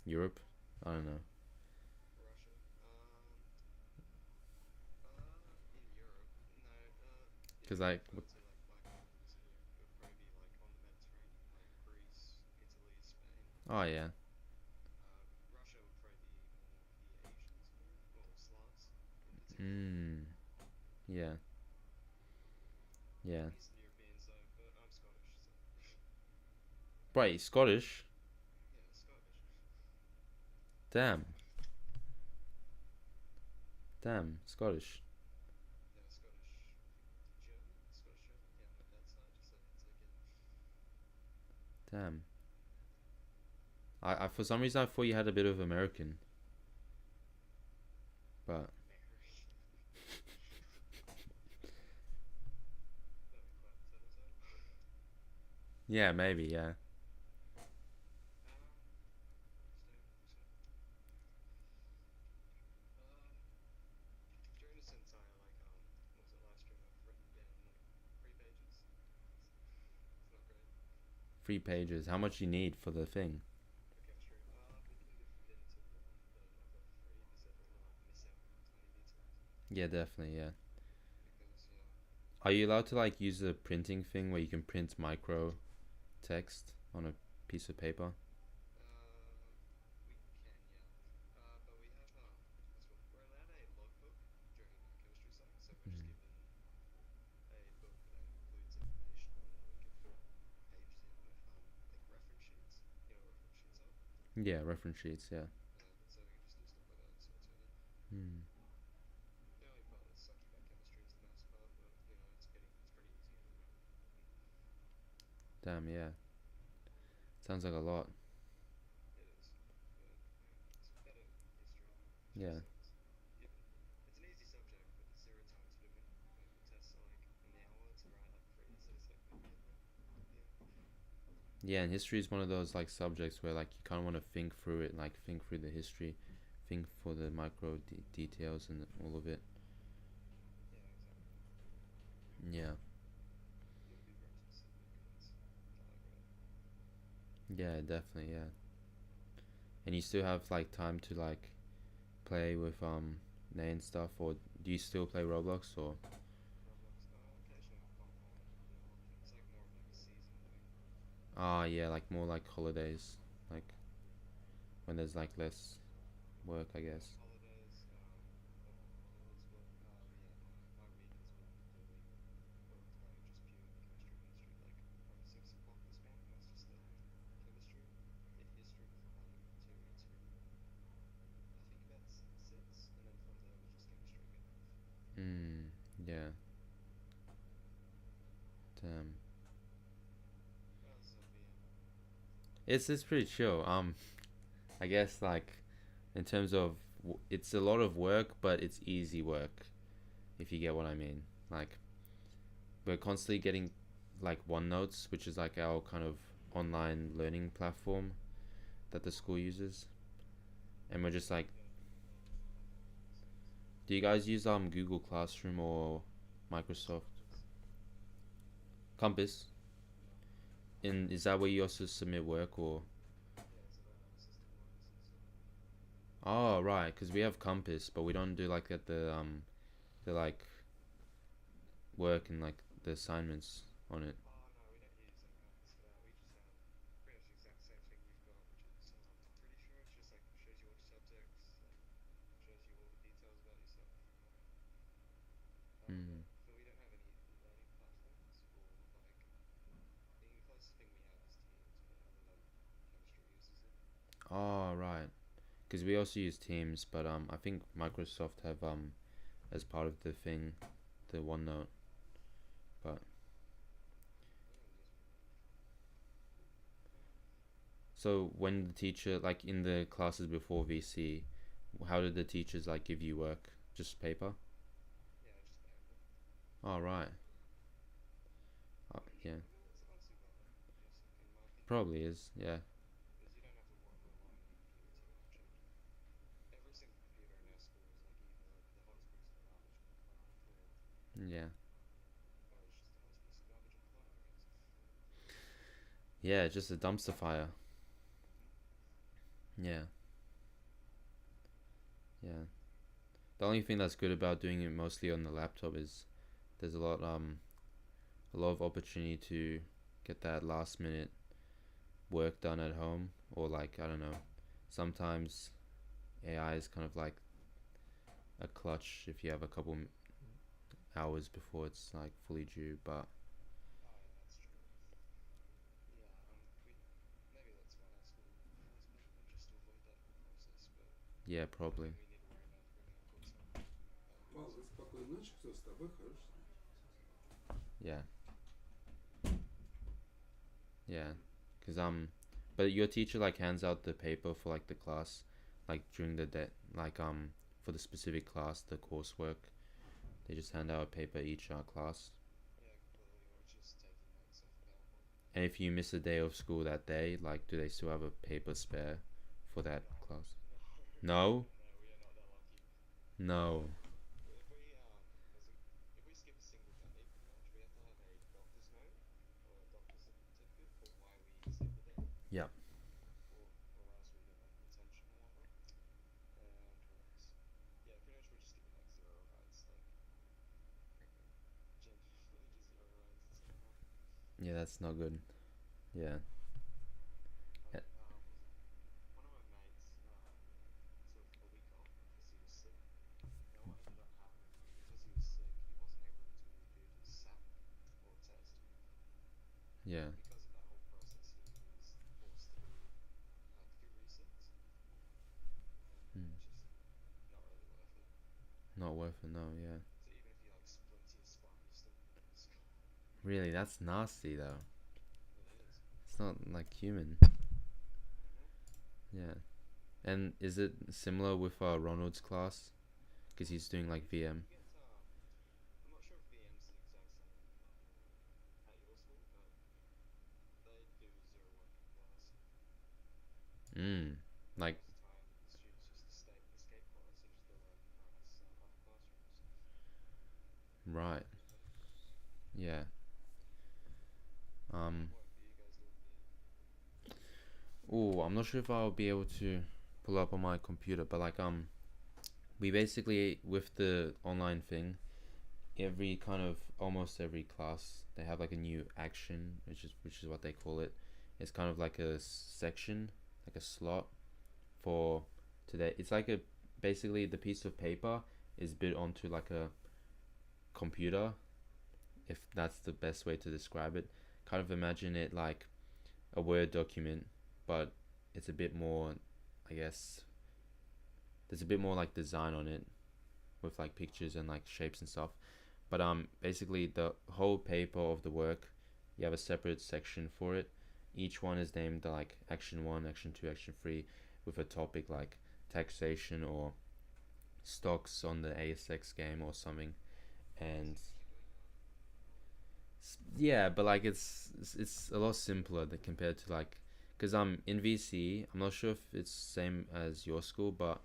Europe? I don't know. Russia. In Europe, no. Cause If like, I would say like black people visiting, it would probably be like on the Mediterranean, like Greece, Italy, Spain. oh yeah, Russia would probably be more the Asians, or Slavs in particular. yeah, yeah. Eastern Europeans, though, but I'm Scottish, so Right, Scottish. yeah, Scottish. Damn, damn, Scottish. Yeah, Scottish. German? Scottish German? Yeah, my dad's side, just so it's like, Damn. I for some reason I thought you had a bit of American, but Mary. That'd be quite potato. yeah, maybe, yeah. During this entire 3 pages. How much you need for the thing? For chemistry, we can fit into one, but I've got three because I don't want to miss out on tiny details. Yeah, definitely. Yeah. Because Are you allowed to like use a printing thing where you can print micro text on a piece of paper? we can, yeah. But we have we're allowed a logbook during chemistry science, so we're just given a book that includes information on it. We can put pages in with like reference sheets. You know what reference sheets are? Yeah, reference sheets. Yeah. So we can just do stuff like that. So it's only Hmm. the only part that sucks about chemistry is the maths part, but it's pretty easy at the moment. Damn. Yeah. Sounds like a lot. It is, but it's better than history. Yeah. It's an easy subject, but there's zero time to do it. Like the tests are like an hour to write like three essays, like maybe at the end. Yeah, and history is one of those like subjects where like you kind of want to think through it, like think through the history, think for the micro details and all of it. Yeah, exactly. Yeah. You gotta be very specific, and it's great. Yeah, definitely. Yeah. And you still have like time to like play with Nay and stuff, or do you still play Roblox or? Roblox. Occasionally I'll pop on and do a little thing. It's like more of like a season thing. Ah, yeah, like more like holidays, like when there's like less work, I guess. Holidays, or it's what my week has been completely booked by just pure chemistry. Like from 6 o'clock this morning, I was just studying chemistry. Did history from like 2 to I think about six, and then from there was just chemistry again. Hmm. Yeah. Damn. How's Vienna? It's pretty chill. I guess like in terms of it's a lot of work, but it's easy work, if you get what I mean. Like we're constantly getting like OneNotes, which is like our kind of online learning platform that the school uses, and we're just like, do you guys use Google Classroom or Microsoft Compass? And is that where you also submit work or? Oh right, because we have Compass, but we don't do like at the like work and like the assignments on it. Oh no, we don't use Compass for that. We just pretty much the exact same thing you've got, which is I'm pretty sure it's just like shows you all the subjects, like shows you all the details about yourself. Hmm. But we don't have any learning platforms or like the closest thing we have is Teams, but none of chemistry uses it. Oh right, because we also use Teams, but I think Microsoft have as part of the thing, the OneNote. But I don't use one. so when the teacher like in the classes before VC, how did the teachers like give you work? Just paper? Yeah, just paper. Oh right. Yeah, It's honestly better, just in my opinion, probably is. Yeah. because you don't have to rely on your computer too much, and every single computer in our school is like either the hottest piece of garbage on the planet, Yeah. or it's just the hottest piece of garbage on the planet, I guess. Yeah, just a dumpster fire. Yeah. Yeah. The only thing that's good about doing it mostly on the laptop is there's a lot of opportunity to get that last minute work done at home, or like I don't know, sometimes AI is kind of like a clutch if you have a couple hours before it's like fully due, but Oh yeah, that's true. Yeah, we maybe that's why our school has been just to avoid that whole process, but yeah, I don't probably. think we need to worry about bringing our books home. Ладно, спокойной ночи, кто с тобой, хорош. Yeah. Yeah. Cuz but your teacher like hands out the paper for like the class like during the day, like for the specific class, the coursework. They just hand out a paper each class. Yeah, completely, or just taking notes off PowerPoint. And if you miss a day of school that day, like do they still have a paper spare for that No, class? no, No? no, we are not that lucky. No. If we skip a single day, pretty much, we have to have a doctor's note or a doctor's certificate for why we that's not good. Yeah. Like, one of my mates took a week off because he was sick. And what ended up happening was because he was sick, he wasn't able to do his SAT or test. Yeah. Because of that whole process, he was forced to do resets, and Hmm. it's just not really worth it. Not worth it. No. Yeah. So even if you like splinter your spine, you still score. Really, that's nasty though. It is. It's not like human. Yeah. And is it similar with Ronald's class? Because he's doing like You VM. get I'm not sure if VM's the exact same at your school, but they do 0 1 in class. Like, Most of the time, the students just escape class and just go around other classrooms. right. Pretty funny. Yeah. How does Um. it work for you guys doing VM? Oh, I'm not sure if I'll be able to pull up on my computer, but like we basically with the online thing, every kind of almost every class they have like a new action, which is what they call it. It's kind of like a section, like a slot for today. It's like a basically the piece of paper is bit onto like a computer, if that's the best way to describe it. Kind of imagine it like a Word document, but it's a bit more, I guess, there's a bit more like design on it with like pictures and like shapes and stuff. But basically the whole paper of the work, you have a separate section for it. Each one is named like action 1, action 2, action 3 with a topic like taxation or stocks on the ASX game or something. And yeah, but like it's a lot simpler than compared to like, because I'm in VC. I'm not sure if it's same as your school, but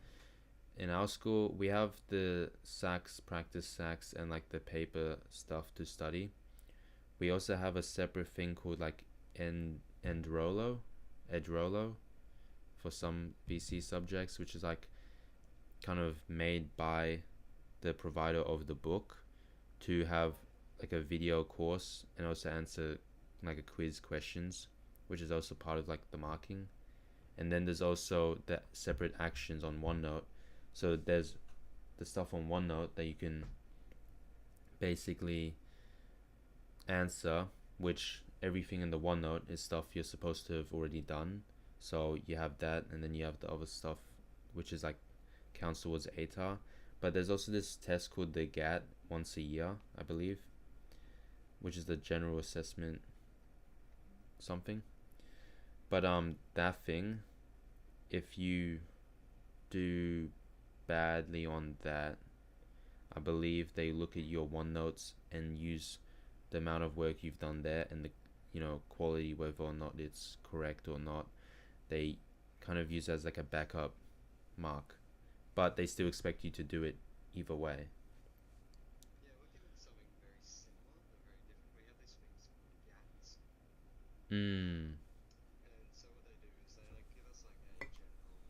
in our school we have the sax practice sax and like the paper stuff to study. We also have a separate thing called like Endrolo, Edrolo for some VC subjects, which is like kind of made by the provider of the book to have like a video course and also answer like a quiz questions, which is also part of like the marking. And then there's also the separate actions on OneNote. So there's the stuff on OneNote that you can basically answer, which everything in the OneNote is stuff you're supposed to have already done. So you have that, and then you have the other stuff, which is like counts towards ATAR. But there's also this test called the GAT once a year, I believe, which is the general assessment something. But that thing, if you do badly on that, I believe they look at your OneNotes and use the amount of work you've done there and the quality, whether or not it's correct or not. They kind of use as like a backup mark, but they still expect you to do it either way. Yeah, we're given something very similar but very different. We have these things called GATs. Mm. And so what they do is they like give us like a general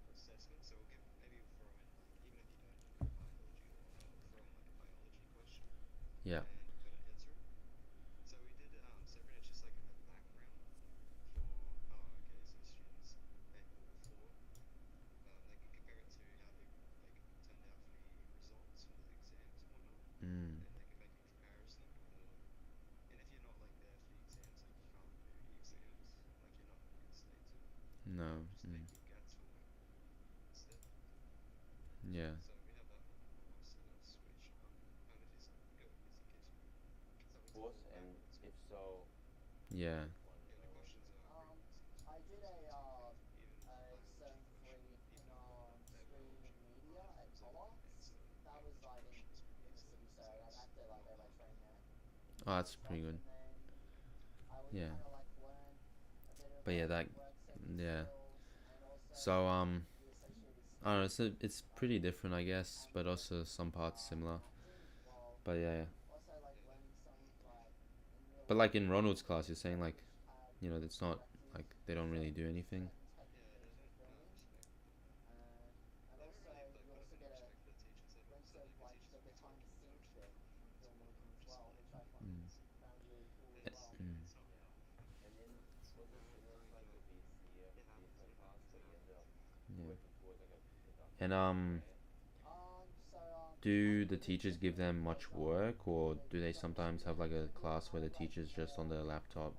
assessment. So we'll give maybe we'll throw in like even if you don't know biology or whatnot, we'll throw in like a biology question Yeah. and you've got to answer it. So we did so pretty much just like a background for okay, so students paper before. They can compare it to how they like turned out for the results for the exams and whatnot, Mm. and they can make a comparison for. And if you're not like there for the exams, like you can't do the exams, like you're not in a good state to No. just take your GATS for it instead. Yeah. So we have that one. I'm still gonna switch. If it's good, just in case you something to Course, fall and backwards. if so, Yeah. Yeah, the questions are pretty easy. So I did it's not too tough. Even a biology question, 7-3 even ping if you've got on bad screen biology, media at 100% Cobox. answer That was biology like questions pretty in the easily. city, so So like it's I had to like not go by hard. train there. Oh, that's pretty good. And then I would Yeah. kind of like learn a bit of But yeah, that work safety yeah. skills and also So the associated I don't know. skills It's pretty different, I guess, but also some parts similar. acting, while But yeah. also like Yeah, learning some like in real But life like in Ronald's class, you're saying like which had it's not directors like they don't really do anything. certain yeah, they techniques don't of filming, respect. and They don't also really like you put also enough get a respect for the teachers. They glimpse so of like the like teachers the will be behind talking the so scenes much bit more from until filmmaking as just well, like which I find Mm. minutes. found really cool as And well. Mm. And So do the teachers give them much work, or do they sometimes have like a class where the teacher's just on their laptop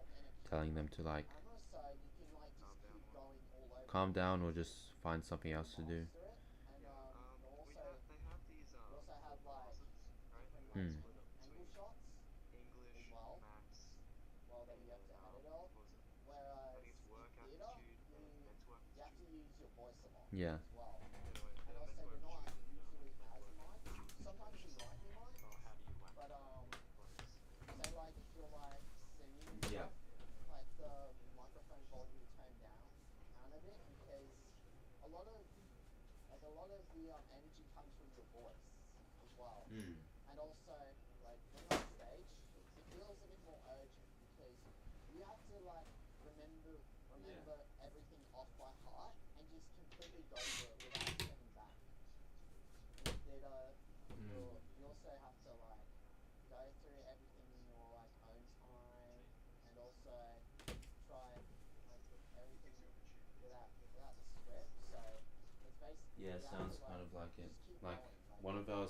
telling them to like camera, so you can like just keep going all over. calm down or just find something else to do? Master it, and Yeah. We also have they have these you also have like classes, right? different And like they Hmm. split up angle between shots as English, well. maths, Well, that and you have to edit all. what was it? I Whereas think it's in work theatre, aptitude and mental you have to aptitude. use your voice a lot Yeah. as well. Yeah, And also, mental you're not aptitude and usually as mental mic. aptitude is Sometimes you just might be mic, oh, how do you whack but players? say like if you're like singing and Yeah. stuff, like the microphone volume turn down a bit because a lot of the energy comes from your voice as well. Hmm. And also, like when you're on stage, it feels a bit more urgent because you have to like remember everything off by heart and just completely go for it without turning back. In theatre, you also have to like go through everything in your like own time and also try like everything without the script. So it's basically Yeah, you have sounds to kind like of like it. just keep Like going. Like, one of our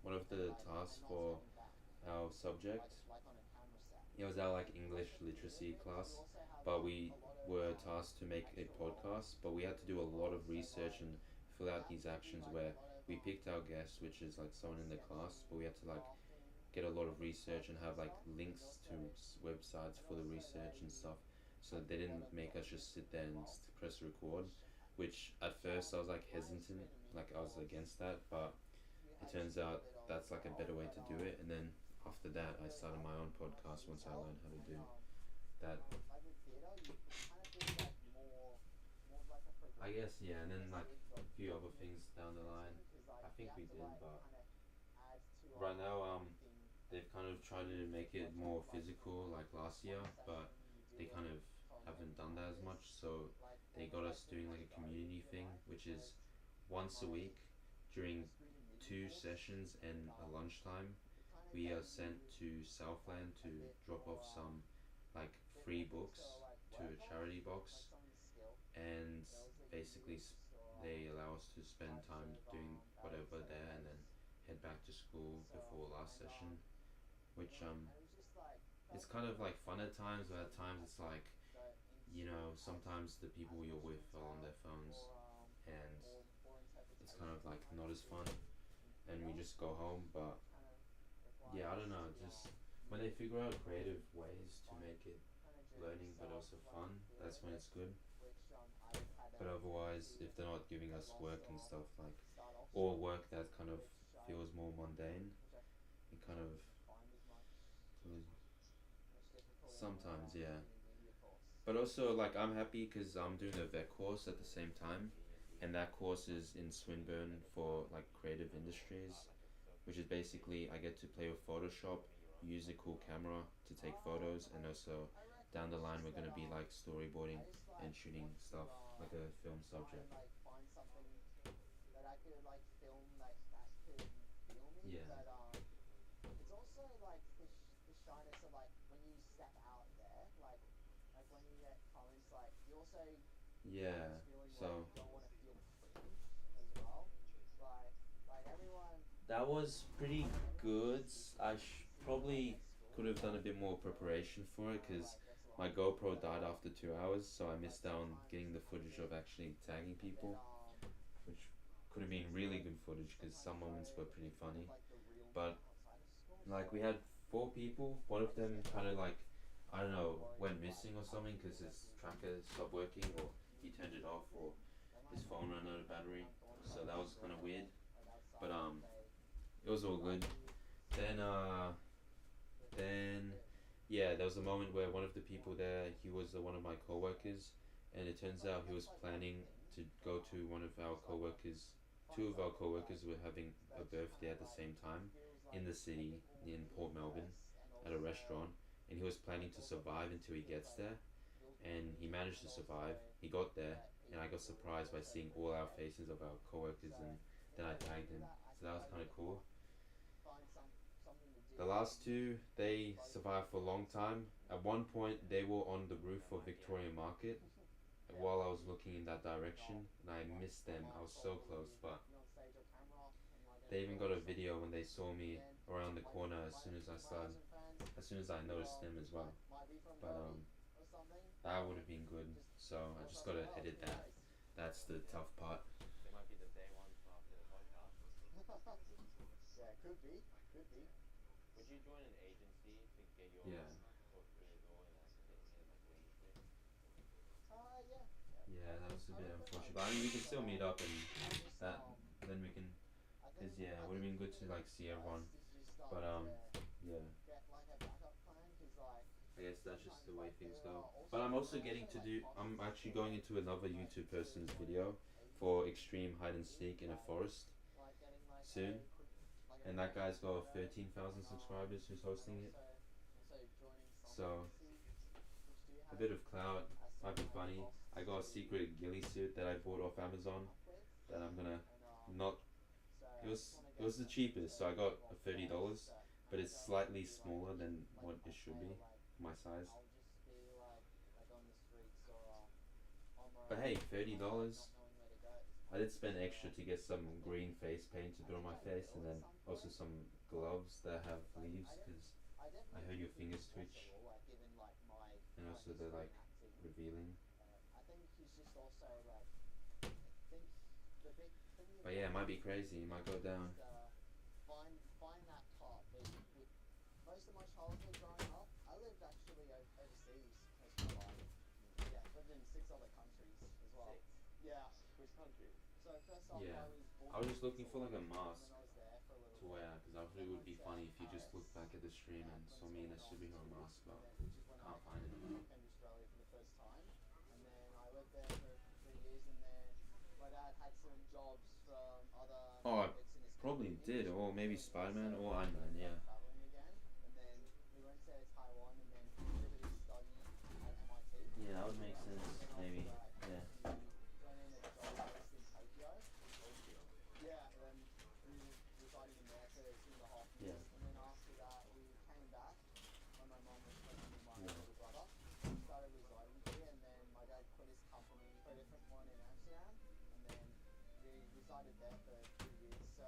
one of and the like tasks and not for stepping back. our subject, Like on a camera set. it was our like And English also for literacy theatre, class, you also have but we a lot of were tasked to make a extra podcast, but we had to do a lot of research and fill out these actions where we picked our guest, which is like someone in the class, but we had to like get a lot of research and have like links to websites for the research and stuff, so they didn't make us just sit there and press record, which at first I was like hesitant, like I was against that, but it turns out that's like a better way to do it. And then after that I started my own podcast once I learned how to do that. like with theatre, you kind of feel like more of like a I guess, yeah, and then like progressive a few other things down the line. I think we did, but right now they've kind of tried to make it more physical like last year, but they kind of haven't done that as much, so they got us doing like a community thing, which is once a week during 2 sessions and a lunchtime we are sent to Southland to drop off some like free books to a charity box, and basically they allow us to spend time doing whatever there and then head back to school before last session, which it's kind of like fun at times, but at times it's like, you know, sometimes the people you're with are on their phones and it's kind of like not as fun, and we just go home. But yeah, I don't know, just when they figure out creative ways to make it learning but also fun, that's when it's good. But otherwise, if they're not giving us work and stuff, like, or work that kind of feels more mundane, it kind of sometimes, yeah. But also, like, I'm happy because I'm doing a vet course at the same time, and that course is in Swinburne for like creative industries, which is basically I get to play with Photoshop, use a cool camera to take photos, and also down the line we're gonna be like storyboarding and shooting stuff like a film subject. Like find something that I could like film that could feel me. Yeah. But it's also like the shyness of like when you step out there, like when you get comments, like you also Yeah. this feeling So like you don't want to feel cringe as well. Like everyone that was pretty good. I probably could have done a bit more preparation for it because my GoPro died after 2 hours, so I missed out on getting the footage of actually tagging people, which could have been really good footage because some moments were pretty funny. But like we had 4 people, one of them kind of like, I don't know, went missing or something because his tracker stopped working, or he turned it off, or his phone ran out of battery. So that was kind of weird. But it was all good. Then then yeah, there was a moment where one of the people there, he was one of my coworkers, and it turns out he was planning to go to one of our coworkers. 2 of our coworkers were having a birthday at the same time in the city in Port Melbourne at a restaurant, and he was planning to survive until he gets there, and he managed to survive. He got there, and I got surprised by seeing all our faces of our coworkers, and then I tagged him. So that was kind of cool. The last 2, they survived for a long time. At one point, they were on the roof of Victoria Market, while I was looking in that direction, and I missed them. I was so close, but they even got a video when they saw me around the corner as soon as I noticed them as well. But that would have been good. So I just gotta edit that. That's the tough part. They might be the day ones after the podcast. Yeah, could be. Would you join an agency to get your Yeah. foot through the door in like the industry? Yeah. Yeah, that was a bit unfortunate. But I mean, we can still meet up and that. Then we can. Cause yeah, it would have been good to like see everyone. But yeah. Get like a backup plan, cause like I guess that's just the way things go. But I'm also getting to do. I'm actually going into another YouTube person's video for extreme hide and seek in a forest getting like soon. And that guy's got 13,000 subscribers who's hosting it. So a bit of clout might be funny. I got a secret ghillie suit that I bought off Amazon that I'm gonna not. It was the cheapest, so I got $30, but it's slightly smaller than what it should be for my size. But hey, $30. I did spend extra to get some green face paint to put on my face, and then also some gloves that have leaves, because I heard your fingers twitch, and also they're like revealing. I think he's just also like, think the big thing. But yeah, it might be crazy. It might go down. Find that part. With most of my childhood growing up, I lived actually overseas most of my life. Yeah, lived in 6 other countries as well. 6? Yeah. Which country? So first off, Yeah. I was born I was just in looking for like a Switzerland, mask and then I was there for a little to bit. wear, because I thought it would be funny if you just looked back at the stream and saw me in a superhero mask, but Which is when can't find it. came to Australia for the first time. And then I lived there for 3 years, and then my dad had some jobs from other Oh, I markets in his probably company. did, or maybe Spider-Man or Iron Man, yeah. Traveling again, and then we went to Taiwan, and then he did his study at MIT. Yeah, that would make sense, maybe, yeah. Went in a job based in Tokyo. Yeah, and then we were residing in there for 2.5 years, Yeah. and then after that we came back when my mum was pregnant with my Yeah. little brother. Started residing here, and then my dad quit his company for a different one in Amsterdam, and then we resided there for 2 years. So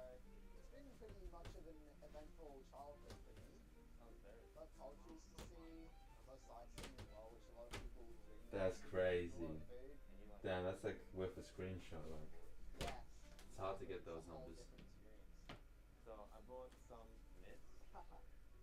it's been pretty much of an eventful childhood for me. Sounds very. A lot of cultures to see, a lot of sightseeing as well, which a lot of people dream of. That's A lot crazy. of food. And you like Damn, that's like worth a screenshot, like. Yes. It's hard to get those It's a whole numbers. different experience. So I brought some myths.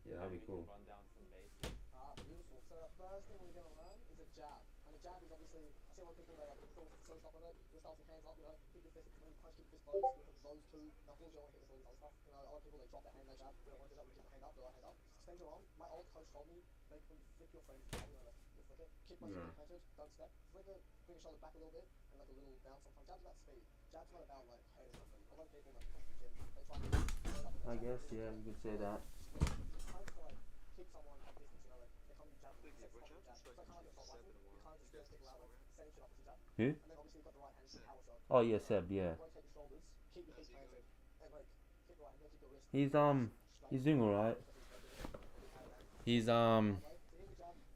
Yeah, that'd be We cool. can run down some basics. Beautiful. So the first thing we're going to learn is a jab. And a jab is obviously, I see a lot of people, they like throw stuff on it, just start with hands up, you know, keep your fist, when you punch, keep your fist closed, with those 2 knuckles, you don't want to hit with all this other stuff. You know, a lot of people, they drop their hand, they jab, we don't want to do that, we keep the hand up, the right hand up. Extend your arm. My old coach told me, make when you flick your friend's jab, you know, you flick it, keep my Yeah. planted, don't step, flick it, bring your shoulder back a little bit, and like a little bounce sometimes. Jab's about speed. Jab's not about like hurting something. A lot of people that come to the gym, they try to set up I a jab guess, really yeah, quick. you could say that. It's hard to like kick someone at distance, you know, like they come jab, Thank you, set which someone I'm jab. So kind of like a assault rifle. You kind of just get people out like setting shit up with your jab. Who? And then obviously you've got the right hand for power shot. Oh yeah, Seb, yeah. Rotate your shoulders, keep your feet planted, and like keep right hand, keep your wrist. He's doing alright.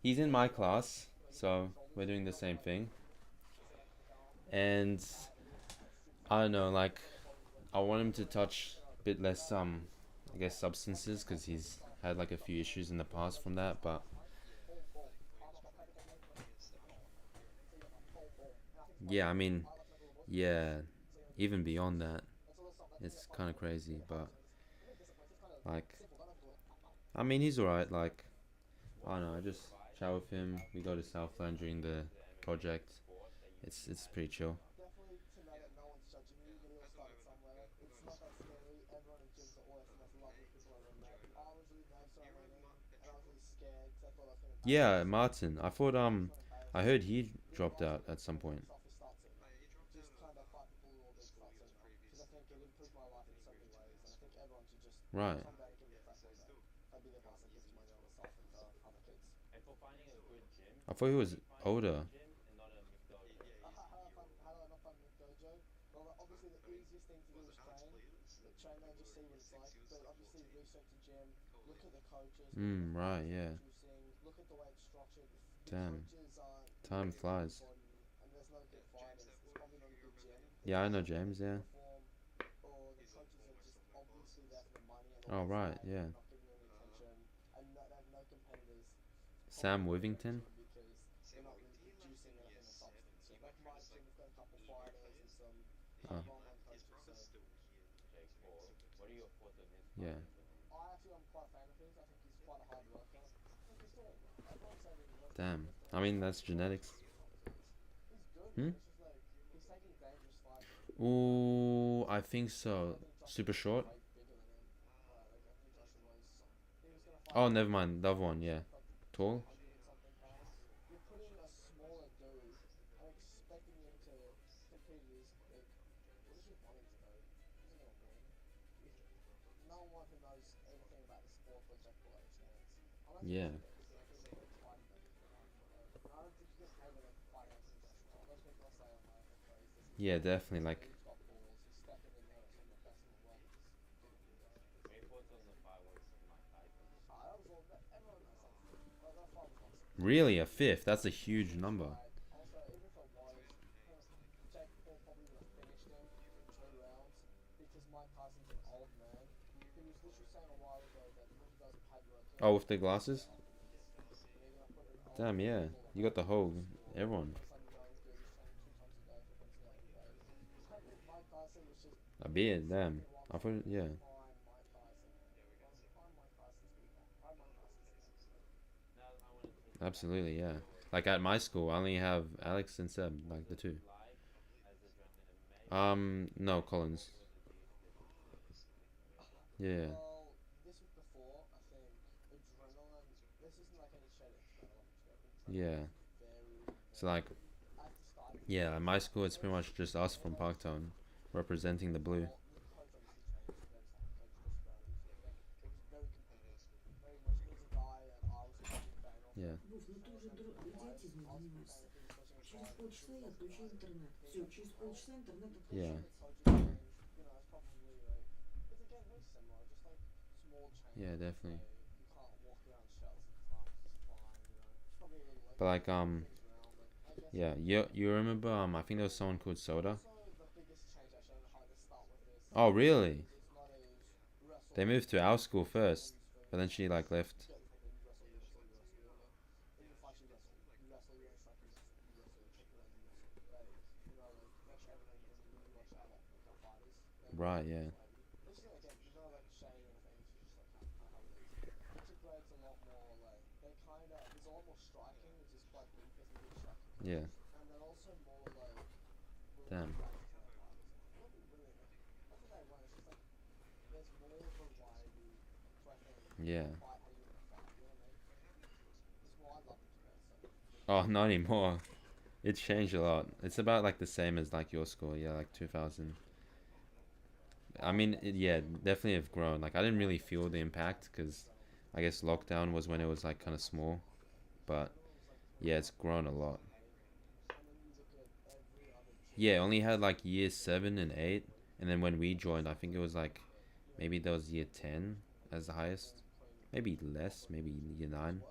He's in my class, so we're doing the same thing. And I don't know, like, I want him to touch a bit less, I guess, substances, because he's had like a few issues in the past from that, but yeah, I mean, yeah, even beyond that, it's kind of crazy, but like, I mean, he's alright, like, I don't know, I just chat with him, we go to Southland during the project, it's pretty chill. Definitely to know that no one's judging you, but it all started somewhere. It's not that scary. Everyone in gyms are awesome. There's lovely people I've ever met. I was really nervous when I went in, and I was really scared because I thought I was going to. Yeah, Martin, I thought, I heard he dropped out at some point. Just kind of fight the bull a little bit, start to because I think it improved my life in so many ways, and I think everyone should just Right. someday give it a crack like that. That'd be the advice I give to my younger self and other kids. And for finding a good gym, I thought he was older. gym and not a McDonald's. How do I not find a dojo? Well, obviously the easiest thing to do is train. Train and just see what it's like. But obviously research the gym, look at the coaches. Right, yeah. Look at the way it's structured. The Damn. coaches are Time flies. and there's no Yeah, I know James. Yeah. perform, or the coaches are just obviously there for the money and Oh all right. this, Yeah. not giving you any attention, and no, they have no competitors. Sam following the Wivington. direction because they're not really producing anything of substance. So like my team, we've got a couple fighters and some Oh. well-known coaches. So Jake Paul. What are your thoughts on his Yeah. fight at the moment? I actually am quite a fan of his. I think he's quite a hard worker. Look, he's doing. Everyone's saying that he works. Damn. I mean, that's genetics. He's good. Hmm? Man. It's just like he's taking dangerous fights. Ooh, I think so. I think Joshua Super Wall's short. way bigger than him. Like I think Joshua Wall's. He was gonna fight. Oh, never mind. The other one. Yeah. Tall. 100 and something pounds. You're putting a smaller dude and expecting him to compete is like, what does he want him to do? He's not gonna win. No one who knows anything about the sport puts Jack Paul at a chance. Unless Yeah. he's I think he's a fight for I don't think you can hate on a fight Anthony Joshua. Most people are saying like, okay, this is Yeah, definitely. Like, he's got balls, he's stepping in there as some of the best in the world. What are your thoughts on the fight with Mike Tyson? That was all everyone knows that. That fight was awesome. really, a fifth. That's a huge number. Also, even if it was, Jake Paul probably would have finished him in 2 rounds because Mike Tyson's an old man. He was literally saying a while ago that look, he doesn't have work. Oh, with the glasses. Damn. Yeah. You got the whole everyone. A beard. Damn. I thought. Yeah. Absolutely. Yeah. Like at my school, I only have Alex and Seb. Like the two. No, Collins. Yeah. Well, this was before, I think, adrenaline. This isn't like any shade of adrenaline. Yeah. Very. So like, At the start, yeah, at my school, it's pretty much just us from Parktown representing the blue. the coach obviously changed. Coach just around. It was very competitive. Very much. There was a guy that I was a big fan of. Yeah. Вов, ну ты уже идиотизмом занимаешься. Через полчаса я отключу интернет. Все, через полчаса интернет Yeah. отключается. Yeah, definitely. But like, yeah, you remember, I think there was someone called Soda. Oh, really? They moved to our school first, but then she like left. Right, yeah. Yeah. Damn. Yeah. Oh, not anymore. It's changed a lot. It's about like the same as like your school, yeah, like 2000. I mean, yeah, definitely have grown. Like I didn't really feel the impact because I guess lockdown was when it was like kind of small, but yeah, it's grown a lot. Yeah, it only had like year 7 and 8, and then when we joined, I think it was like maybe that was year 10 as the highest, maybe less, maybe year 9.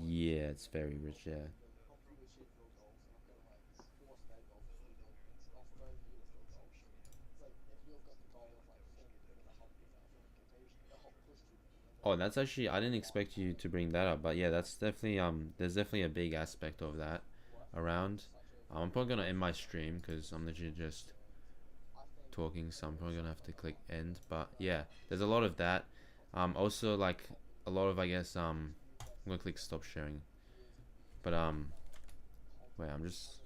Yeah, it's very rich. Yeah. Oh, that's actually, I didn't expect you to bring that up, but yeah, that's definitely there's definitely a big aspect of that around. I'm probably gonna end my stream because I'm literally just talking, so I'm probably gonna have to click end. But yeah, there's a lot of that. Also like a lot of, I guess, I'm gonna click stop sharing. But wait, I'm just